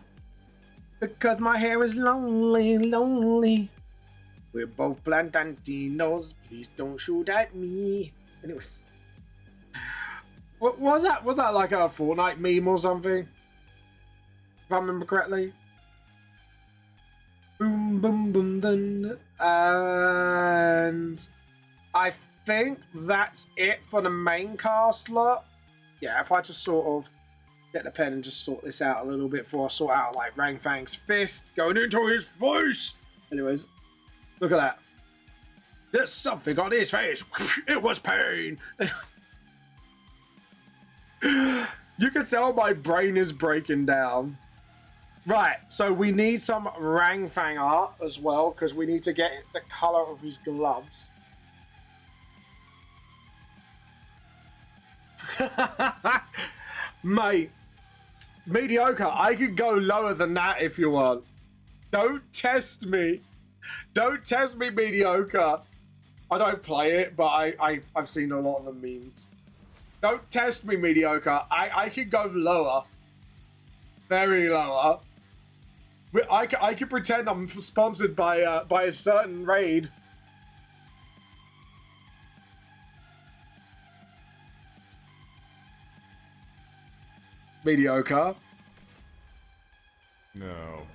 Because my hair is lonely. We're both Plantantinos. Please don't shoot at me. Anyways. What was that? Was that like a Fortnite meme or something? If I remember correctly. Boom, boom, boom, dun. And I think that's it for the main cast lot. Yeah, if I just sort of get the pen and just sort this out a little bit before I sort out like Rang Fang's fist going into his face. Anyways, look at that. There's something on his face. It was pain. You can tell my brain is breaking down. Right, so we need some Rang Fang art as well because we need to get the color of his gloves. Mate, mediocre. I could go lower than that if you want. Don't test me. Don't test me, mediocre. I don't play it, but I've seen a lot of the memes. Don't test me, mediocre. I could go lower. Very lower. I could pretend I'm sponsored by a certain raid. Mediocre. No.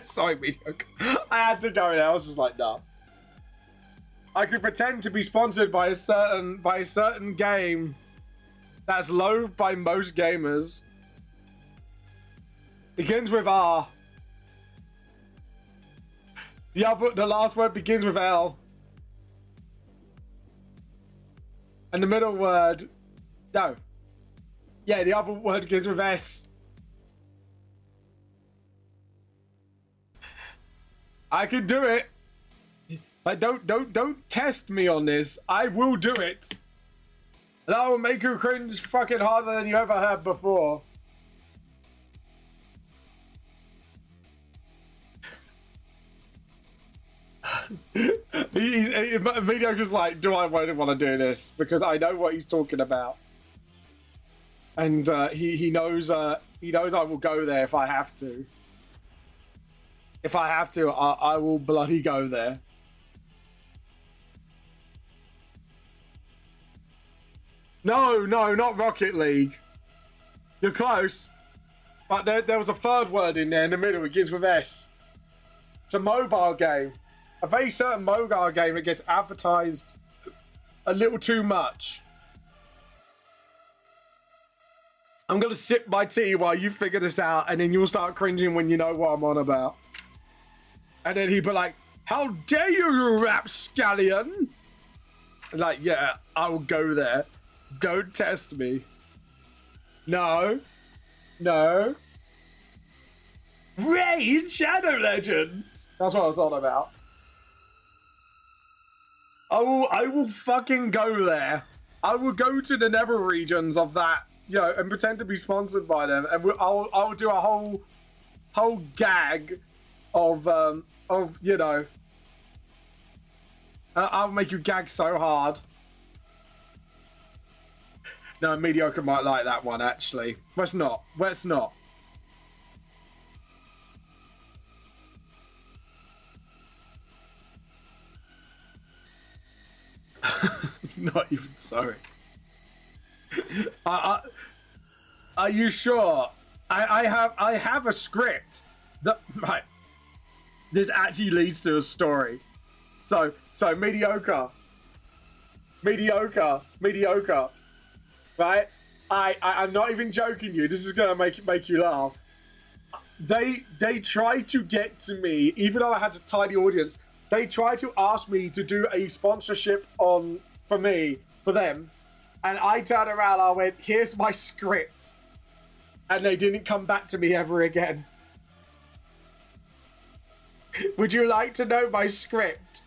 Sorry, mediocre. I had to go there. I was just like, nah. I could pretend to be sponsored by a certain game that's loathed by most gamers. Begins with R. The last word begins with L. And the middle word, no. Yeah, the other word begins with S. I can do it. Like, don't test me on this. I will do it. And I will make you cringe fucking harder than you ever have before. Mediocre's like, do I really want to do this? Because I know what he's talking about. And he knows I will go there if I have to. If I have to, I will bloody go there. No, not Rocket League. You're close. But there was a third word in there in the middle. It begins with S. It's a mobile game. A very certain mobile game that gets advertised a little too much. I'm going to sip my tea while you figure this out, and then you'll start cringing when you know what I'm on about. And then he'd be like, how dare you rapscallion? Like, yeah, I will go there. Don't test me. No. Raid Shadow Legends. That's what I was on about. I will fucking go there. I will go to the nether regions of that, you know, and pretend to be sponsored by them, and I'll do a whole gag of you know. I'll make you gag so hard. No, mediocre might like that one actually. Let's not. Not even sorry. Are you sure? I have a script that right. This actually leads to a story. So mediocre. Right? I'm not even joking you. This is gonna make you laugh. They tried to get to me, even though I had a tiny audience. They tried to ask me to do a sponsorship for them, and I turned around. I went, "Here's my script," and they didn't come back to me ever again. Would you like to know my script?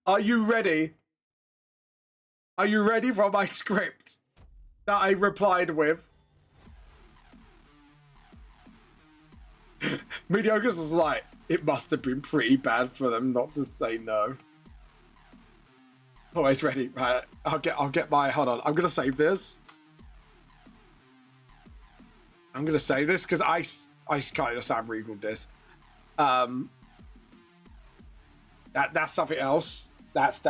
Are you ready? Are you ready for my script that I replied with? Mediocre's was like, it must have been pretty bad for them not to say no. Always ready, right? I'll get my, hold on. I'm gonna save this. I'm gonna save this because I I can't understand Regal this. That's something else. That's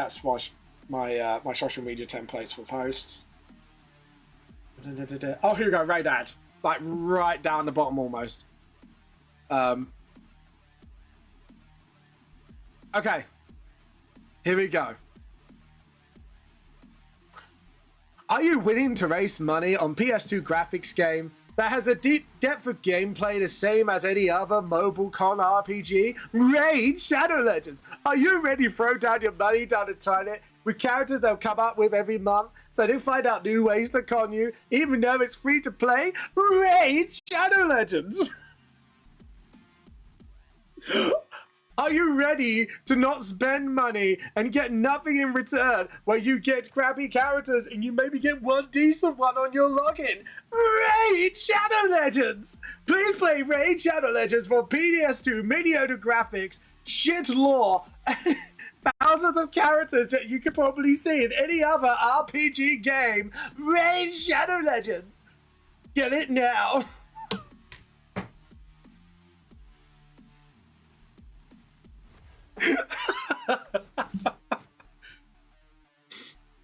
my my social media templates for posts. Oh, here we go, Ray Dad. Like right down the bottom almost. Okay. Here we go. Are you willing to waste money on PS2 graphics game that has a deep depth of gameplay the same as any other mobile con RPG? Raid Shadow Legends! Are you ready to throw down your money down the toilet with characters they'll come up with every month so they find out new ways to con you, even though it's free to play? Raid Shadow Legends! Are you ready to not spend money and get nothing in return, where you get crappy characters and you maybe get one decent one on your login? Raid Shadow Legends! Please play Raid Shadow Legends for PS2, mediocre graphics, shit lore, and thousands of characters that you could probably see in any other RPG game. Raid Shadow Legends! Get it now!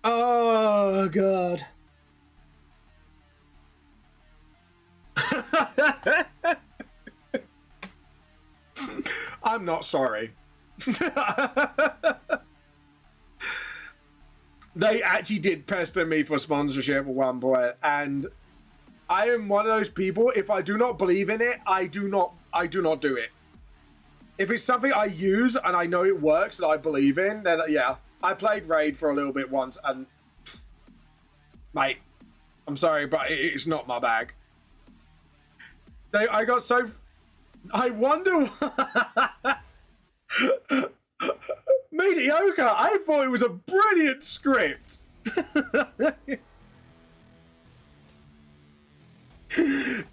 Oh god. I'm not sorry. They actually did pester me for sponsorship at one point, and I am one of those people, if I do not believe in it, I do not do it. If it's something I use and I know it works and I believe in, then yeah. I played Raid for a little bit once and... Mate, I'm sorry, but it's not my bag. I got so... I wonder... Mediocre! I thought it was a brilliant script!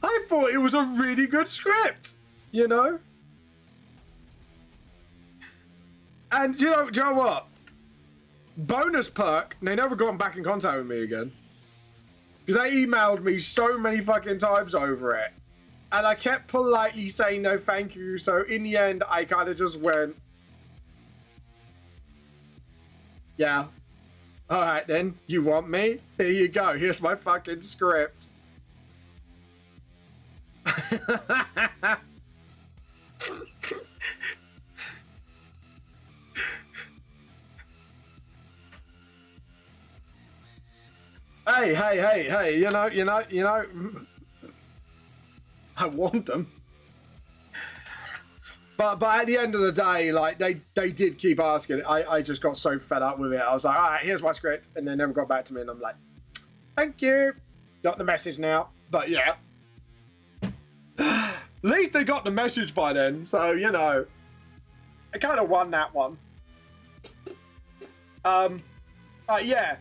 I thought it was a really good script, you know? And do you know what? Bonus perk, they never got back in contact with me again. Because they emailed me so many fucking times over it. And I kept politely saying no thank you, so in the end, I kind of just went... Yeah. Alright then, you want me? Here you go, here's my fucking script. Hey, you know, I want them. But at the end of the day, like, they did keep asking. I just got so fed up with it. I was like, all right, here's my script. And they never got back to me. And I'm like, thank you. Got the message now. But yeah. At least they got the message by then. So, you know, I kind of won that one. Yeah,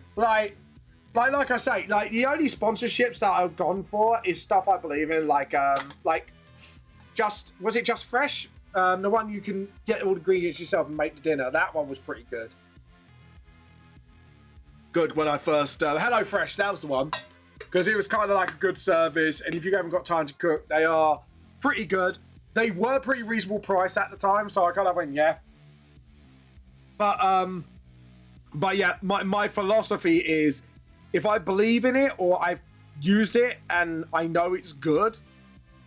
like I say, like the only sponsorships that I've gone for is stuff I believe in, like was it Just Fresh? The one you can get all the ingredients yourself and make the dinner. That one was pretty good. Good when I first Hello Fresh, that was the one, because it was kind of like a good service, and if you haven't got time to cook, they are pretty good. They were pretty reasonable price at the time, so I kind of went yeah. But yeah, my philosophy is, if I believe in it or I've used it and I know it's good,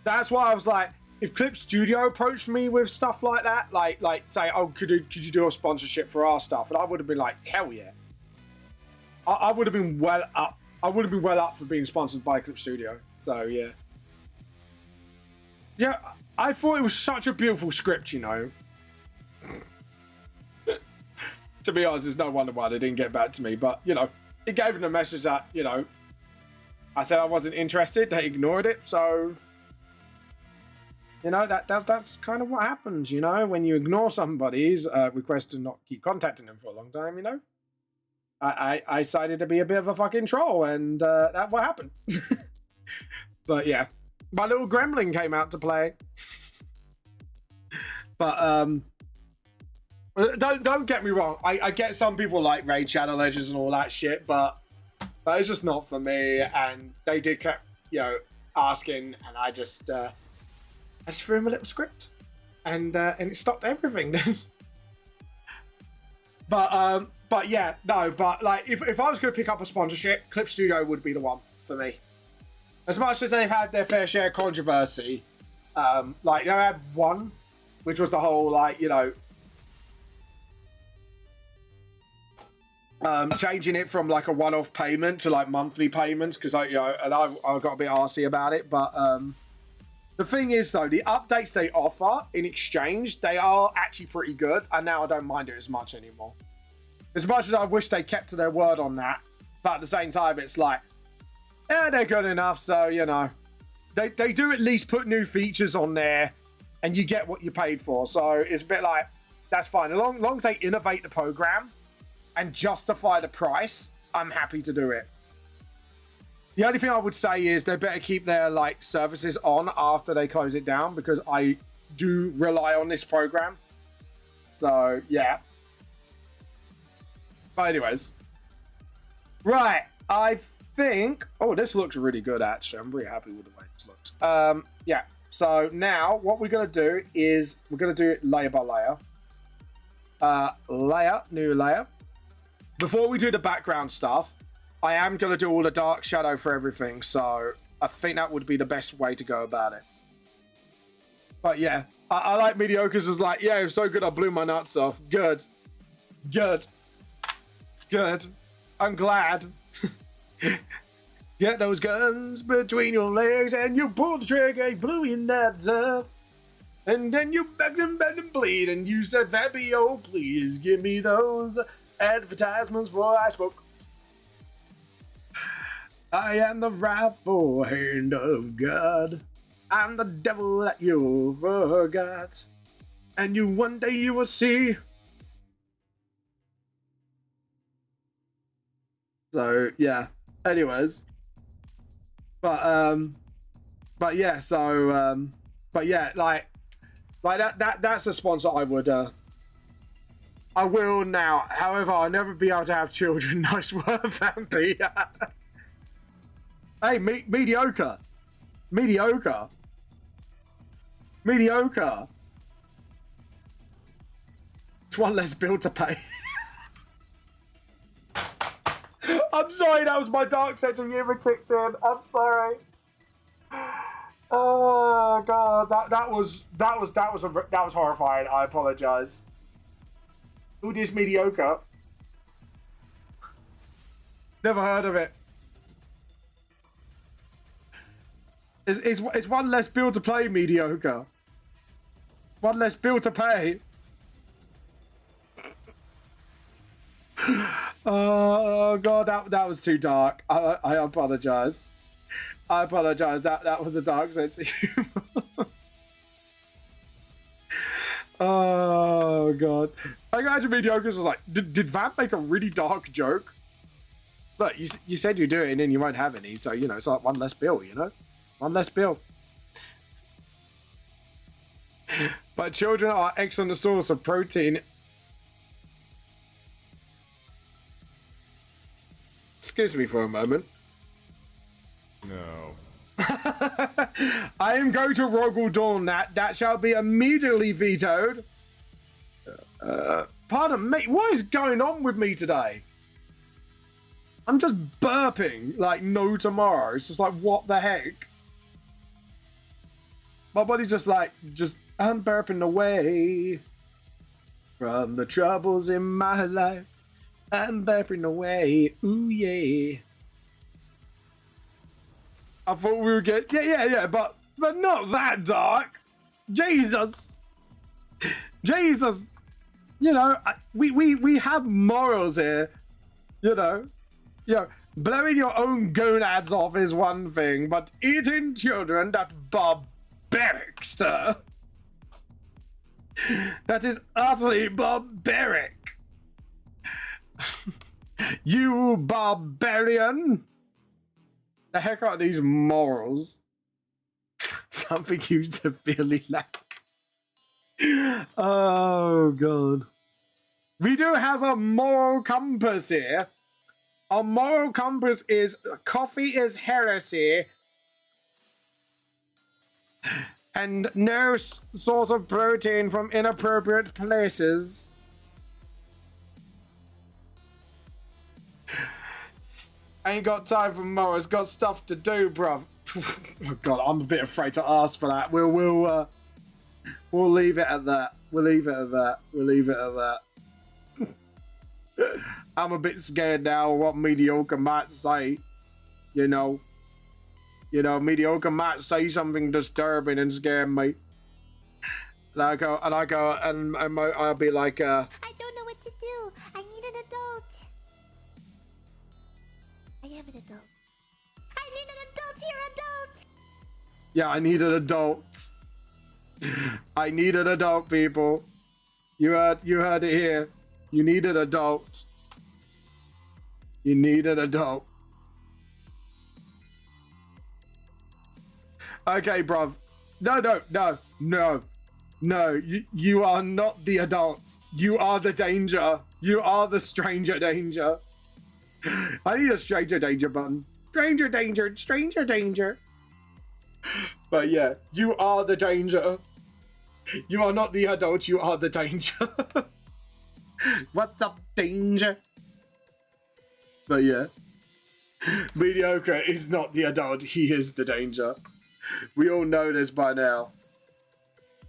that's why I was like, if Clip Studio approached me with stuff like that, like say, oh, could you do a sponsorship for our stuff? And I would have been like, hell yeah. I would have been well up. I would have been well up for being sponsored by Clip Studio. So yeah. Yeah, I thought it was such a beautiful script, you know. To be honest, there's no wonder why they didn't get back to me. But, you know, it gave them a message that, you know, I said I wasn't interested. They ignored it. So, you know, that's kind of what happens, you know, when you ignore somebody's request to not keep contacting them for a long time, you know. I decided to be a bit of a fucking troll, and that's what happened. But, yeah. My little gremlin came out to play. But, don't get me wrong. I get some people like Raid Shadow Legends and all that shit, but it's just not for me. And they did kept, you know, asking, and I just I just threw him a little script, and it stopped everything then. But yeah, no, but like if I was going to pick up a sponsorship, Clip Studio would be the one for me. As much as they've had their fair share of controversy, like they had one, which was the whole like, you know, changing it from like a one-off payment to like monthly payments, because I got a bit arsey about it. But the thing is though, the updates they offer in exchange, they are actually pretty good, and now I don't mind it as much anymore. As much as I wish they kept to their word on that, but at the same time, it's like, yeah, they're good enough, so, you know. They do at least put new features on there, and you get what you paid for. So it's a bit like, that's fine. As long as they innovate the program and justify the price, I'm happy to do it. The only thing I would say is they better keep their, like, services on after they close it down, because I do rely on this program. So, yeah. But anyways, right, I think, oh, this looks really good, actually. I'm really happy with the way this looks. Yeah, so now what we're going to do is we're going to do it layer by layer. New layer. Before we do the background stuff, I am going to do all the dark shadow for everything, so I think that would be the best way to go about it. But yeah, I like mediocres as like, yeah, it was so good I blew my nuts off. Good. I'm glad. Get those guns between your legs and you pull the trigger, you blew your nuts off. And then you begged and bleed, and you said, Vampy, oh, please give me those advertisements before I smoke. I am the rightful hand of God. I'm the devil that you forgot. And you one day you will see. So yeah. Anyways. But yeah, so but yeah, like that's a sponsor I would I will now. However, I'll never be able to have children. Nice work, Vampy. Hey, mediocre. It's one less bill to pay. I'm sorry, that was my dark sense of humor kicked in. I'm sorry. Oh god, that was horrifying. I apologize. Who is mediocre? Never heard of it. It's one less bill to play, mediocre. One less bill to pay. Oh god, that was too dark. I apologize. I apologize. That was a dark sense of humor. Oh god. I imagine mediocre was like, did Vamp make a really dark joke? Look, you said you do it and then you won't have any, so you know it's like one less bill, you know? One less bill. But children are excellent source of protein. Excuse me for a moment. No. I am going to Rogel Dawn that. That shall be immediately vetoed. Pardon me, what is going on with me today? I'm just burping like no tomorrow. It's just like, what the heck? My body just I'm burping away from the troubles in my life. I'm burping away. Ooh, yeah. I thought we would get... Yeah, but not that dark. Jesus. Jesus. You know, we have morals here. You know, blowing your own gonads off is one thing, but eating children, that's barbaric, sir. That is utterly barbaric. You barbarian. The heck are these morals? Something you severely lack. Oh, God. We do have a moral compass here. Our moral compass is coffee is heresy. and no source of protein from inappropriate places. Ain't got time for Morris. Got stuff to do, bruv. Oh God, I'm a bit afraid to ask for that. We'll leave it at that. We'll leave it at that. We'll leave it at that. I'm a bit scared now of what Mediocre might say. You know, Mediocre might say something disturbing and scare me. And I'll be like, I don't know what to do. I need an adult. I am an adult. I need an adult here, adult. yeah, I need an adult. I need an adult, people. You heard it here. You need an adult. You need an adult. Okay, bruv. No. You are not the adult. You are the danger. You are the stranger danger. I need a stranger danger button. Stranger danger, stranger danger. But yeah, you are the danger. You are not the adult, you are the danger. What's up, danger? But yeah, Mediocre is not the adult, he is the danger. We all know this by now.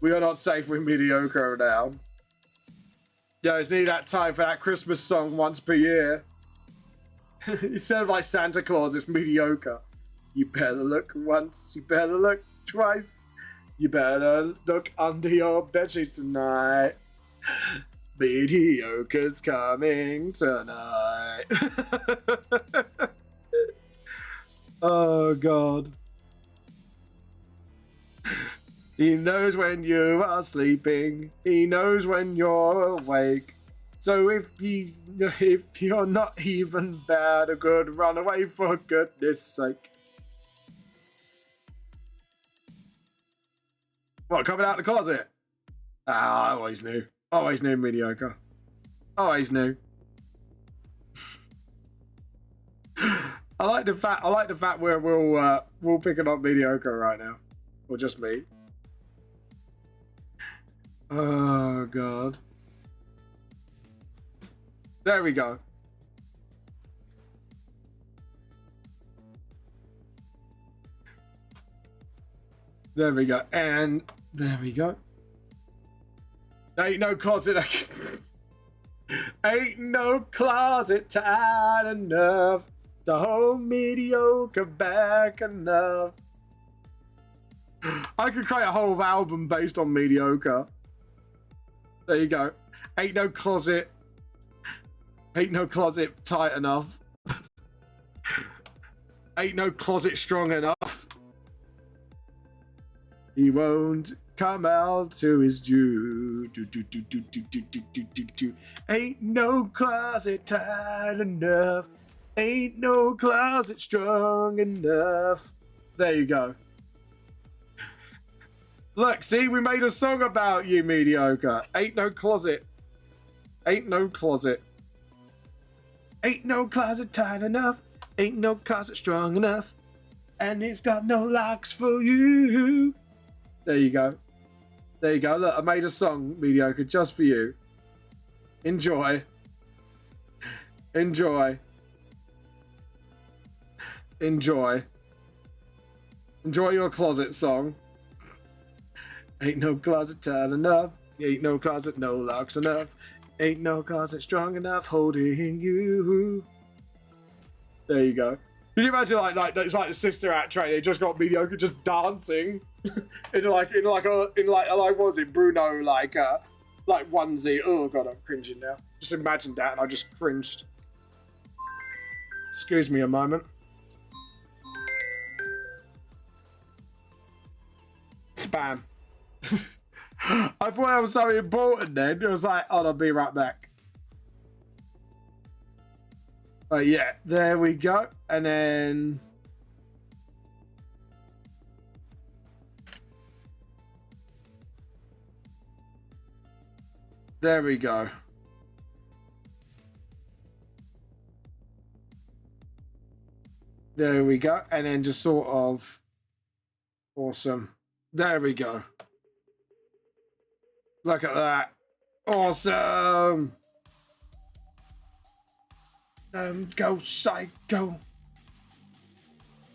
We are not safe with Mediocre now. Yeah, it's nearly that time for that Christmas song once per year. Instead of like Santa Claus, it's Mediocre. You better look once, you better look twice. You better look under your bedsheets tonight. Mediocre's coming tonight. Oh, God. He knows when you are sleeping. He knows when you're awake. So if you're not even bad or good, run away for goodness sake. What, coming out of the closet? Ah, I always knew. Always knew Mediocre. Always knew. I like the fact we're picking up Mediocre right now. Or just me. Oh God. There we go. There we go. And there we go. Ain't no closet. Ain't no closet tight enough to hold Mediocre back enough. I could create a whole album based on Mediocre. There you go. Ain't no closet tight enough. Ain't no closet strong enough. He won't come out to his due. Ain't no closet tight enough. Ain't no closet strong enough. There you go. Look, see, we made a song about you, Mediocre. Ain't no closet. Ain't no closet. Ain't no closet tight enough. Ain't no closet strong enough. And it's got no locks for you. There you go. There you go. Look, I made a song, Mediocre, just for you. Enjoy. Enjoy. Enjoy. Enjoy your closet song. Ain't no closet tight enough. Ain't no closet, no locks enough. Ain't no closet strong enough holding you. There you go. Can you imagine like it's like the Sister Act train? It just got Mediocre just dancing in like what was it, Bruno like onesie. Oh God, I'm cringing now. Just imagine that, and I just cringed. Excuse me a moment. Spam. I thought that was so important then. It was like, oh, I'll be right back. But yeah, there we go. And then... there we go. There we go. And then just sort of... awesome. There we go. Look at that. Awesome. Go psycho.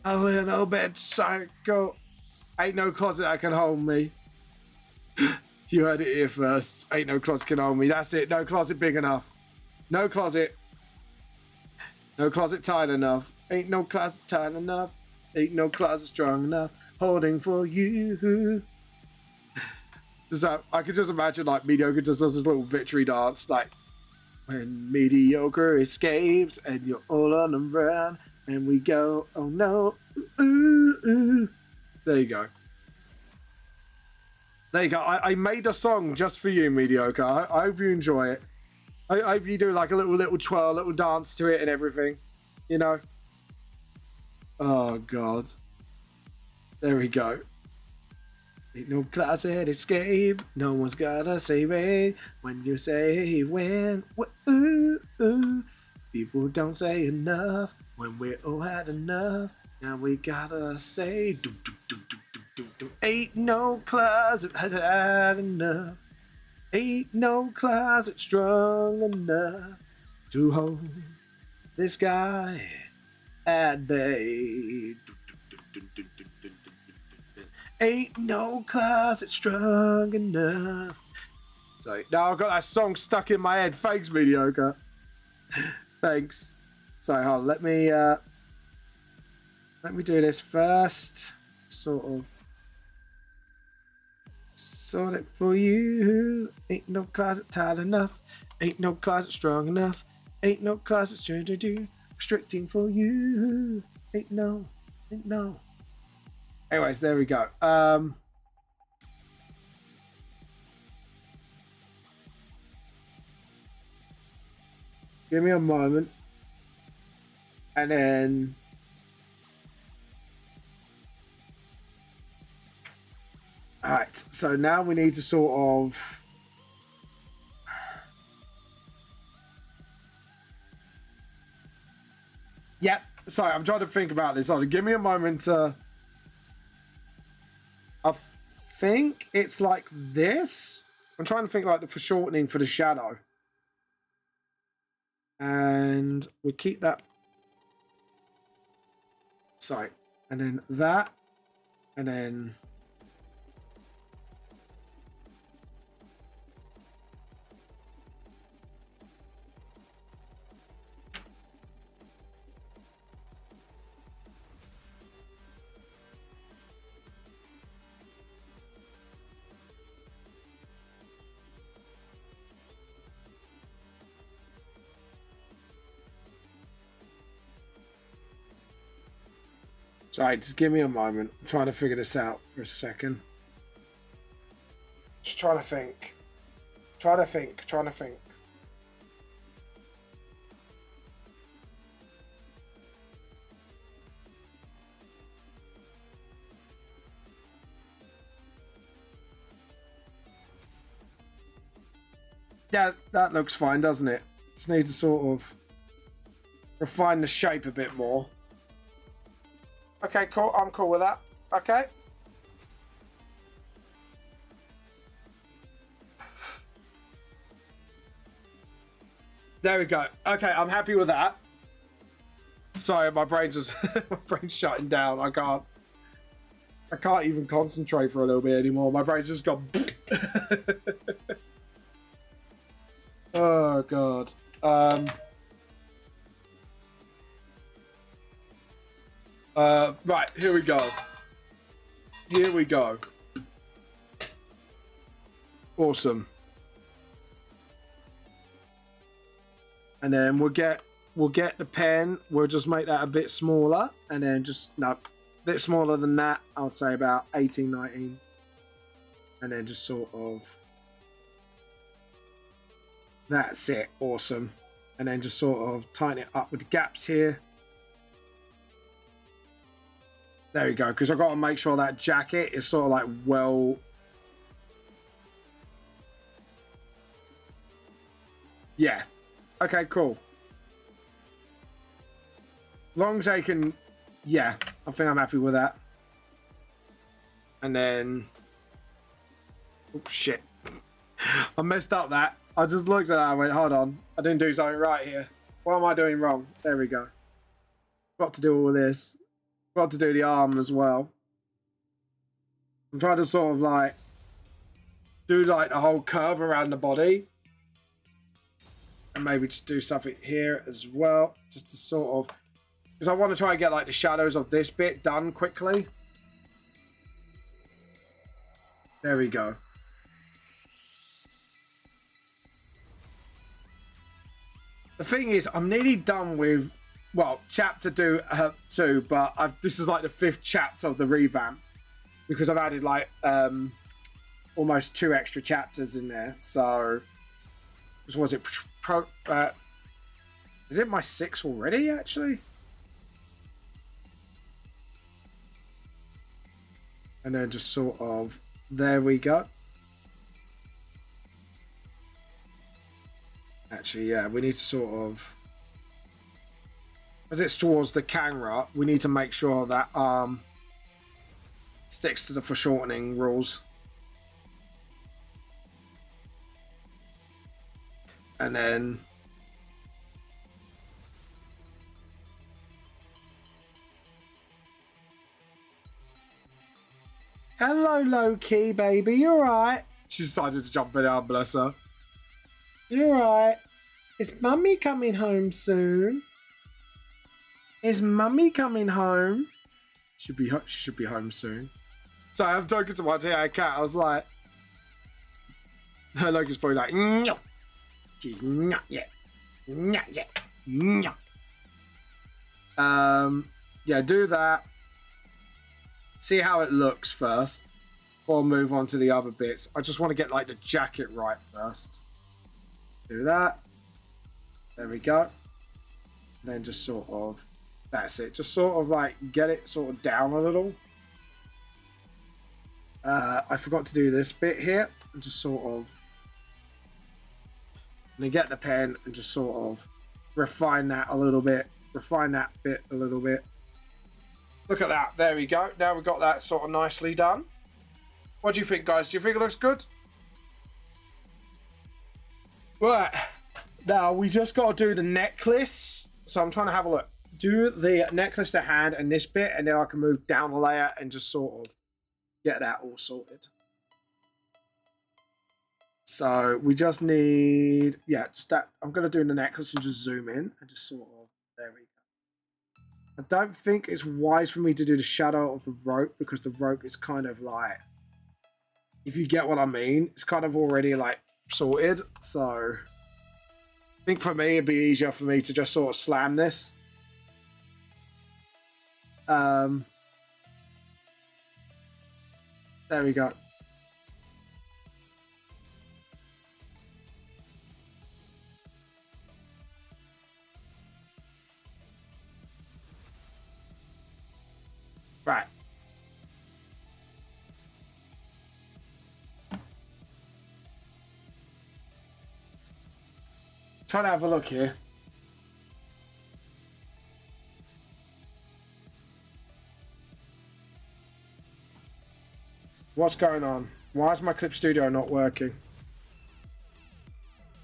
A little bit psycho. Ain't no closet that can hold me. You heard it here first. Ain't no closet can hold me. That's it. No closet big enough. No closet. No closet tight enough. Ain't no closet tight enough. Ain't no closet strong enough. Holding for you. I could just imagine like Mediocre just does this little victory dance, like when Mediocre escaped and you're all on the run and we go, oh no, ooh, ooh. There you go. There you go. I made a song just for you, Mediocre. I hope you enjoy it. I hope you do like a little twirl, little dance to it and everything, you know. Oh God. There we go. Ain't no closet escape. No one's gotta save it when you say when. Ooh, ooh. People don't say enough when we all had enough. Now we gotta say do do do do do do do. Ain't no closet had enough. Ain't no closet strong enough to hold this guy at bay. Ain't no closet strong enough. So now I've got that song stuck in my head. Thanks, Mediocre. Thanks. So hold on, let me do this first. Sort it for you. Ain't no closet tight enough. Ain't no closet strong enough. Ain't no closet strong to do. Restricting for you. Ain't no. Anyways, there we go. Give me a moment. And then alright, so now we need to sort of yep. Sorry, I'm trying to think about this. Give me a moment to I think it's like this. I'm trying to think like the foreshortening for the shadow. And we keep that. Sorry. And then that. And then. Sorry, just give me a moment. I'm trying to figure this out for a second. Just trying to think. Trying to think. Yeah, that looks fine, doesn't it? Just need to sort of refine the shape a bit more. Okay, cool. I'm cool with that. Okay. There we go. Okay, I'm happy with that. Sorry, my brain's just my brain's shutting down. I can't even concentrate for a little bit anymore. My brain's just gone. Oh God. Right, here we go. Awesome. And then we'll get the pen. We'll just make that a bit smaller, and then a bit smaller than that. I would say about 18, 19, and then just sort of. That's it. Awesome. And then just sort of tighten it up with the gaps here. There we go, because I've got to make sure that jacket is sort of like well. Yeah. Okay, cool. As long as they can. Yeah, I think I'm happy with that. And then... Oh, shit. I messed up that. I just looked at that and went, hold on. I didn't do something right here. What am I doing wrong? There we go. Got to do all this. Got to do the arm as well. I'm trying to sort of like do like the whole curve around the body. And maybe just do something here as well. Just to sort of... Because I want to try and get like the shadows of this bit done quickly. There we go. The thing is, I'm nearly done with, well, chapter 2, but this is like the 5th chapter of the revamp. Because I've added like almost 2 extra chapters in there. So, was it, is it my 6th already, actually? And then just sort of, there we go. Actually, yeah, we need to sort of, as it's towards the camera, we need to make sure that sticks to the foreshortening rules. And then hello, low-key, baby. You alright? She decided to jump in, bless her. You alright? Is mummy coming home soon? Is mummy coming home? She should be home soon. So I'm talking to my TA cat. I was like, her Logan's probably like, no, she's not yet, not yet, no. Yeah, do that. See how it looks first. Before I move on to the other bits. I just want to get like the jacket right first. Do that. There we go. And then just sort of, that's it. Just sort of like get it sort of down a little. I forgot to do this bit here. And just sort of, and then get the pen and just sort of refine that a little bit. Refine that bit a little bit. Look at that. There we go. Now we've got that sort of nicely done. What do you think, guys? Do you think it looks good? Right. Now, we just got to do the necklace. So I'm trying to have a look. Do the necklace, the hand, and this bit, and then I can move down a layer and just sort of get that all sorted. So we just need, yeah, just that. I'm going to do the necklace and just zoom in and just sort of, there we go. I don't think it's wise for me to do the shadow of the rope because the rope is kind of like, if you get what I mean, it's kind of already like sorted. So I think for me, it'd be easier for me to just sort of slam this. There we go. Right. Try to have a look here. What's going on? Why is my Clip Studio not working?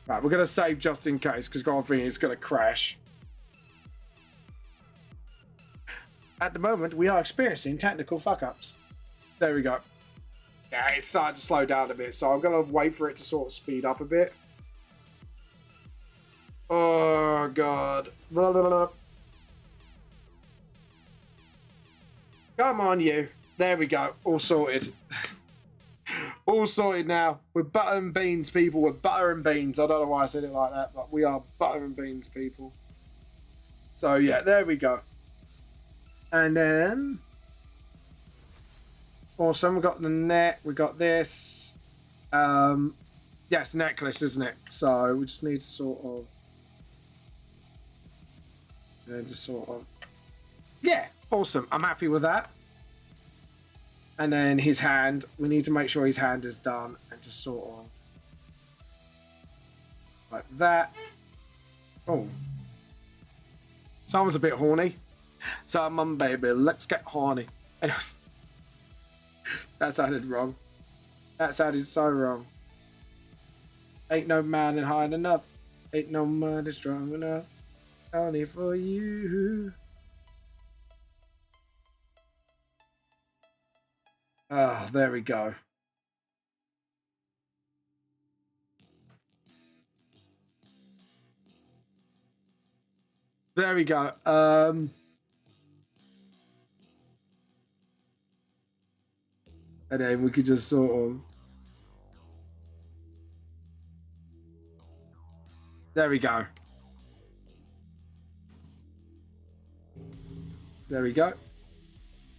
Right, we're going to save just in case because God thinking it's going to crash. At the moment, we are experiencing technical fuck-ups. There we go. Yeah, it's starting to slow down a bit, so I'm going to wait for it to sort of speed up a bit. Oh, God. Blah, blah, blah. Come on, you. There we go. All sorted. All sorted now. We're butter and beans, people. We're butter and beans. I don't know why I said it like that, but we are butter and beans, people. So, yeah, there we go. And then, awesome, we got the neck, we got this. Yes, necklace, isn't it? So we just need to sort of, and then just sort of, yeah, awesome. I'm happy with that. And then his hand, we need to make sure his hand is done and just sort of like that. Oh, someone's a bit horny. So, mum, baby, let's get horny. Anyways, That sounded wrong. That sounded so wrong. Ain't no mountain high enough. Ain't no mountain strong enough. Only for you. Ah, there we go. There we go. And then we could just sort of... There we go. There we go.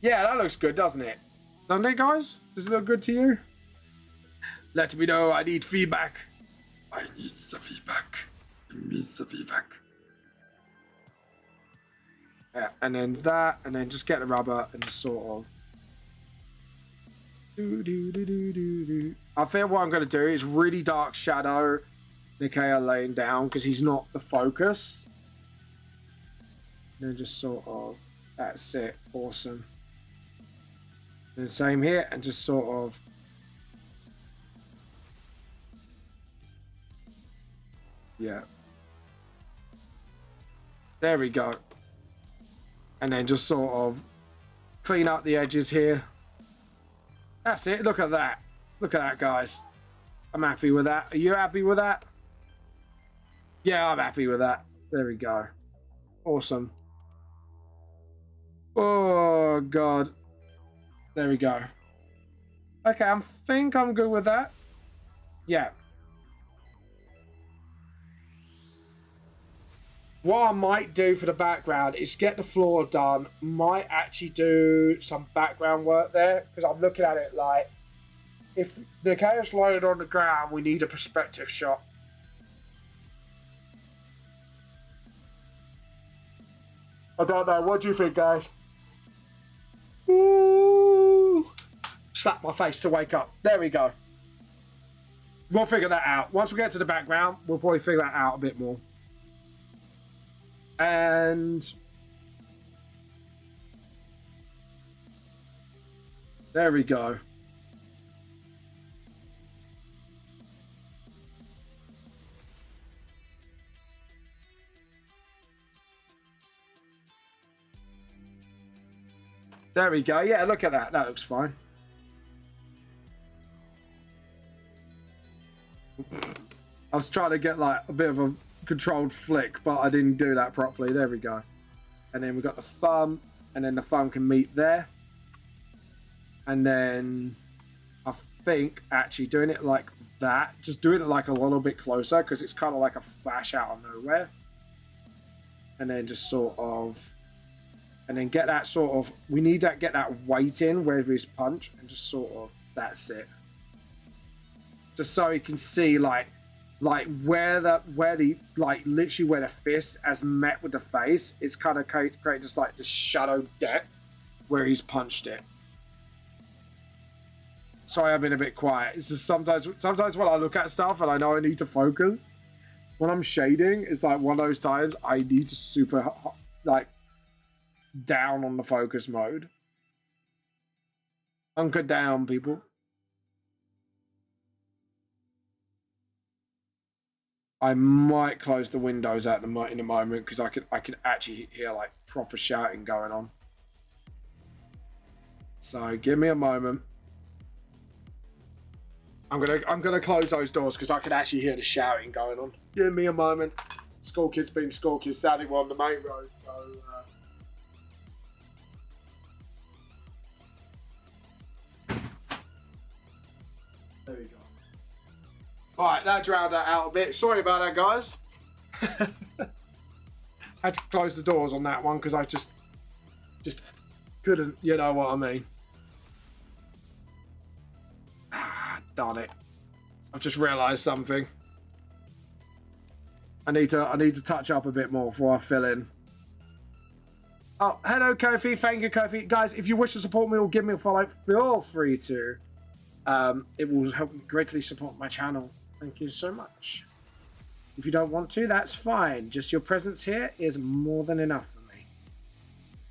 Yeah, that looks good, doesn't it? Doesn't it, guys? Does it look good to you? Let me know. I need feedback. I need some feedback. I need some feedback. Yeah, and then that, and then just get the rubber and just sort of... I think what I'm going to do is really dark shadow Nikaya laying down because he's not the focus. And then just sort of, that's it, awesome. And same here, and just sort of, yeah. There we go. And then just sort of clean up the edges here. That's it. Look at that. Look at that, guys. I'm happy with that. Are you happy with that? Yeah, I'm happy with that. There we go. Awesome. Oh, God. There we go. Okay, I think I'm good with that. Yeah. What I might do for the background is get the floor done. Might actually do some background work there because I'm looking at it like if Nikaya's lying on the ground, we need a perspective shot. I don't know. What do you think, guys? Ooh. Slap my face to wake up. There we go. We'll figure that out. Once we get to the background, we'll probably figure that out a bit more. And there we go. There we go. Yeah, look at that. That looks fine. I was trying to get like a bit of a controlled flick, but I didn't do that properly. There we go. And then we've got the thumb, and then the thumb can meet there. And then I think actually doing it like that, just doing it like a little bit closer because it's kind of like a flash out of nowhere. And then just sort of, and then get that sort of, we need to get that weight in wherever he's punch, and just sort of, that's it. Just so you can see like where the like literally where the fist has met with the face, it's kind of create just like the shadow depth where he's punched it. Sorry, I've been a bit quiet. It's just sometimes when I look at stuff and I know I need to focus, when I'm shading, it's like one of those times I need to super like down on the focus mode. Hunker down, people. I might close the windows in a moment because I can actually hear like proper shouting going on. So give me a moment. I'm gonna close those doors because I can actually hear the shouting going on. Give me a moment. School kids being school kids, sadly we're on the main road. So, there we go. Alright, that drowned that out a bit. Sorry about that, guys. Had to close the doors on that one because I just couldn't, you know what I mean. Ah, darn it. I've just realised something. I need to touch up a bit more before I fill in. Oh, hello, Kofi. Thank you, Kofi. Guys, if you wish to support me or give me a follow, feel free to. It will help me greatly support my channel. Thank you so much. If you don't want to, that's fine. Just your presence here is more than enough for me.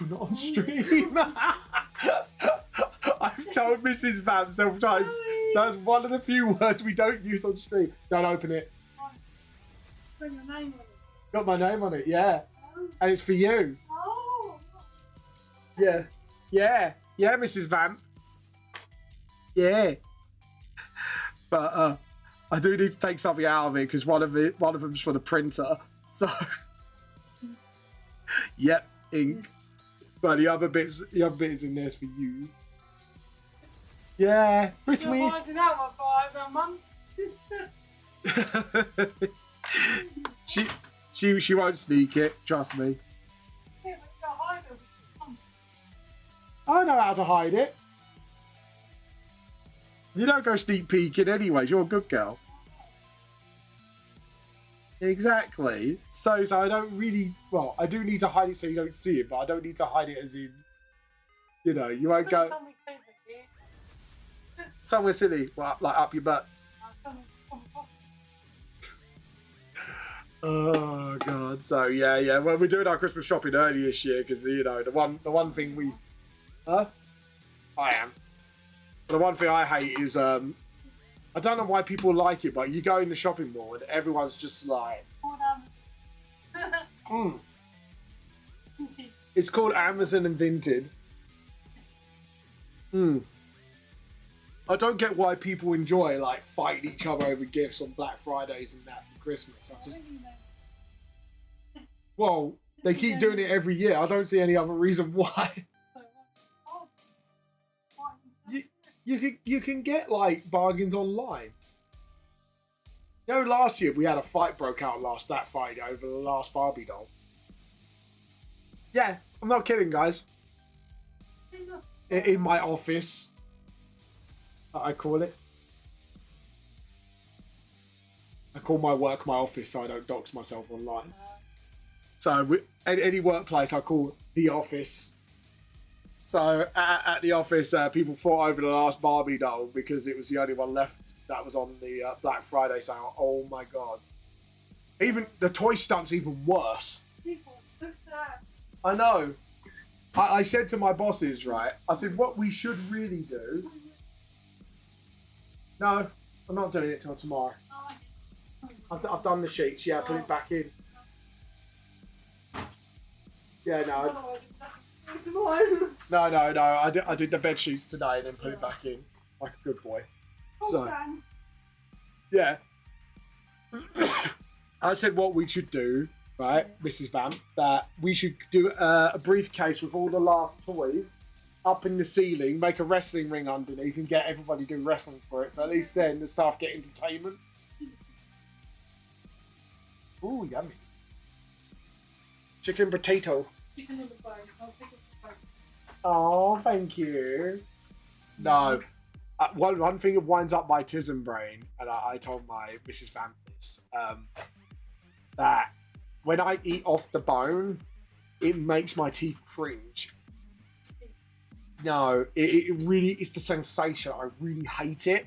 you're not on stream. I've told Mrs. Vamp several times. That's one of the few words we don't use on stream. Don't open it. Got your name on it. Got my name on it, yeah. And it's for you. Oh. Yeah. Yeah. Yeah, Mrs. Vamp. Yeah. But I do need to take something out of it because one of them's for the printer. So yep, ink. But the other bits in there's for you. Yeah, Christmas. You're finding out my $5 month. she won't sneak it. Trust me. Yeah, but you can't hide them. I know how to hide it. You don't go sneak peeking anyways. You're a good girl. Exactly. So I don't really. Well, I do need to hide it so you don't see it, but I don't need to hide it as in. You know, you won't go somewhere silly. Well, like up your butt. Oh god. So yeah. Well, we're doing our Christmas shopping early this year because the one thing we. Huh? I am. But the one thing I hate is I don't know why people like it, but you go in the shopping mall and everyone's just like, It's called Amazon and Vinted. I don't get why people enjoy like fighting each other over gifts on Black Fridays and that for Christmas. I just, well, they keep doing it every year. I don't see any other reason why. You can get like bargains online. You know, last year we had a fight broke out last Black Friday over the last Barbie doll. Yeah, I'm not kidding, guys. In my office, I call it. I call my work my office so I don't dox myself online. So any workplace I call the office. So at the office, people fought over the last Barbie doll because it was the only one left that was on the Black Friday sale. Oh my god! Even the toy stunt's even worse. I know. I said to my bosses, right? I said, what we should really do. No, I'm not doing it till tomorrow. I've done the sheets. Yeah, put it back in. Yeah, no. No. I did the bed sheets today and then put it back in like a good boy. So, yeah. I said what we should do, right, Mrs. Vamp, that we should do a briefcase with all the last toys up in the ceiling, make a wrestling ring underneath, and get everybody do wrestling for it. So at least then the staff get entertainment. Ooh, yummy. Chicken potato. Chicken in the bone. I'll pick up the bone. Oh, thank you. No. One thing that winds up my tism brain, and I told my Mrs. Vamp this, that when I eat off the bone, it makes my teeth cringe. No, it really is the sensation. I really hate it.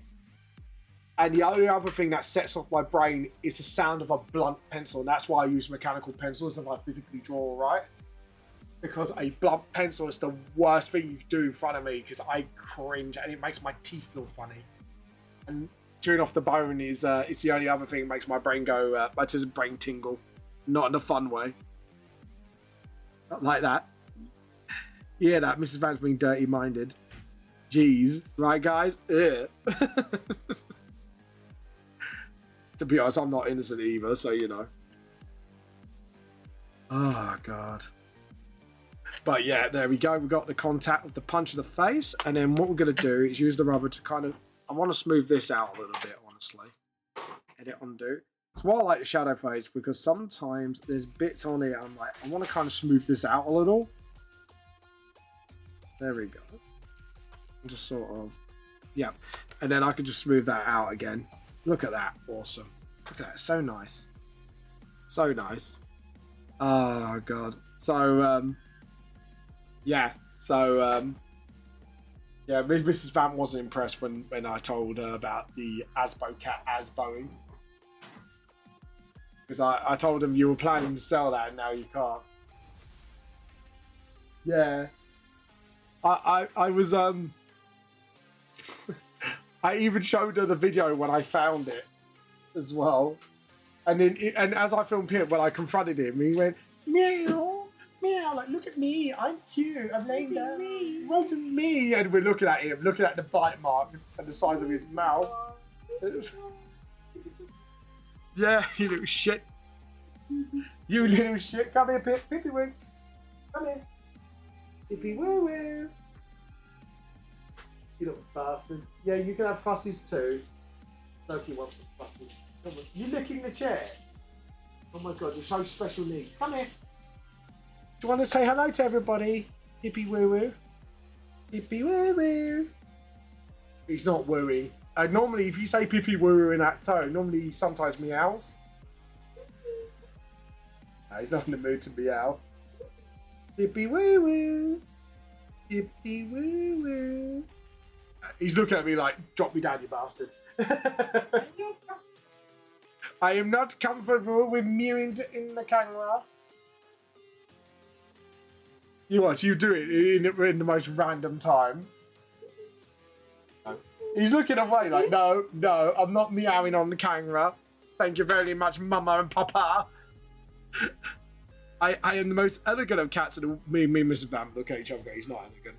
And the only other thing that sets off my brain is the sound of a blunt pencil. And that's why I use mechanical pencils if I physically draw right. Because a blunt pencil is the worst thing you can do in front of me because I cringe and it makes my teeth feel funny. And chewing off the bone is it's the only other thing that makes my brain go, my brain tingle. Not in a fun way. Not like that. Yeah, that Mrs. Van's being dirty-minded. Jeez. Right, guys? Ugh. To be honest, I'm not innocent either, so you know. Oh, God. But yeah, there we go. We got the contact with the punch of the face. And then what we're going to do is use the rubber to kind of... I want to smooth this out a little bit, honestly. Edit, undo. That's why I like the shadow phase, because sometimes there's bits on it. I'm like, I want to kind of smooth this out a little. There we go. Just sort of... Yeah. And then I can just smooth that out again. Look at that. Awesome. Look at that. So nice. So nice. Oh, God. So, yeah. So, yeah, Mrs. Vamp wasn't impressed when I told her about the Asbo cat Asboing. Because I told him you were planning to sell that and now you can't. Yeah. I was I even showed her the video when I found it as well. And then and as I filmed Pip, when I confronted him, he went, meow, meow, like, look at me, I'm cute, I'm laying down, look at me. And we're looking at him, looking at the bite mark and the size of his mouth. Yeah, you little shit. You little shit. Come here, Pip. Pippy winks. Come here. Pippy woo woo. You little bastards. Yeah, you can have fussies too. Loki wants some fussies. Come on. You licking the chair? Oh my god, you're so special needs. Come here. Do you want to say hello to everybody? Hippie woo woo. Hippie woo woo. He's not wooing. Normally, if you say Pippy woo woo in that tone, normally he sometimes meows. No, he's not in the mood to meow. Hippie woo woo. Hippie woo woo. He's looking at me like, drop me down, you bastard. I am not comfortable with mewing in the camera. You watch, you do it in the most random time. He's looking away like, no, no, I'm not meowing on the camera. Thank you very much, Mama and Papa. I am the most elegant of cats, and me and Mrs. Vamp look at each other. He's not elegant.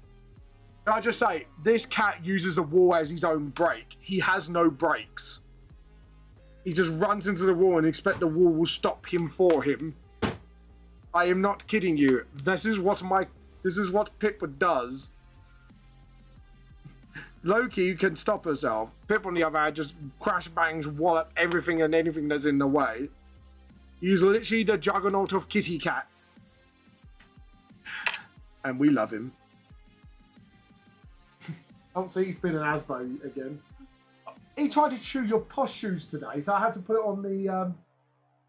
Can I just say, this cat uses a wall as his own brake. He has no brakes. He just runs into the wall and expects the wall will stop him for him. I am not kidding you. This is what Pippa does. Loki can stop herself. Pip, on the other hand, just crash bangs, wallop everything and anything that's in the way. He's literally the juggernaut of kitty cats. And we love him. Oh, so he's been an Asbo again. He tried to chew your posh shoes today, so I had to put it on the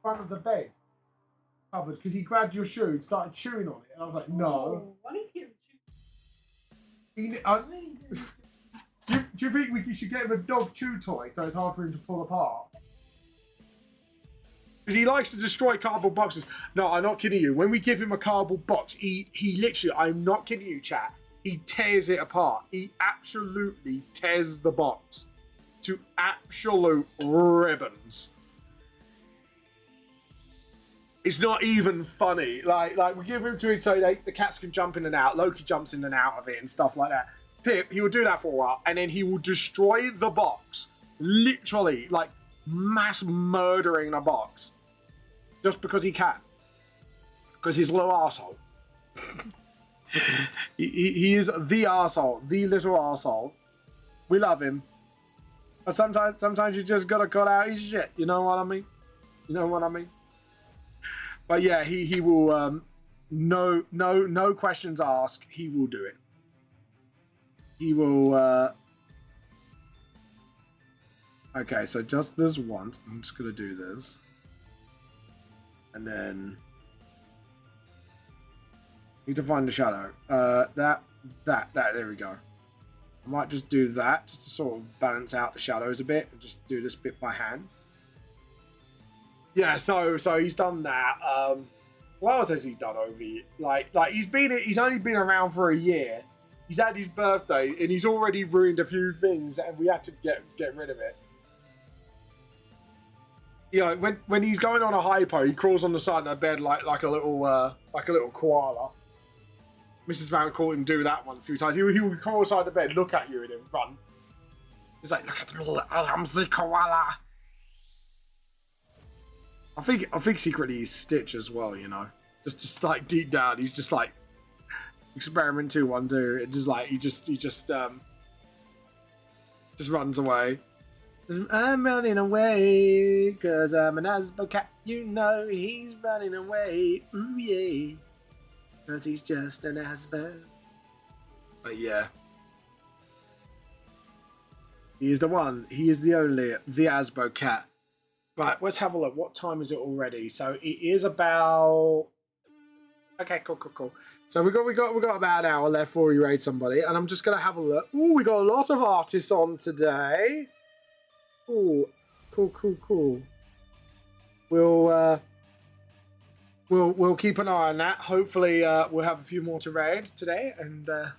front of the bed cupboard because he grabbed your shoe and started chewing on it. And I was like, no. I need to get him Do you think we should get him a dog chew toy so it's hard for him to pull apart? Because he likes to destroy cardboard boxes. No, I'm not kidding you. When we give him a cardboard box, he literally, I'm not kidding you, chat, he tears it apart. He absolutely tears the box to absolute ribbons. It's not even funny. Like we give him to it so the cats can jump in and out. Loki jumps in and out of it and stuff like that. Pip, he will do that for a while, and then he will destroy the box. Literally, like, mass murdering the box. Just because he can. Because he's a little arsehole. he is the arsehole. The little arsehole. We love him. But sometimes you just gotta cut out his shit. You know what I mean? You know what I mean? But yeah, he will, no questions asked, he will do it. He will, okay, so just this once, I'm just gonna do this. And then, need to find the shadow. That, there we go. I might just do that, just to sort of balance out the shadows a bit, and just do this bit by hand. Yeah, so he's done that. What else has he done over the year? Like he's only been around for a year. He's had his birthday and he's already ruined a few things, and we had to get rid of it. You know, when he's going on a hypo, he crawls on the side of the bed like a little koala. Mrs. Van caught him do that one a few times. He would crawl aside the bed, look at you, and then run. He's like, "Look at me, I'm the koala." I think secretly he's Stitch as well, you know. Just like deep down, he's just like Experiment 212. It just like he just runs away. I'm running away because I'm an Asbo cat. You know he's running away. Ooh yeah, because he's just an Asbo. But yeah, he is the one. He is the only the Asbo cat. Right, let's have a look. What time is it already? So it is about. Okay, cool. So we got about an hour left before we raid somebody, and I'm just gonna have a look. Ooh, we got a lot of artists on today. Ooh, cool. We'll we'll keep an eye on that. Hopefully, we'll have a few more to raid today, and I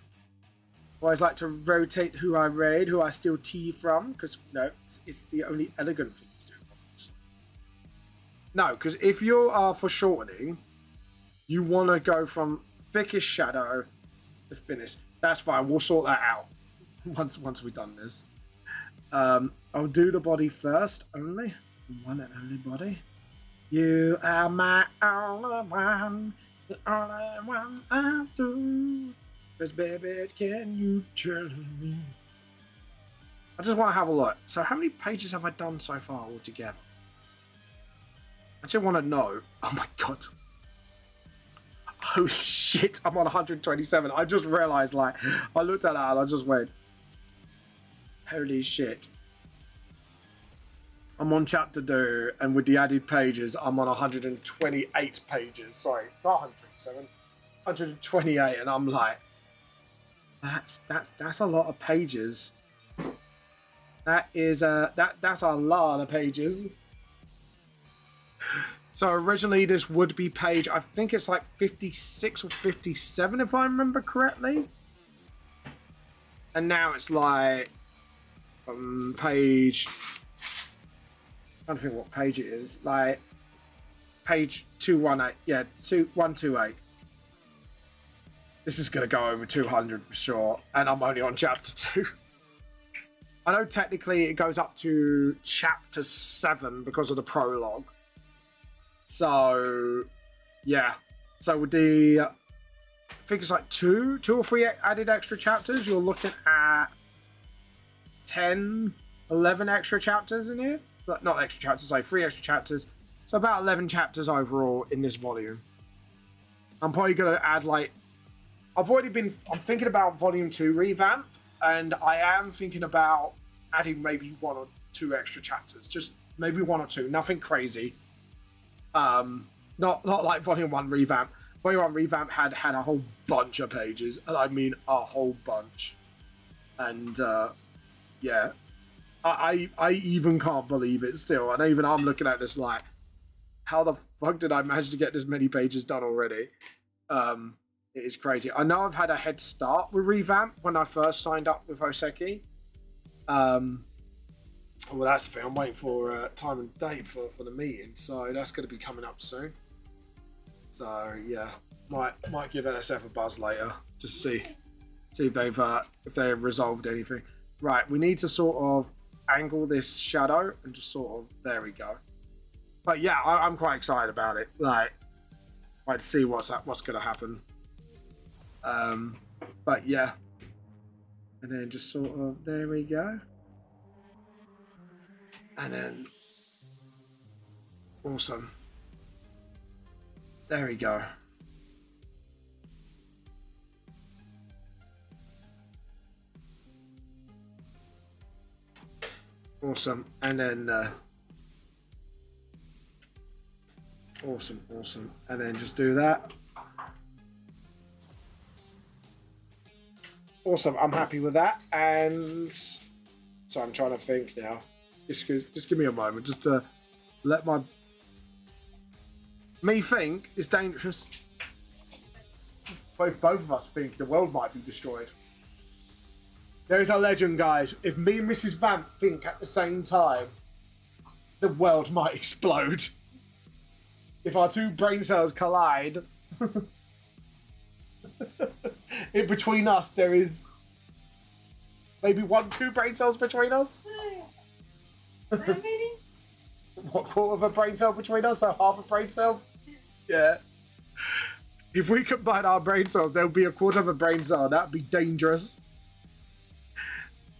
always like to rotate who I raid, who I steal tea from, because it's the only elegant thing to do. No, because if you are for shortening, you want to go from thickest shadow to finish. That's fine. We'll sort that out once we've done this. I'll do the body first, only one and only body. You are my only one, the only one I do. 'Cause baby, can you turn me? I just want to have a look. So how many pages have I done so far altogether? I just want to know. Oh my god. Oh shit, I'm on 127. I just realized, like, I looked at that and I just went, holy shit. I'm on chapter 2, and with the added pages, I'm on 128 pages. Sorry, not 127, 128, and I'm like, that's a lot of pages. That is that's a lot of pages. So originally this would be page, I think it's like 56 or 57 if I remember correctly. And now it's like page, I'm trying to think what page it is, like page 218, yeah, 128. This is going to go over 200 for sure, and I'm only on chapter 2. I know technically it goes up to chapter 7 because of the prologue. So, yeah. So with the, I think it's like two or three added extra chapters, you're looking at 10, 11 extra chapters in here. Not extra chapters, like 3 extra chapters. So about 11 chapters overall in this volume. I'm probably going to add like, I'm thinking about volume 2 revamp, and I am thinking about adding maybe 1 or 2 extra chapters. Just maybe 1 or 2, nothing crazy. Not like volume 1 revamp. Volume 1 revamp had a whole bunch of pages, and I mean a whole bunch. And yeah, I even can't believe it still. And even I'm looking at this like, how the fuck did I manage to get this many pages done already? It is crazy. I know I've had a head start with revamp when I first signed up with Oseki. Well, that's the thing. I'm waiting for time and date for the meeting, so that's going to be coming up soon. So yeah, might give NSF a buzz later, just see if they've resolved anything. Right, we need to sort of angle this shadow and just sort of, there we go. But yeah, I'm quite excited about it. Like to see what's going to happen. But yeah, and then just sort of, there we go. And then, awesome. There we go. Awesome. And then, awesome. And then just do that. Awesome. I'm happy with that. And so I'm trying to think now. Just give me a moment, just to let me think it's dangerous. Both of us think the world might be destroyed. There is a legend, guys. If me and Mrs. Vamp think at the same time, the world might explode. If our 2 brain cells collide, in between us, there is maybe 1-2 brain cells between us. What, quarter of a brain cell between us, so half a brain cell? Yeah. If we combine our brain cells, there'll be a quarter of a brain cell. That'd be dangerous.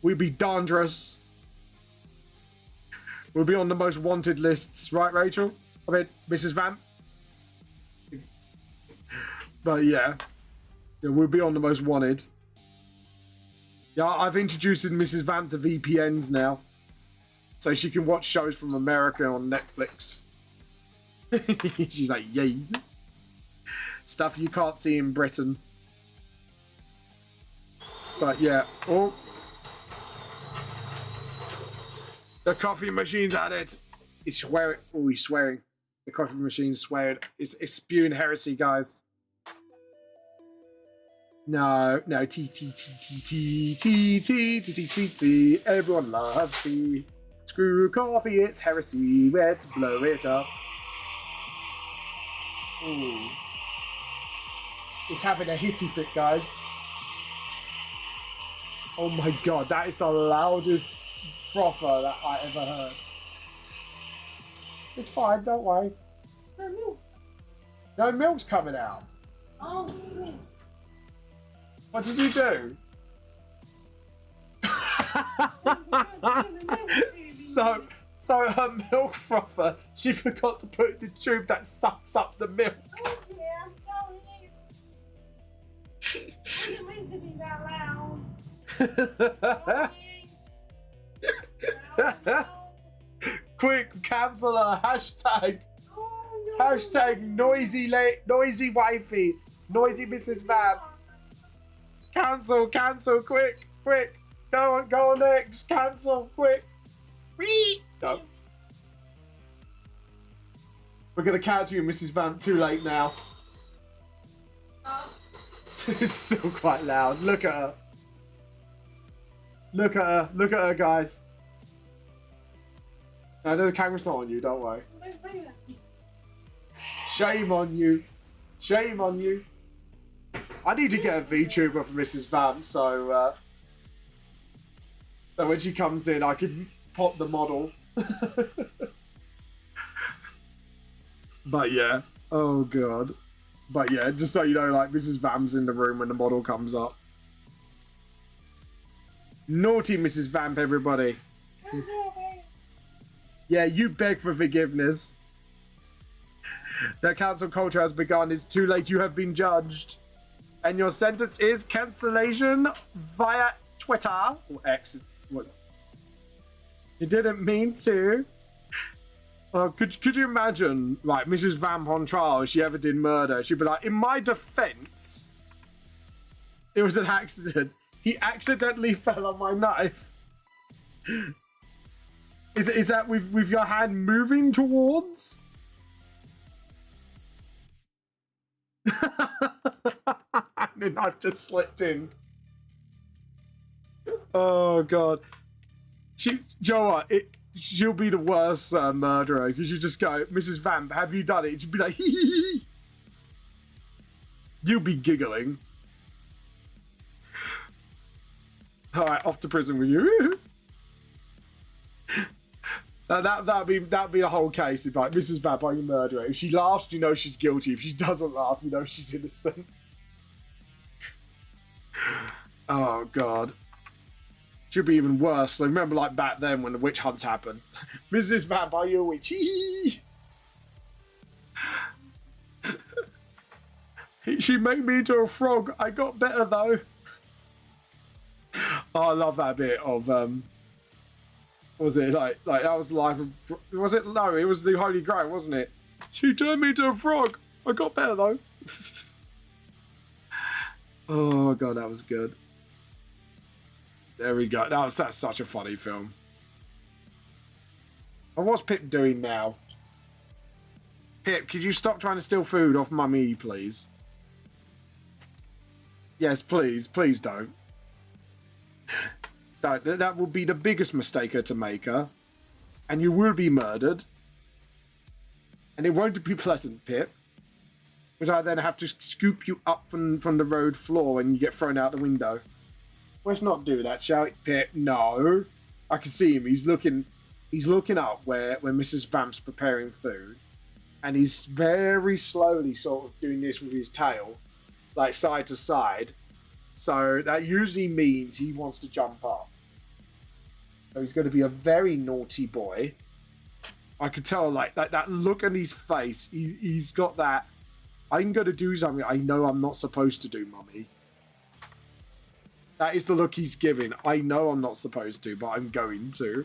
We'd be dangerous. We'll be on the most wanted lists, right, Rachel? I mean, Mrs. Vamp. But yeah, we'll be on the most wanted. Yeah, I've introduced Mrs. Vamp to VPNs now, so she can watch shows from America on Netflix. She's like, yay. Stuff you can't see in Britain. But yeah. Oh. The coffee machine's at it. He's swearing. Oh, he's swearing. The coffee machine swearing. It's spewing heresy, guys. No, tea. Everyone loves tea. Screw coffee, it's heresy. Let's blow it up. Ooh. It's having a hissy fit, guys. Oh my god, that is the loudest frother that I ever heard. It's fine, don't worry. No milk. No milk's coming out. Oh. What did you do? So her milk frother, she forgot to put in the tube that sucks up the milk. Oh, yeah, I'm sorry. I didn't mean to be that loud. Quick, cancel her. Hashtag. Oh, no. Hashtag noisy wifey. Noisy Mrs. Vamp. Cancel, quick. Go on next. Cancel, quick. No. We're gonna cancel you, Mrs. Vamp. Too late now. It's still quite loud. Look at her. Look at her, guys. No, the camera's not on you, don't worry. Shame on you. I need to get a VTuber for Mrs. Vamp, so when she comes in, I can pop the model. But yeah, oh god. But yeah, just so you know, like, Mrs. Vamp's in the room when the model comes up. Naughty Mrs. Vamp, everybody. Yeah, you beg for forgiveness. The cancel culture has begun. It's too late. You have been judged. And your sentence is cancellation via Twitter. Or X. What? You didn't mean to. Could you imagine, like, Mrs. Vamp on trial, if she ever did murder, she'd be like, in my defense, it was an accident. He accidentally fell on my knife. Is that with your hand moving towards? And the knife just slipped in. Oh god. You know what? She'll be the worst murderer, because you just go, Mrs. Vamp, have you done it? She'd be like, hee. You'll be giggling. Alright, off to prison with you. That'd be the whole case. If, like, Mrs. Vamp, are you a murderer? If she laughs, you know she's guilty. If she doesn't laugh, you know she's innocent. Oh god. Should be even worse. Like, remember, like, back then when the witch hunts happened. Mrs. Vamp, are you a witch? She made me into a frog. I got better though. Oh, I love that bit of was it like that was life of, was it? No, it was the Holy Grail, wasn't it? She turned me into a frog. I got better though. Oh god, that was good. There we go. That's such a funny film. And what's Pip doing now? Pip, could you stop trying to steal food off Mummy, please? Yes, please. Please don't. That will be the biggest mistake to make her. And you will be murdered. And it won't be pleasant, Pip. Because I then have to scoop you up from the road floor when you get thrown out the window. Let's not do that, shall we, Pip? No. I can see him. He's looking up where Mrs. Vamp's preparing food. And he's very slowly sort of doing this with his tail. Like side to side. So that usually means he wants to jump up. So he's going to be a very naughty boy. I could tell, like, that look on his face. He's got that, I'm going to do something I know I'm not supposed to do, Mummy. That is the look he's giving. I know I'm not supposed to, but I'm going to.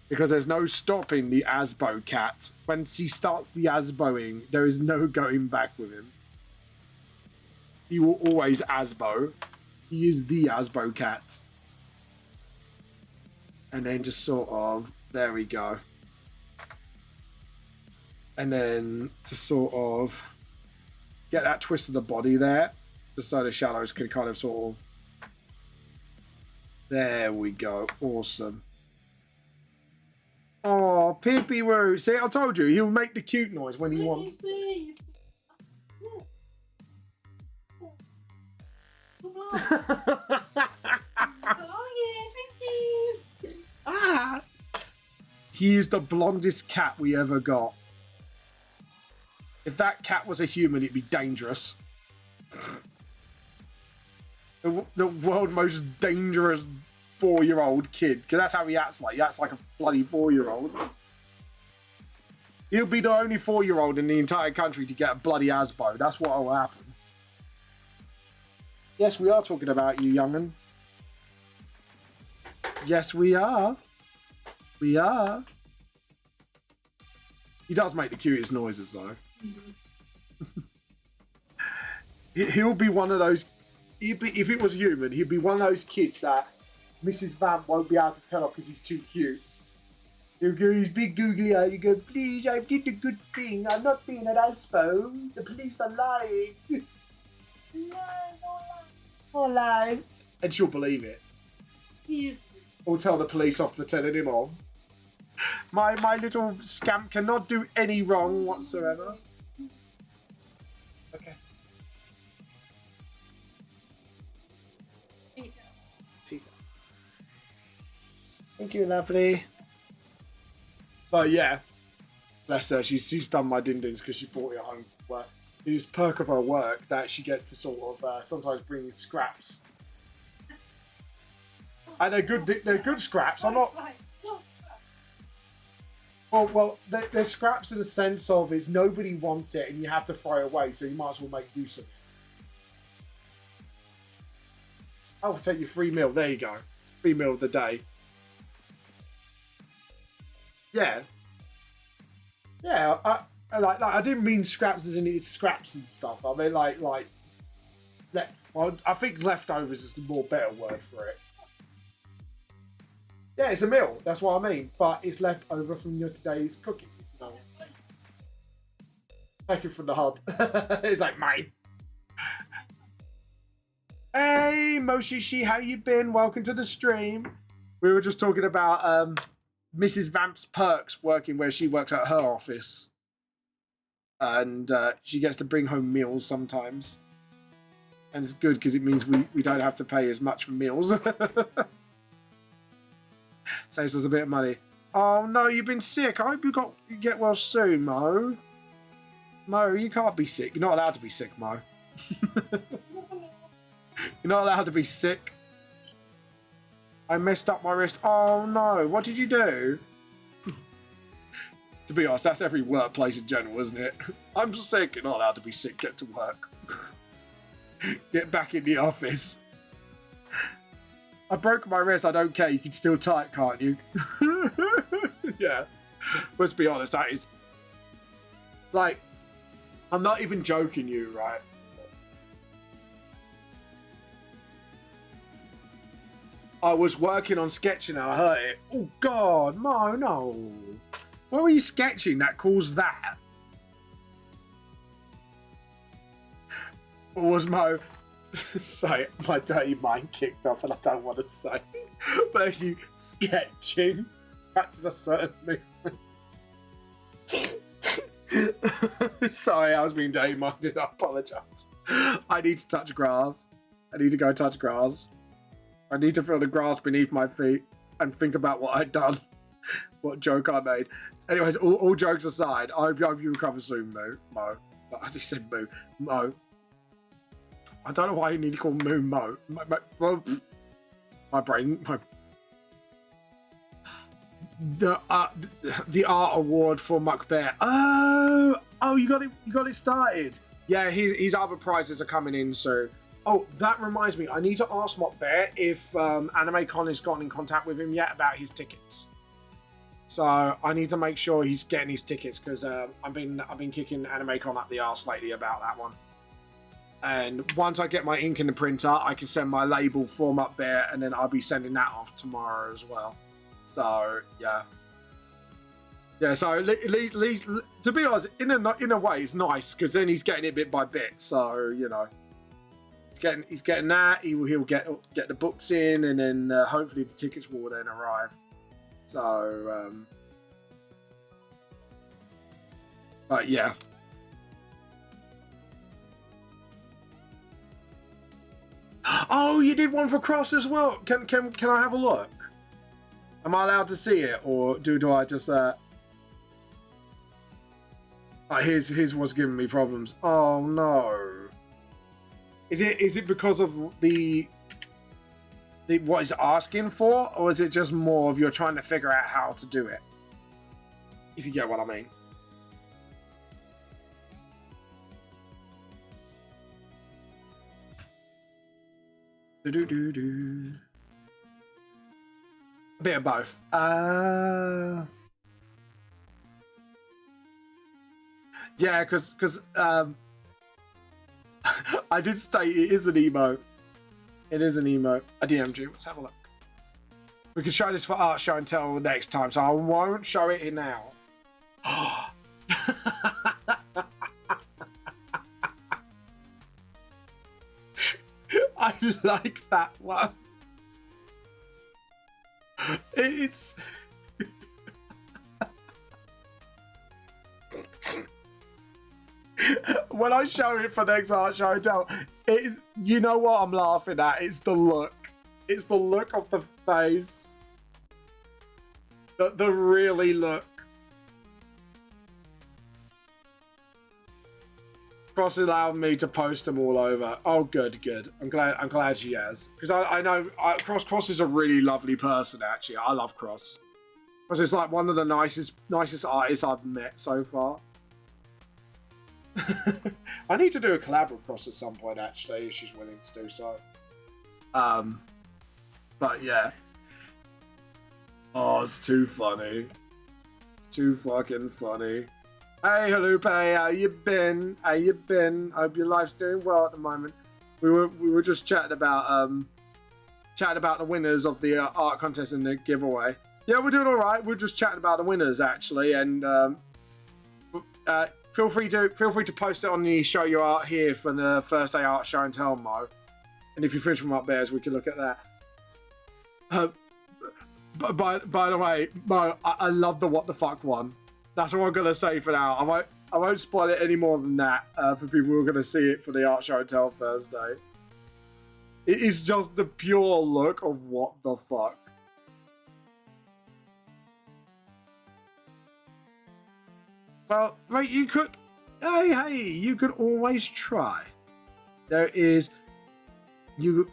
Because there's no stopping the Asbo cat. Once he starts the Asboing, there is no going back with him. He will always Asbo. He is the Asbo cat. And then just sort of, there we go. And then to sort of get that twist of the body there, just so the shadows can kind of sort of... There we go. Awesome. Oh, Pippy Woo. See, I told you, he'll make the cute noise when he wants. Ah. He is the blondest cat we ever got. If that cat was a human, it'd be dangerous. The world's most dangerous 4-year-old kid, because that's how he acts like. He acts like a bloody 4-year-old. He'll be the only 4-year-old in the entire country to get a bloody Asbo. That's what will happen. Yes, we are talking about you, young'un. Yes, we are. We are. He does make the cutest noises, though. He'll be one of those... if it was human, he'd be one of those kids that Mrs. Vamp won't be able to tell because he's too cute. He'll go his big googly eye, you go, please, I did the good thing. I'm not being an asshole. The police are lying. No lies. And she'll believe it. Or tell the police off for telling him off. My little scamp cannot do any wrong whatsoever. Okay. Tita. Thank you, lovely. But yeah, bless her. She's done my din-dins because she brought it home from work. It's perk of her work that she gets to sort of sometimes bring scraps. And they're good scraps. I'm not... Well, they're scraps in the sense of is nobody wants it and you have to throw away, so you might as well make use of it. I'll take your free meal. There you go. Free meal of the day. Yeah. Yeah, I didn't mean scraps as in it's scraps and stuff. I mean well, I think leftovers is the more better word for it. Yeah, it's a meal. That's what I mean. But it's left over from your today's cooking. No. Take it from the hub. It's like mine. Hey, Moshishi, how you been? Welcome to the stream. We were just talking about Mrs. Vamp's perks working where she works at her office. And she gets to bring home meals sometimes. And it's good because it means we don't have to pay as much for meals. Saves us a bit of money. Oh no, you've been sick. I hope you get well soon, Mo. Mo, you can't be sick. You're not allowed to be sick, Mo. You're not allowed to be sick. I messed up my wrist. Oh no, what did you do? To be honest, that's every workplace in general, isn't it? I'm sick. You're not allowed to be sick. Get to work. Get back in the office. I broke my wrist. I don't care. You can still tie it, can't you? Yeah. Let's be honest. That is... Like, I'm not even joking you, right? I was working on sketching and I hurt it. Oh, God. Mo, no. What were you sketching that caused that? Or was Mo... Say my dirty mind kicked off and I don't want to say. But are you sketching? Practice a certain movement. Sorry, I was being dirty minded. I apologise. I need to touch grass. I need to go touch grass. I need to feel the grass beneath my feet and think about what I'd done. What joke I made. Anyways, all jokes aside, I hope you recover soon, Mo. But as I said, Mo. I don't know why you need to call Moon Mo. My brain. The art award for Muckbear. Oh, you got it started. Yeah, his other prizes are coming in soon. Oh, that reminds me. I need to ask Muckbear if AnimeCon has gotten in contact with him yet about his tickets. So I need to make sure he's getting his tickets because I've been kicking AnimeCon up the arse lately about that one. And once I get my ink in the printer, I can send my label form up there, and then I'll be sending that off tomorrow as well. So, yeah. Yeah, so at least, to be honest, in a way, it's nice because then he's getting it bit by bit. So you know, he's getting that. He'll get the books in, and then hopefully the tickets will then arrive. So, but yeah. Oh, you did one for Cross as well. Can I have a look? Am I allowed to see it, or do I just his was giving me problems. Oh no. Is it because of the what he's asking for, or is it just more of you're trying to figure out how to do it? If you get what I mean. Do. A bit of both. Yeah, because I did state it is an emo. It is an emo. A DMG. Let's have a look. We can show this for art show and tell next time, so I won't show it here now. I like that one. It's when I show it for next art show and tell, it's, you know what I'm laughing at? It's the look. It's the look of the face. The really look. Cross allowed me to post them all over. Oh, good. I'm glad she has, because I know Cross is a really lovely person. Actually, I love Cross. Cross is like one of the nicest artists I've met so far. I need to do a collab with Cross at some point, actually, if she's willing to do so. But yeah. Oh, it's too funny. It's too fucking funny. Hey, Halupe, how you been? Hope your life's doing well at the moment. We were just chatting about the winners of the art contest and the giveaway. Yeah, we're doing all right. We're just chatting about the winners actually, and feel free to post it on the show your art here for the first day art show and tell, Mo. And if you finish them up bears, we can look at that. By the way, Mo, I love the what the fuck one. That's what I'm gonna say for now. I won't spoil it any more than that for people who are gonna see it for the art show and tell Thursday. It is just the pure look of what the fuck. Well, right, you could. Hey, you could always try. There is, you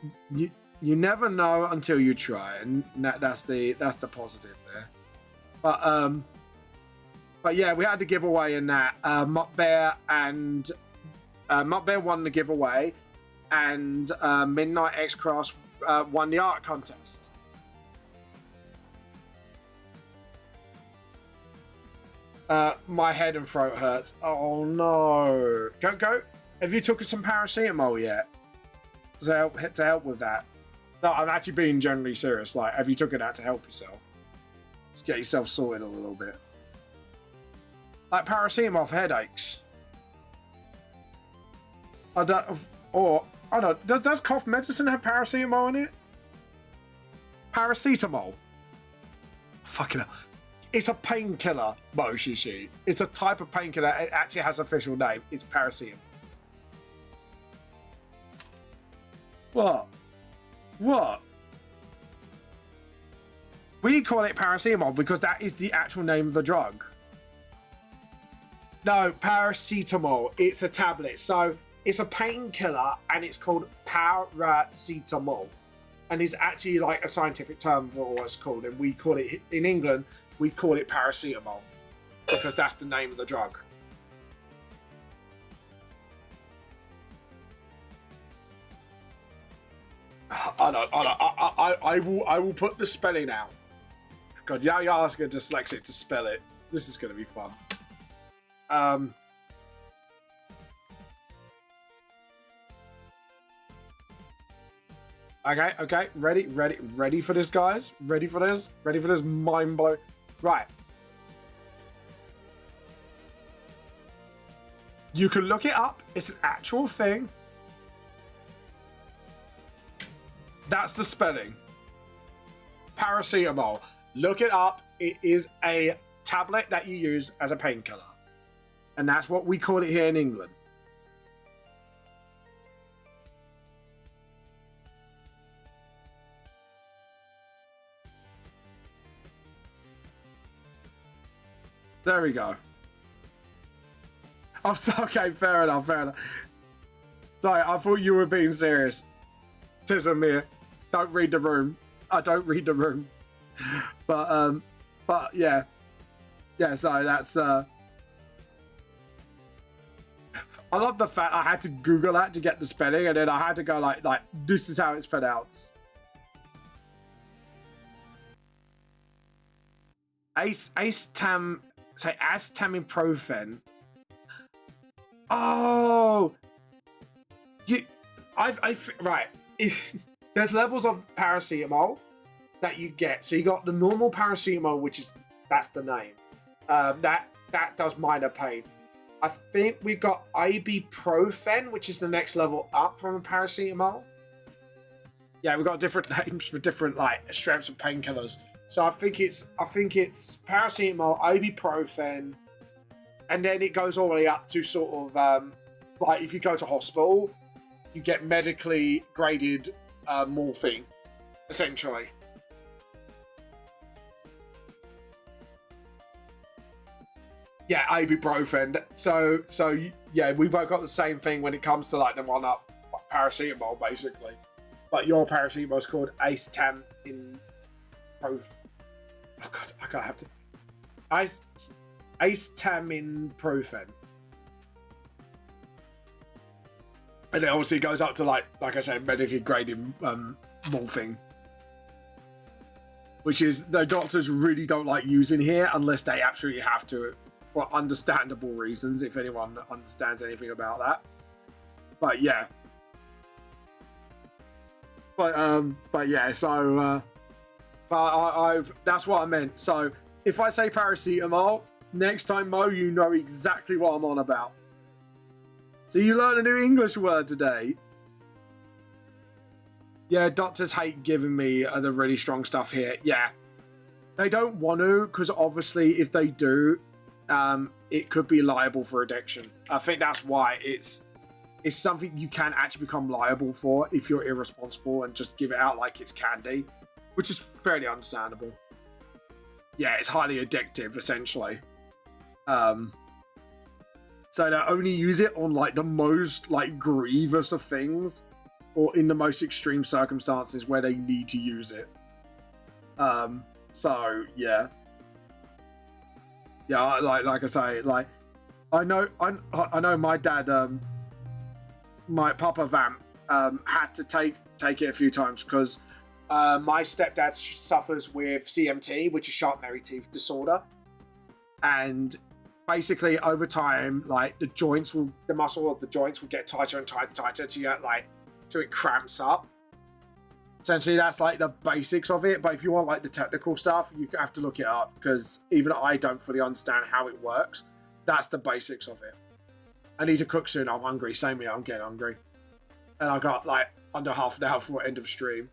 never know until you try, and that's the positive there. But yeah, we had the giveaway in that. Mutt Bear won the giveaway, and Midnight X Cross won the art contest. My head and throat hurts. Oh no! Go. Have you took some paracetamol yet? To help with that? No, I'm actually being generally serious. Like, have you taken that to help yourself? Just get yourself sorted a little bit. Like paracetamol for headaches. I don't know. Does cough medicine have paracetamol in it? Paracetamol. Fucking hell. It's a painkiller, Moshishi. It's a type of painkiller. It actually has an official name. It's paracetamol. What? We call it paracetamol because that is the actual name of the drug. No, paracetamol. It's a tablet. So it's a painkiller and it's called paracetamol. And it's actually like a scientific term for what it's called. And we call it, in England, we call it paracetamol because that's the name of the drug. I will put the spelling out. God, now you're asking a dyslexic to spell it. This is going to be fun. Okay. Ready for this, guys? Ready for this mind blow? Right. You can look it up. It's an actual thing. That's the spelling. Paracetamol. Look it up. It is a tablet that you use as a painkiller. And that's what we call it here in England. There we go. Oh, so, okay, fair enough, fair enough. Sorry, I thought you were being serious. Tis a mere. Don't read the room. I don't read the room. But yeah. Yeah, so that's, I love the fact I had to Google that to get the spelling, and then I had to go like, this is how it's pronounced. Acetaminophen. Oh, right. There's levels of paracetamol that you get. So you got the normal paracetamol, that's the name. That does minor pain. I think we've got ibuprofen, which is the next level up from a paracetamol. Yeah, we've got different names for different strengths of painkillers. So I think it's paracetamol, ibuprofen, and then it goes all the way up to sort of if you go to hospital, you get medically graded morphine, essentially. Yeah, ibuprofen. So yeah, we both got the same thing when it comes to the one up paracetamol, basically. But your paracetamol is called acetaminophen. Oh god, I gotta have to. Acetaminophen. And it obviously goes up to like I said, medically graded morphine. Which is the doctors really don't like using here unless they absolutely have to, for understandable reasons, if anyone understands anything about that. But yeah. But yeah, so I that's what I meant. So if I say paracetamol, next time, Mo, you know exactly what I'm on about. So you learned a new English word today. Yeah, doctors hate giving me the really strong stuff here. Yeah. They don't want to, because obviously if they do, it could be liable for addiction. I think that's why it's something you can actually become liable for if you're irresponsible and just give it out like it's candy, which is fairly understandable. Yeah, it's highly addictive, essentially. So they only use it on the most grievous of things, or in the most extreme circumstances where they need to use it. So yeah. Yeah, like I say, I know my dad, my Papa Vamp, had to take it a few times because my stepdad suffers with CMT, which is sharp nerve teeth disorder, and basically over time, the muscle of the joints will get tighter and tighter till it cramps up. Essentially, that's the basics of it. But if you want the technical stuff, you have to look it up because even I don't fully understand how it works. That's the basics of it. I need to cook soon. I'm hungry. Same here. I'm getting hungry. And I got under half an hour for end of stream.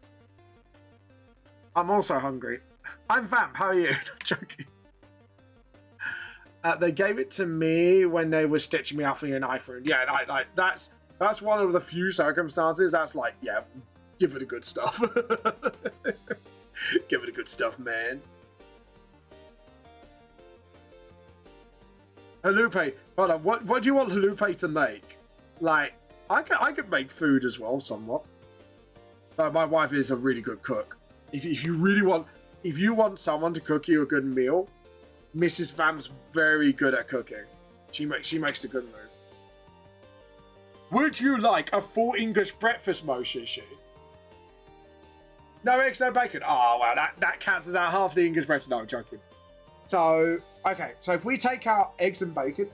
I'm also hungry. I'm Vamp. How are you? Not joking. They gave it to me when they were stitching me up for an iPhone. Yeah, that's one of the few circumstances that's yeah, give it the good stuff. Give it the good stuff, man. Halupe, hold on. What do you want Halupe to make? I could make food as well, somewhat. My wife is a really good cook. If you want someone to cook you a good meal, Mrs. Vamp's very good at cooking. She makes a good move. Would you like a full English breakfast, Mo Shishi? No eggs, no bacon. Oh, well, that counts as out half the English breakfast. No, I'm joking. So, okay. So if we take out eggs and bacon...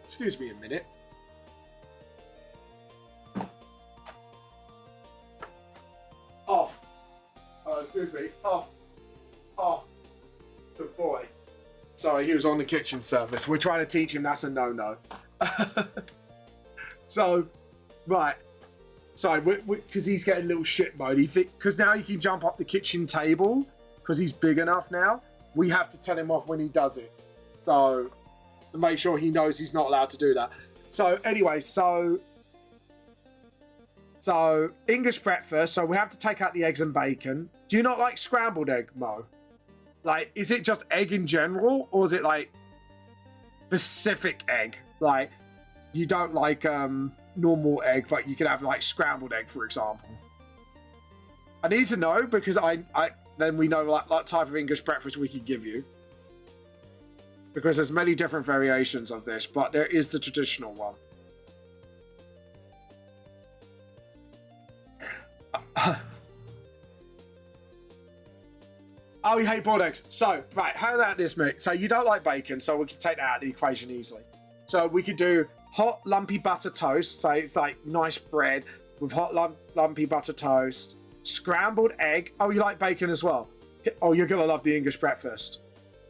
Excuse me a minute. Off. Oh, excuse me. Off. Good boy. Sorry, he was on the kitchen service. We're trying to teach him that's a no-no. So, right. So, because he's getting little shit mode. Because now he can jump up the kitchen table, because he's big enough now. We have to tell him off when he does it. So, to make sure he knows he's not allowed to do that. So, anyway, so English breakfast. So, we have to take out the eggs and bacon. Do you not like scrambled egg, Mo? Like, is it just egg in general, or is it like specific egg? Like, you don't like normal egg, but you can have like scrambled egg, for example. I need to know, because I then we know what type of English breakfast we can give you, because there's many different variations of this, but there is the traditional one. Oh, you hate boiled eggs. So, right, how about this, mate? So you don't like bacon, so we can take that out of the equation easily. So we could do hot lumpy butter toast. So it's like nice bread with hot lumpy butter toast. Scrambled egg. Oh, you like bacon as well? Oh, you're gonna love the English breakfast.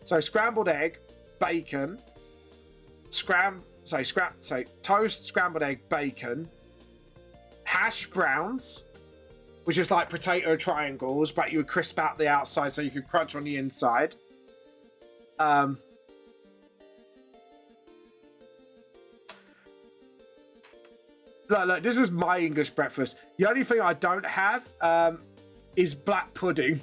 So scrambled egg, bacon, toast, scrambled egg, bacon, hash browns, which is like potato triangles, but you would crisp out the outside so you could crunch on the inside. Look, this is my English breakfast. The only thing I don't have is black pudding.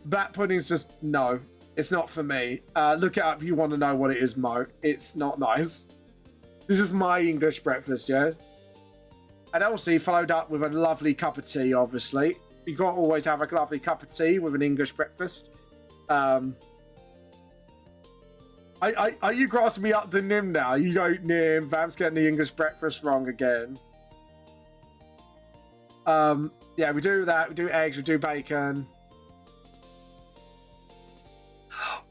Black pudding is just, no, it's not for me. Look it up if you want to know what it is, Mo. It's not nice. This is my English breakfast, yeah? And also followed up with a lovely cup of tea, obviously. You got to always have a lovely cup of tea with an English breakfast. Are you grasping me up to Nim now? You go, Nim, Vamp's getting the English breakfast wrong again. Yeah, we do that. We do eggs, we do bacon.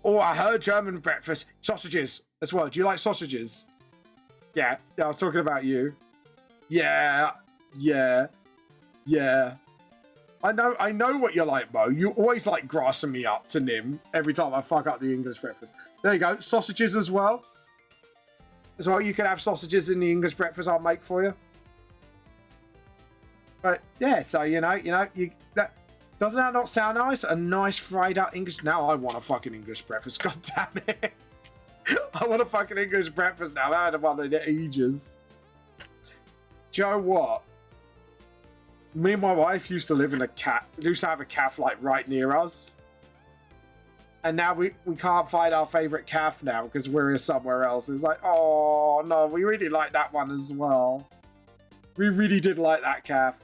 Oh, I heard German breakfast. Sausages as well. Do you like sausages? Yeah, I was talking about you. Yeah. I know what you're like, Mo. You always like grassing me up to Nim every time I fuck up the English breakfast. There you go. Sausages as well. As well, you can have sausages in the English breakfast I'll make for you. But yeah, so that doesn't that not sound nice? A nice fried out English. Now I want a fucking English breakfast. God damn it! I want a fucking English breakfast now. I haven't had one in ages. Do you know what? Me and my wife used to live in used to have a calf like right near us. And now we can't find our favourite calf now because we're somewhere else. It's like, oh no, we really like that one as well. We really did like that calf.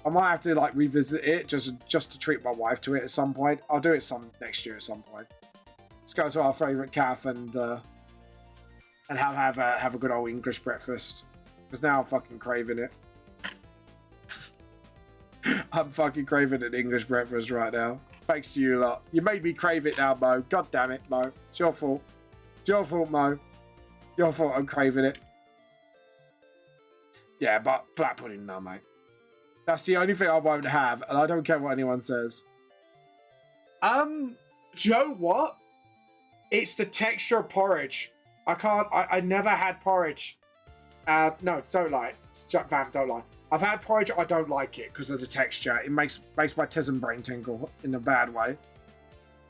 I might have to like revisit it just to treat my wife to it at some point. I'll do it next year at some point. Let's go to our favourite calf and have a good old English breakfast. Because now I'm fucking craving it. I'm fucking craving an English breakfast right now. Thanks to you lot. You made me crave it now, Mo. God damn it, Mo. It's your fault. It's your fault, Mo. Your fault I'm craving it. Yeah, but black pudding, no, mate. That's the only thing I won't have, and I don't care what anyone says. Do you know what? It's the texture of porridge. I never had porridge. No, don't lie. Vamp, don't lie. I've had porridge, I don't like it because of the texture. It makes my tism brain tingle in a bad way.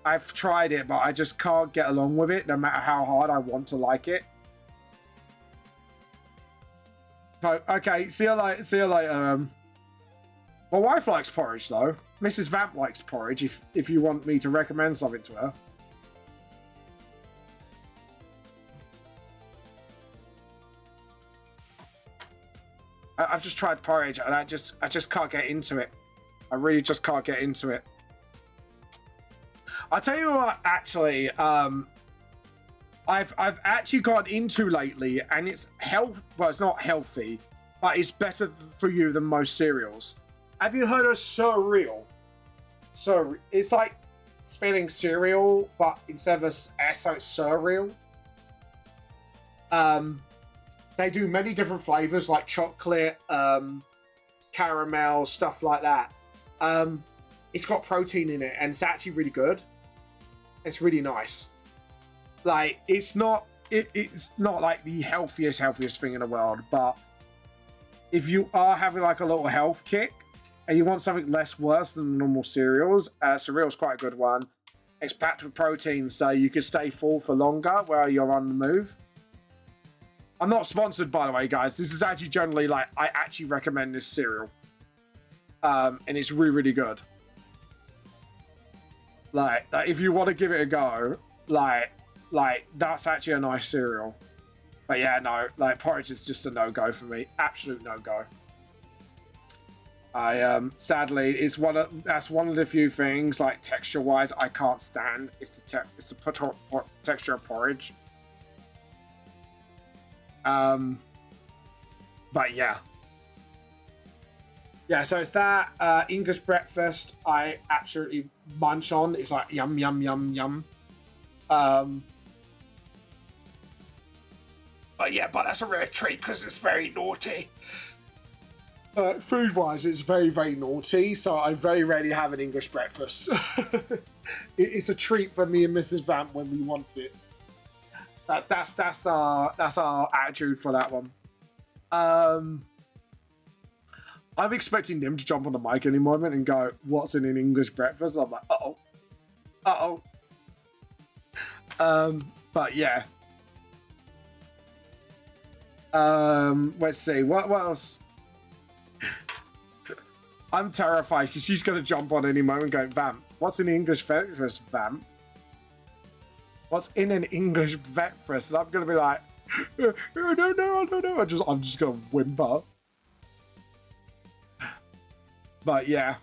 I've tried it, but I just can't get along with it no matter how hard I want to like it. So, okay, see you later. My wife likes porridge though. Mrs. Vamp likes porridge if you want me to recommend something to her. I've just tried porridge and I just can't get into it. I really just can't get into it. I'll tell you what, actually, I've actually got into lately, and it's well, it's not healthy, but it's better for you than most cereals. Have you heard of surreal? So it's like spelling cereal, but instead of a S, so it's surreal. They do many different flavors like chocolate, caramel, stuff like that. It's got protein in it and it's actually really good. It's really nice. Like, it's not it's not like the healthiest thing in the world, but if you are having like a little health kick and you want something less worse than normal cereals, cereal's quite a good one. It's packed with protein, so you can stay full for longer while you're on the move. I'm not sponsored, by the way, guys. This is actually generally like, I actually recommend this cereal. And it's really, really good. Like if you want to give it a go, like that's actually a nice cereal. But yeah, no, like porridge is just a no-go for me. Absolute no-go. Sadly, that's one of the few things, like texture-wise, I can't stand. It's the texture of porridge. But yeah. Yeah, so it's that English breakfast I absolutely munch on. It's like yum, yum, yum, yum. But yeah, but that's a rare treat because it's very naughty. Food-wise, it's very, very naughty, so I very rarely have an English breakfast. It's a treat for me and Mrs. Vamp when we want it. That's our attitude for that one. I'm expecting them to jump on the mic any moment and go, "What's in an English breakfast?" I'm like, uh-oh. But yeah. Let's see, what else? I'm terrified because she's going to jump on any moment and go, "Vamp, what's in English breakfast, Vamp? What's in an English breakfast?" And I'm going to be like, I don't know. I'm just going to whimper. But yeah.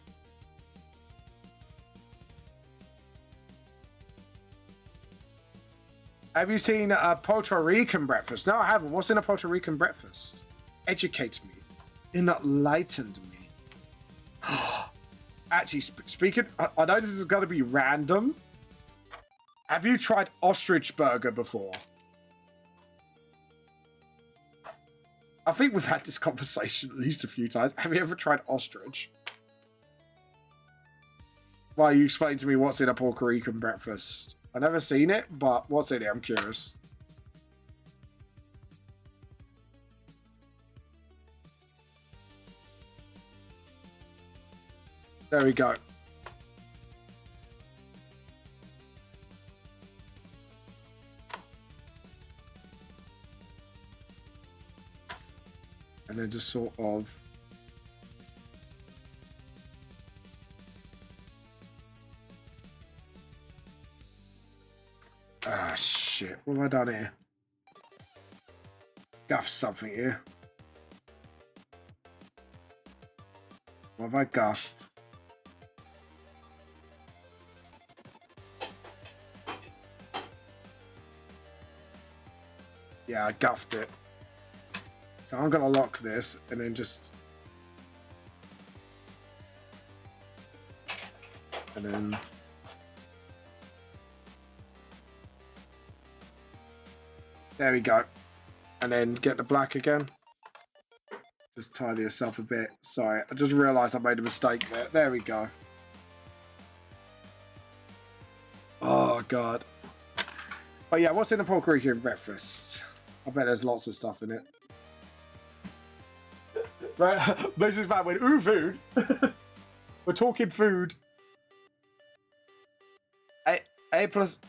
Have you seen a Puerto Rican breakfast? No, I haven't. What's in a Puerto Rican breakfast? Educate me. Enlightened me. Actually, speaking, I know this is going to be random. Have you tried ostrich burger before? I think we've had this conversation at least a few times. Have you ever tried ostrich? Why, you explain to me what's in a Puerto Rican breakfast. I've never seen it, but what's in it? I'm curious. There we go. And then just sort of... Ah, shit. What have I done here? Guffed something here. What have I guffed? Yeah, I guffed it. So I'm gonna lock this and then just... And then... There we go. And then get the black again. Just tidy this up a bit. Sorry, I just realised I made a mistake there. There we go. Oh, God. But yeah, what's in a Puerto Rican breakfast? I bet there's lots of stuff in it. Right, Mrs. Van went, ooh, food. We're talking food. A plus...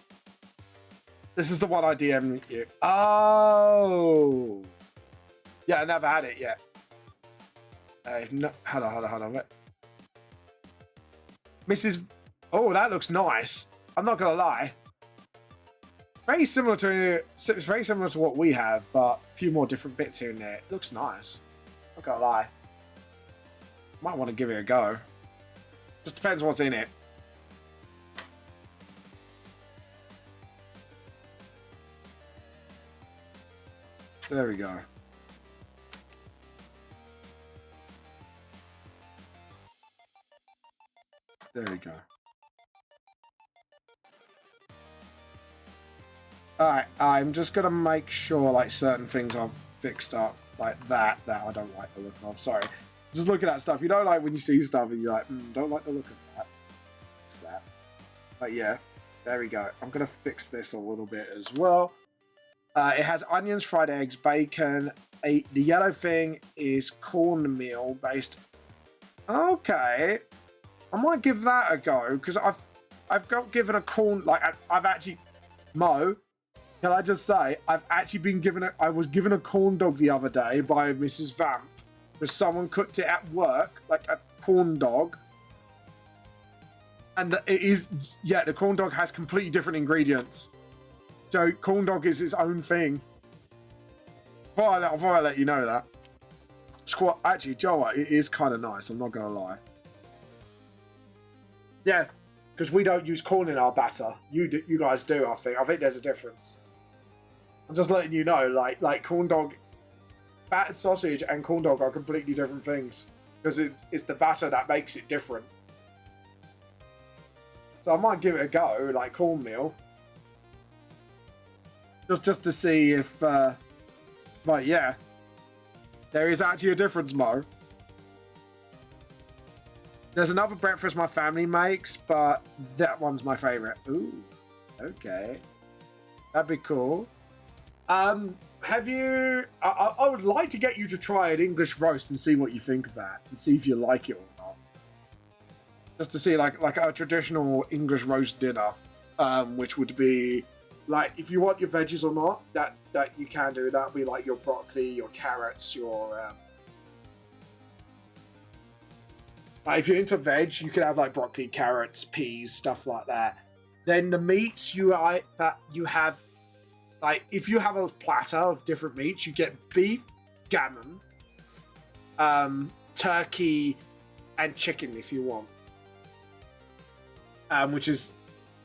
This is the one I DM'd you. Oh. Yeah, I never had it yet. No, hold on. Wait. Mrs. Oh, that looks nice. I'm not gonna lie. Very similar to what we have, but a few more different bits here and there. It looks nice. Not gonna lie. Might want to give it a go. Just depends what's in it. There we go. There we go. Alright, I'm just gonna make sure like certain things I've fixed up like that I don't like the look of. Sorry. Just looking at stuff. You know, like when you see stuff and you're like, don't like the look of that. It's that. But yeah, there we go. I'm gonna fix this a little bit as well. It has onions, fried eggs, bacon. The yellow thing is cornmeal based. Okay, I might give that a go because I've got given a corn I've actually Mo. Can I just say I've actually been given I was given a corn dog the other day by Mrs. Vamp because someone cooked it at work like a corn dog, and it is the corn dog has completely different ingredients. So corn dog is its own thing. Before I let you know that. Actually, Joe, it is kind of nice. I'm not gonna lie. Yeah, because we don't use corn in our batter. You guys do. I think there's a difference. I'm just letting you know, like corn dog, battered sausage and corn dog are completely different things because it's the batter that makes it different. So I might give it a go, like cornmeal. Just to see if, but yeah, there is actually a difference, Mo. There's another breakfast my family makes, but that one's my favorite. Ooh, okay, that'd be cool. Have you? I would like to get you to try an English roast and see what you think of that, and see if you like it or not. Just to see like a traditional English roast dinner, which would be. Like, if you want your veggies or not, that you can do. That'll be like your broccoli, your carrots, your... Like, if you're into veg, you can have like broccoli, carrots, peas, stuff like that. Then the meats that you have... Like, if you have a platter of different meats, you get beef, gammon, turkey, and chicken if you want.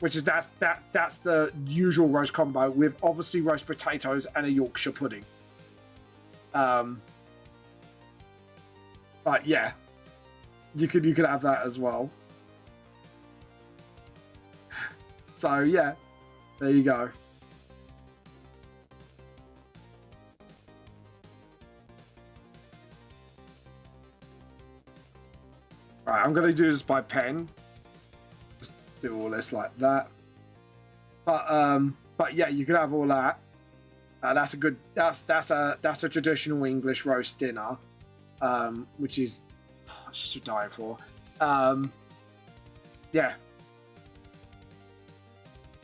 That's the usual roast combo with obviously roast potatoes and a Yorkshire pudding. But yeah, you could have that as well. So yeah, there you go. Right, I'm gonna do this by pen. Do all this like that, but yeah, you could have all that. That's a good. That's a traditional English roast dinner, which is just to die for. Yeah,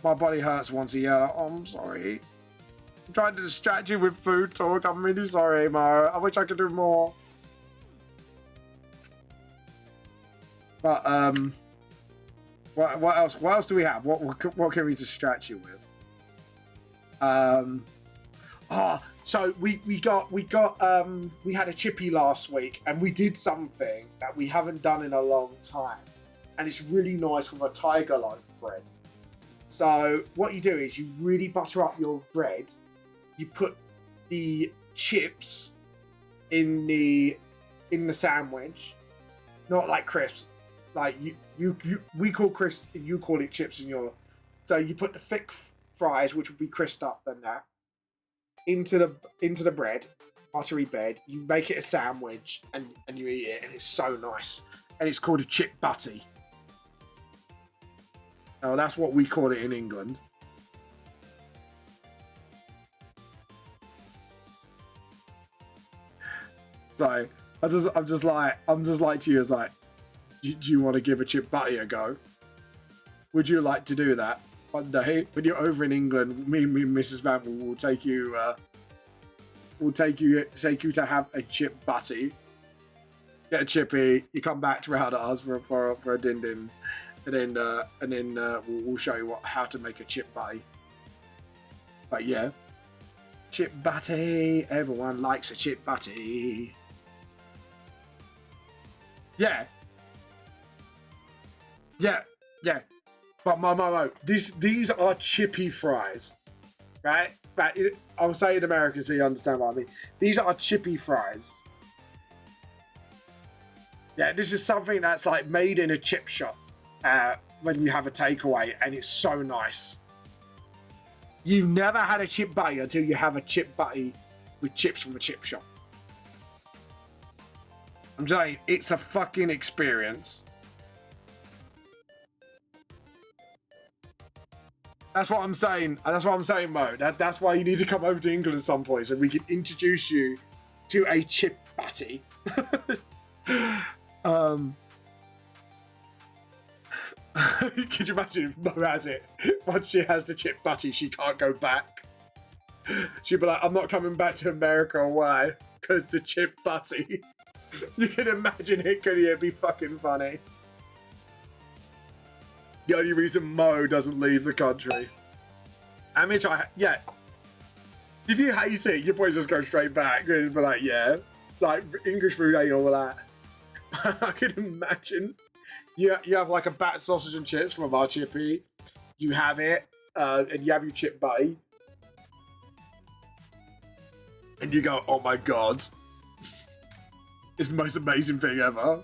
my body hurts once a year. Oh, I'm sorry. I'm trying to distract you with food talk. I'm really sorry, Mo. I wish I could do more. But What else? What else do we have? What can we distract you with? So we had a chippy last week, and we did something that we haven't done in a long time, and it's really nice with a tiger loaf bread. So what you do is you really butter up your bread. You put the chips in the sandwich, not like crisps. Like we call crisps, you call it chips in your. So you put the thick fries, which would be crisped up than that, into the bread, buttery bread. You make it a sandwich and you eat it, and it's so nice. And it's called a chip butty. Oh, that's what we call it in England. So I'm just like to you as like. Do you want to give a chip butty a go? Would you like to do that one day when you're over in England? Me and Mrs. Vamp will take you. Take you to have a chip butty. Get a chippy. You come back to round at us for a din dins, and then we'll show you how to make a chip butty. But yeah, chip butty. Everyone likes a chip butty. Yeah. Yeah. But Mo, these are chippy fries, right? But I'll say in American so you understand what I mean. These are chippy fries. Yeah, this is something that's like made in a chip shop when you have a takeaway, and it's so nice. You've never had a chip butty until you have a chip butty with chips from a chip shop. I'm saying, it's a fucking experience. That's what I'm saying. That's what I'm saying, Mo. That's why you need to come over to England at some point so we can introduce you to a chip butty. Could you imagine if Mo has it? Once she has the chip butty, she can't go back. She'd be like, I'm not coming back to America. Why? Because the chip butty. You can imagine it, could you? It'd be fucking funny. The only reason Mo doesn't leave the country. I mean, yeah. If you hate it, you'll probably just go straight back and be like, yeah. Like, English food ain't all that. I could imagine. You have like a bat sausage and chips from our chippy. You have it, and you have your chip buddy. And you go, oh my god. It's the most amazing thing ever.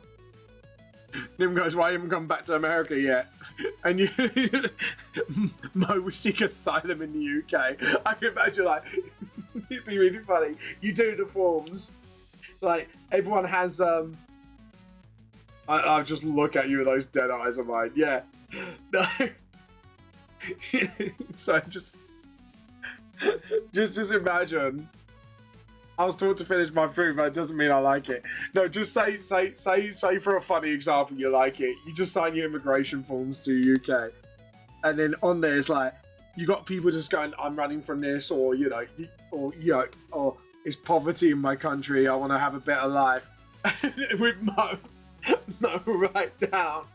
Nim goes, why haven't come back to America yet? And you, Mo, we seek asylum in the UK. I can imagine, like, it'd be really funny. You do the forms. Like, everyone has, I'll just look at you with those dead eyes of mine. Yeah. No. So just imagine. I was taught to finish my food, but it doesn't mean I like it. No, just say for a funny example you like it. You just sign your immigration forms to UK, and then on there it's like you got people just going, "I'm running from this," or or it's poverty in my country. I want to have a better life. With Mo, write down,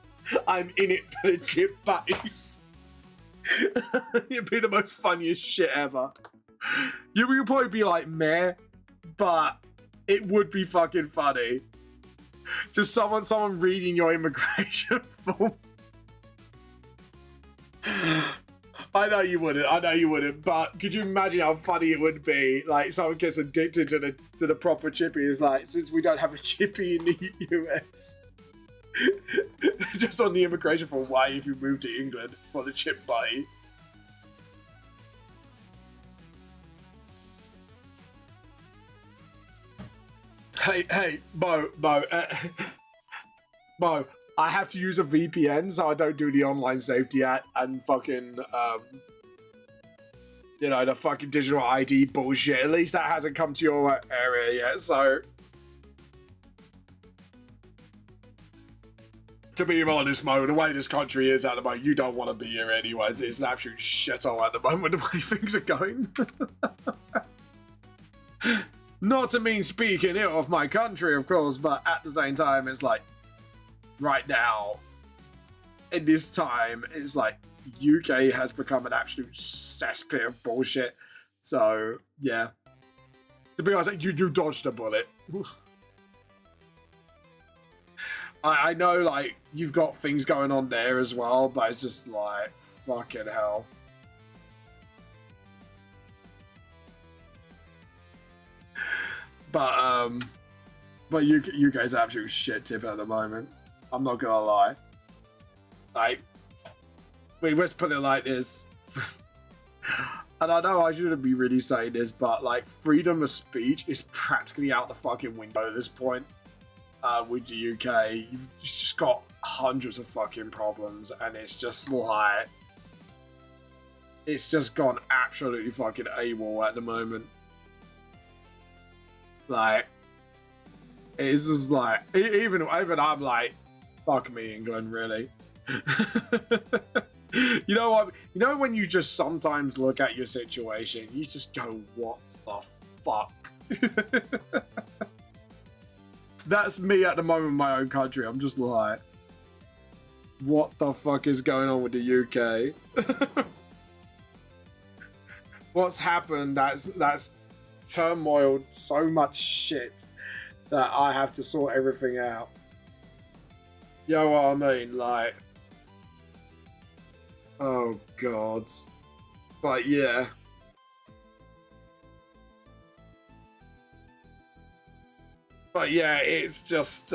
I'm in it for the chip buddies. It'd be the most funniest shit ever. You would probably be like, meh. But it would be fucking funny. Just someone reading your immigration form. I know you wouldn't, but could you imagine how funny it would be? Like, someone gets addicted to the proper chippy. It's like, since we don't have a chippy in the US. Just on the immigration form, why if you moved to England for the chip buddy? Hey, Mo, I have to use a VPN so I don't do the online safety act and fucking, the fucking digital ID bullshit. At least that hasn't come to your area yet, so. To be honest, Mo, the way this country is at the moment, you don't want to be here anyways. It's an absolute shithole at the moment, the way things are going. Not to mean speaking ill of my country, of course, but at the same time, it's like, right now, in this time, it's like, UK has become an absolute cesspit of bullshit. So, yeah. To be honest, you dodged a bullet. I know, like, you've got things going on there as well, but it's just like, fucking hell. But UK's absolute shit tip at the moment. I'm not gonna lie. Like, let's put it like this. And I know I shouldn't be really saying this, but like, freedom of speech is practically out the fucking window at this point. With the UK, you've just got hundreds of fucking problems, and it's just like, it's just gone absolutely fucking AWOL at the moment. Like, it's just like, even I'm like, fuck me, England, really. You know what? You know when you just sometimes look at your situation, you just go, what the fuck? That's me at the moment in my own country. I'm just like, what the fuck is going on with the UK? What's happened? That's turmoiled so much shit that I have to sort everything out. You know what I mean? Like, oh god. But yeah. But yeah, it's just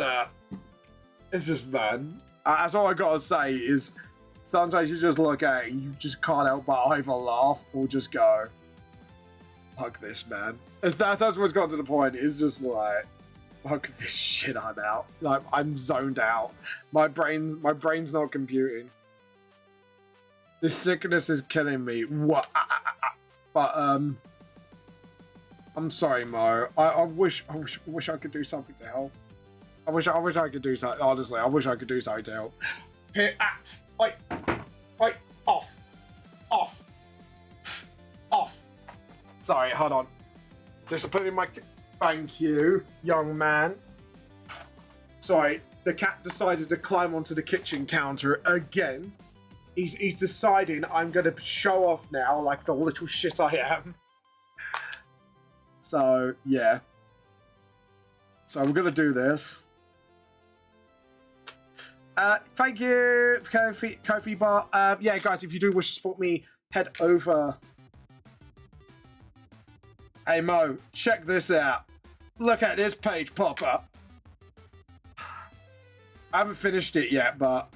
man. That's all I gotta say is sometimes you just look at it and you just can't help but either laugh or just go, fuck this, man. That's what's got to the point. It's just like, fuck this shit, I'm out. Like, I'm zoned out. My brain's not computing. This sickness is killing me. What? But I'm sorry, Mo. I wish I could do something to help. I wish I could do something. Honestly, I wish I could do something to help. Here, wait, off. Sorry, hold on. Disciplining my. Thank you, young man. Sorry, the cat decided to climb onto the kitchen counter again. He's deciding I'm going to show off now like the little shit I am. So, yeah. So we're going to do this. Thank you, Kofi Bar. Yeah, guys, if you do wish to support me, head over. Hey, Mo, check this out. Look at this page pop up. I haven't finished it yet, but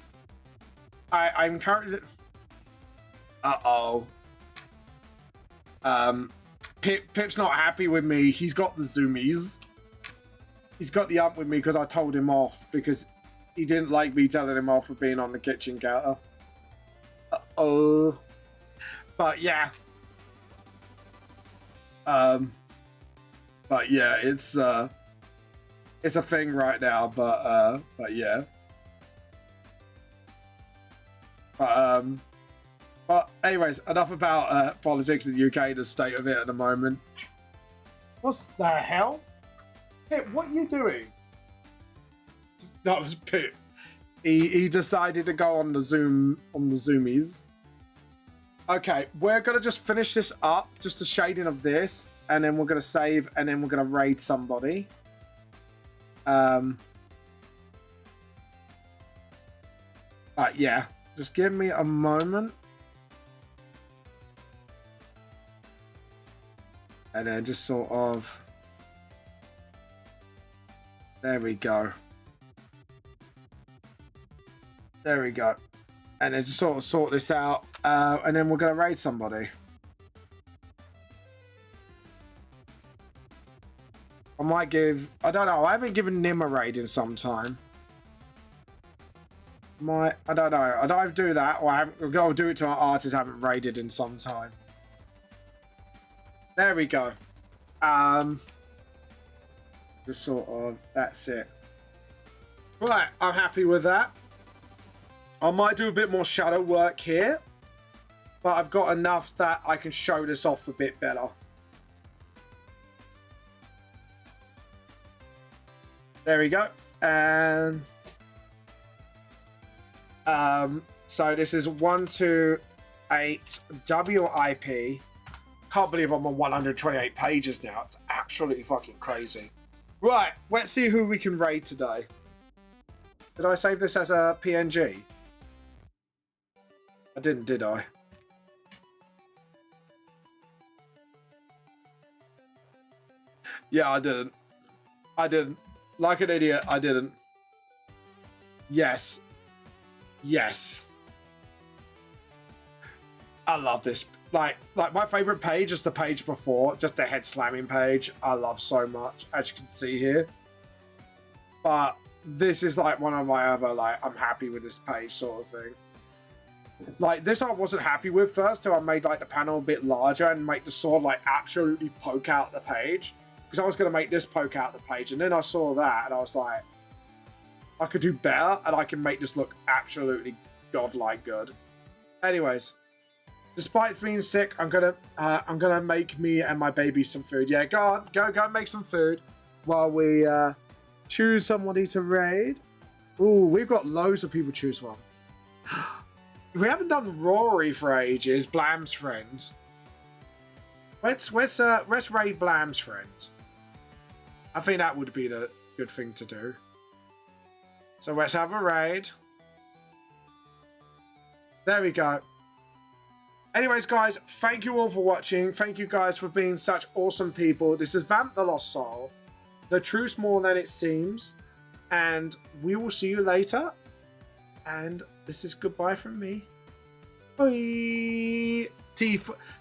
I'm currently... Uh-oh. Pip's not happy with me. He's got the zoomies. He's got the up with me because I told him off because he didn't like me telling him off for being on the kitchen counter. Uh-oh. But yeah. But yeah, it's a thing right now, but yeah. But anyways, enough about politics in the UK, the state of it at the moment. What's the hell? Pip, what are you doing? That was Pip. He decided to go on the zoomies. Okay, we're gonna just finish this up, just a shading of this, and then we're gonna save, and then we're gonna raid somebody. Yeah, just give me a moment. And then just sort of... There we go. There we go. And then just sort of sort this out. And then we're going to raid somebody. I might give... I don't know. I haven't given Nim a raid in some time. I don't know. I don't do that. Or I'll go do it to our artists I haven't raided in some time. There we go. Just sort of, that's it. Right, I'm happy with that. I might do a bit more shadow work here, but I've got enough that I can show this off a bit better. There we go. And so this is 128 WIP. Can't believe I'm on 128 pages now. It's absolutely fucking crazy. Right, let's see who we can raid today. Did I save this as a PNG? I didn't, did I? Yeah, I didn't. I didn't. Like an idiot, I didn't. Yes. Yes. I love this. Like my favorite page is the page before, just the head slamming page. I love so much, as you can see here. But this is like one of my other, like, I'm happy with this page sort of thing. Like, this I wasn't happy with first, so I made like the panel a bit larger and make the sword like absolutely poke out the page. Because I was going to make this poke out the page, and then I saw that and I was like, I could do better and I can make this look absolutely godlike good. Anyways. Despite being sick, I'm gonna make me and my baby some food. Yeah, go on, go and make some food while we choose somebody to raid. Ooh, we've got loads of people to choose from. We haven't done Rory for ages. Blam's friends. Let's raid Blam's friends. I think that would be the good thing to do. So let's have a raid. There we go. Anyways, guys, thank you all for watching. Thank you guys for being such awesome people. This is Vamp the Lost Soul. The truth's more than it seems. And we will see you later. And this is goodbye from me. Bye.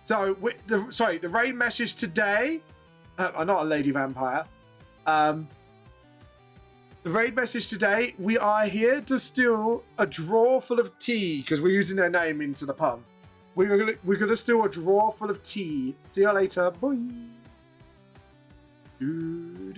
So, the raid message today. I'm not a lady vampire. The raid message today. We are here to steal a drawer full of tea because we're using their name into the pun. we're gonna steal a drawer full of tea. See you later. Bye. Dude.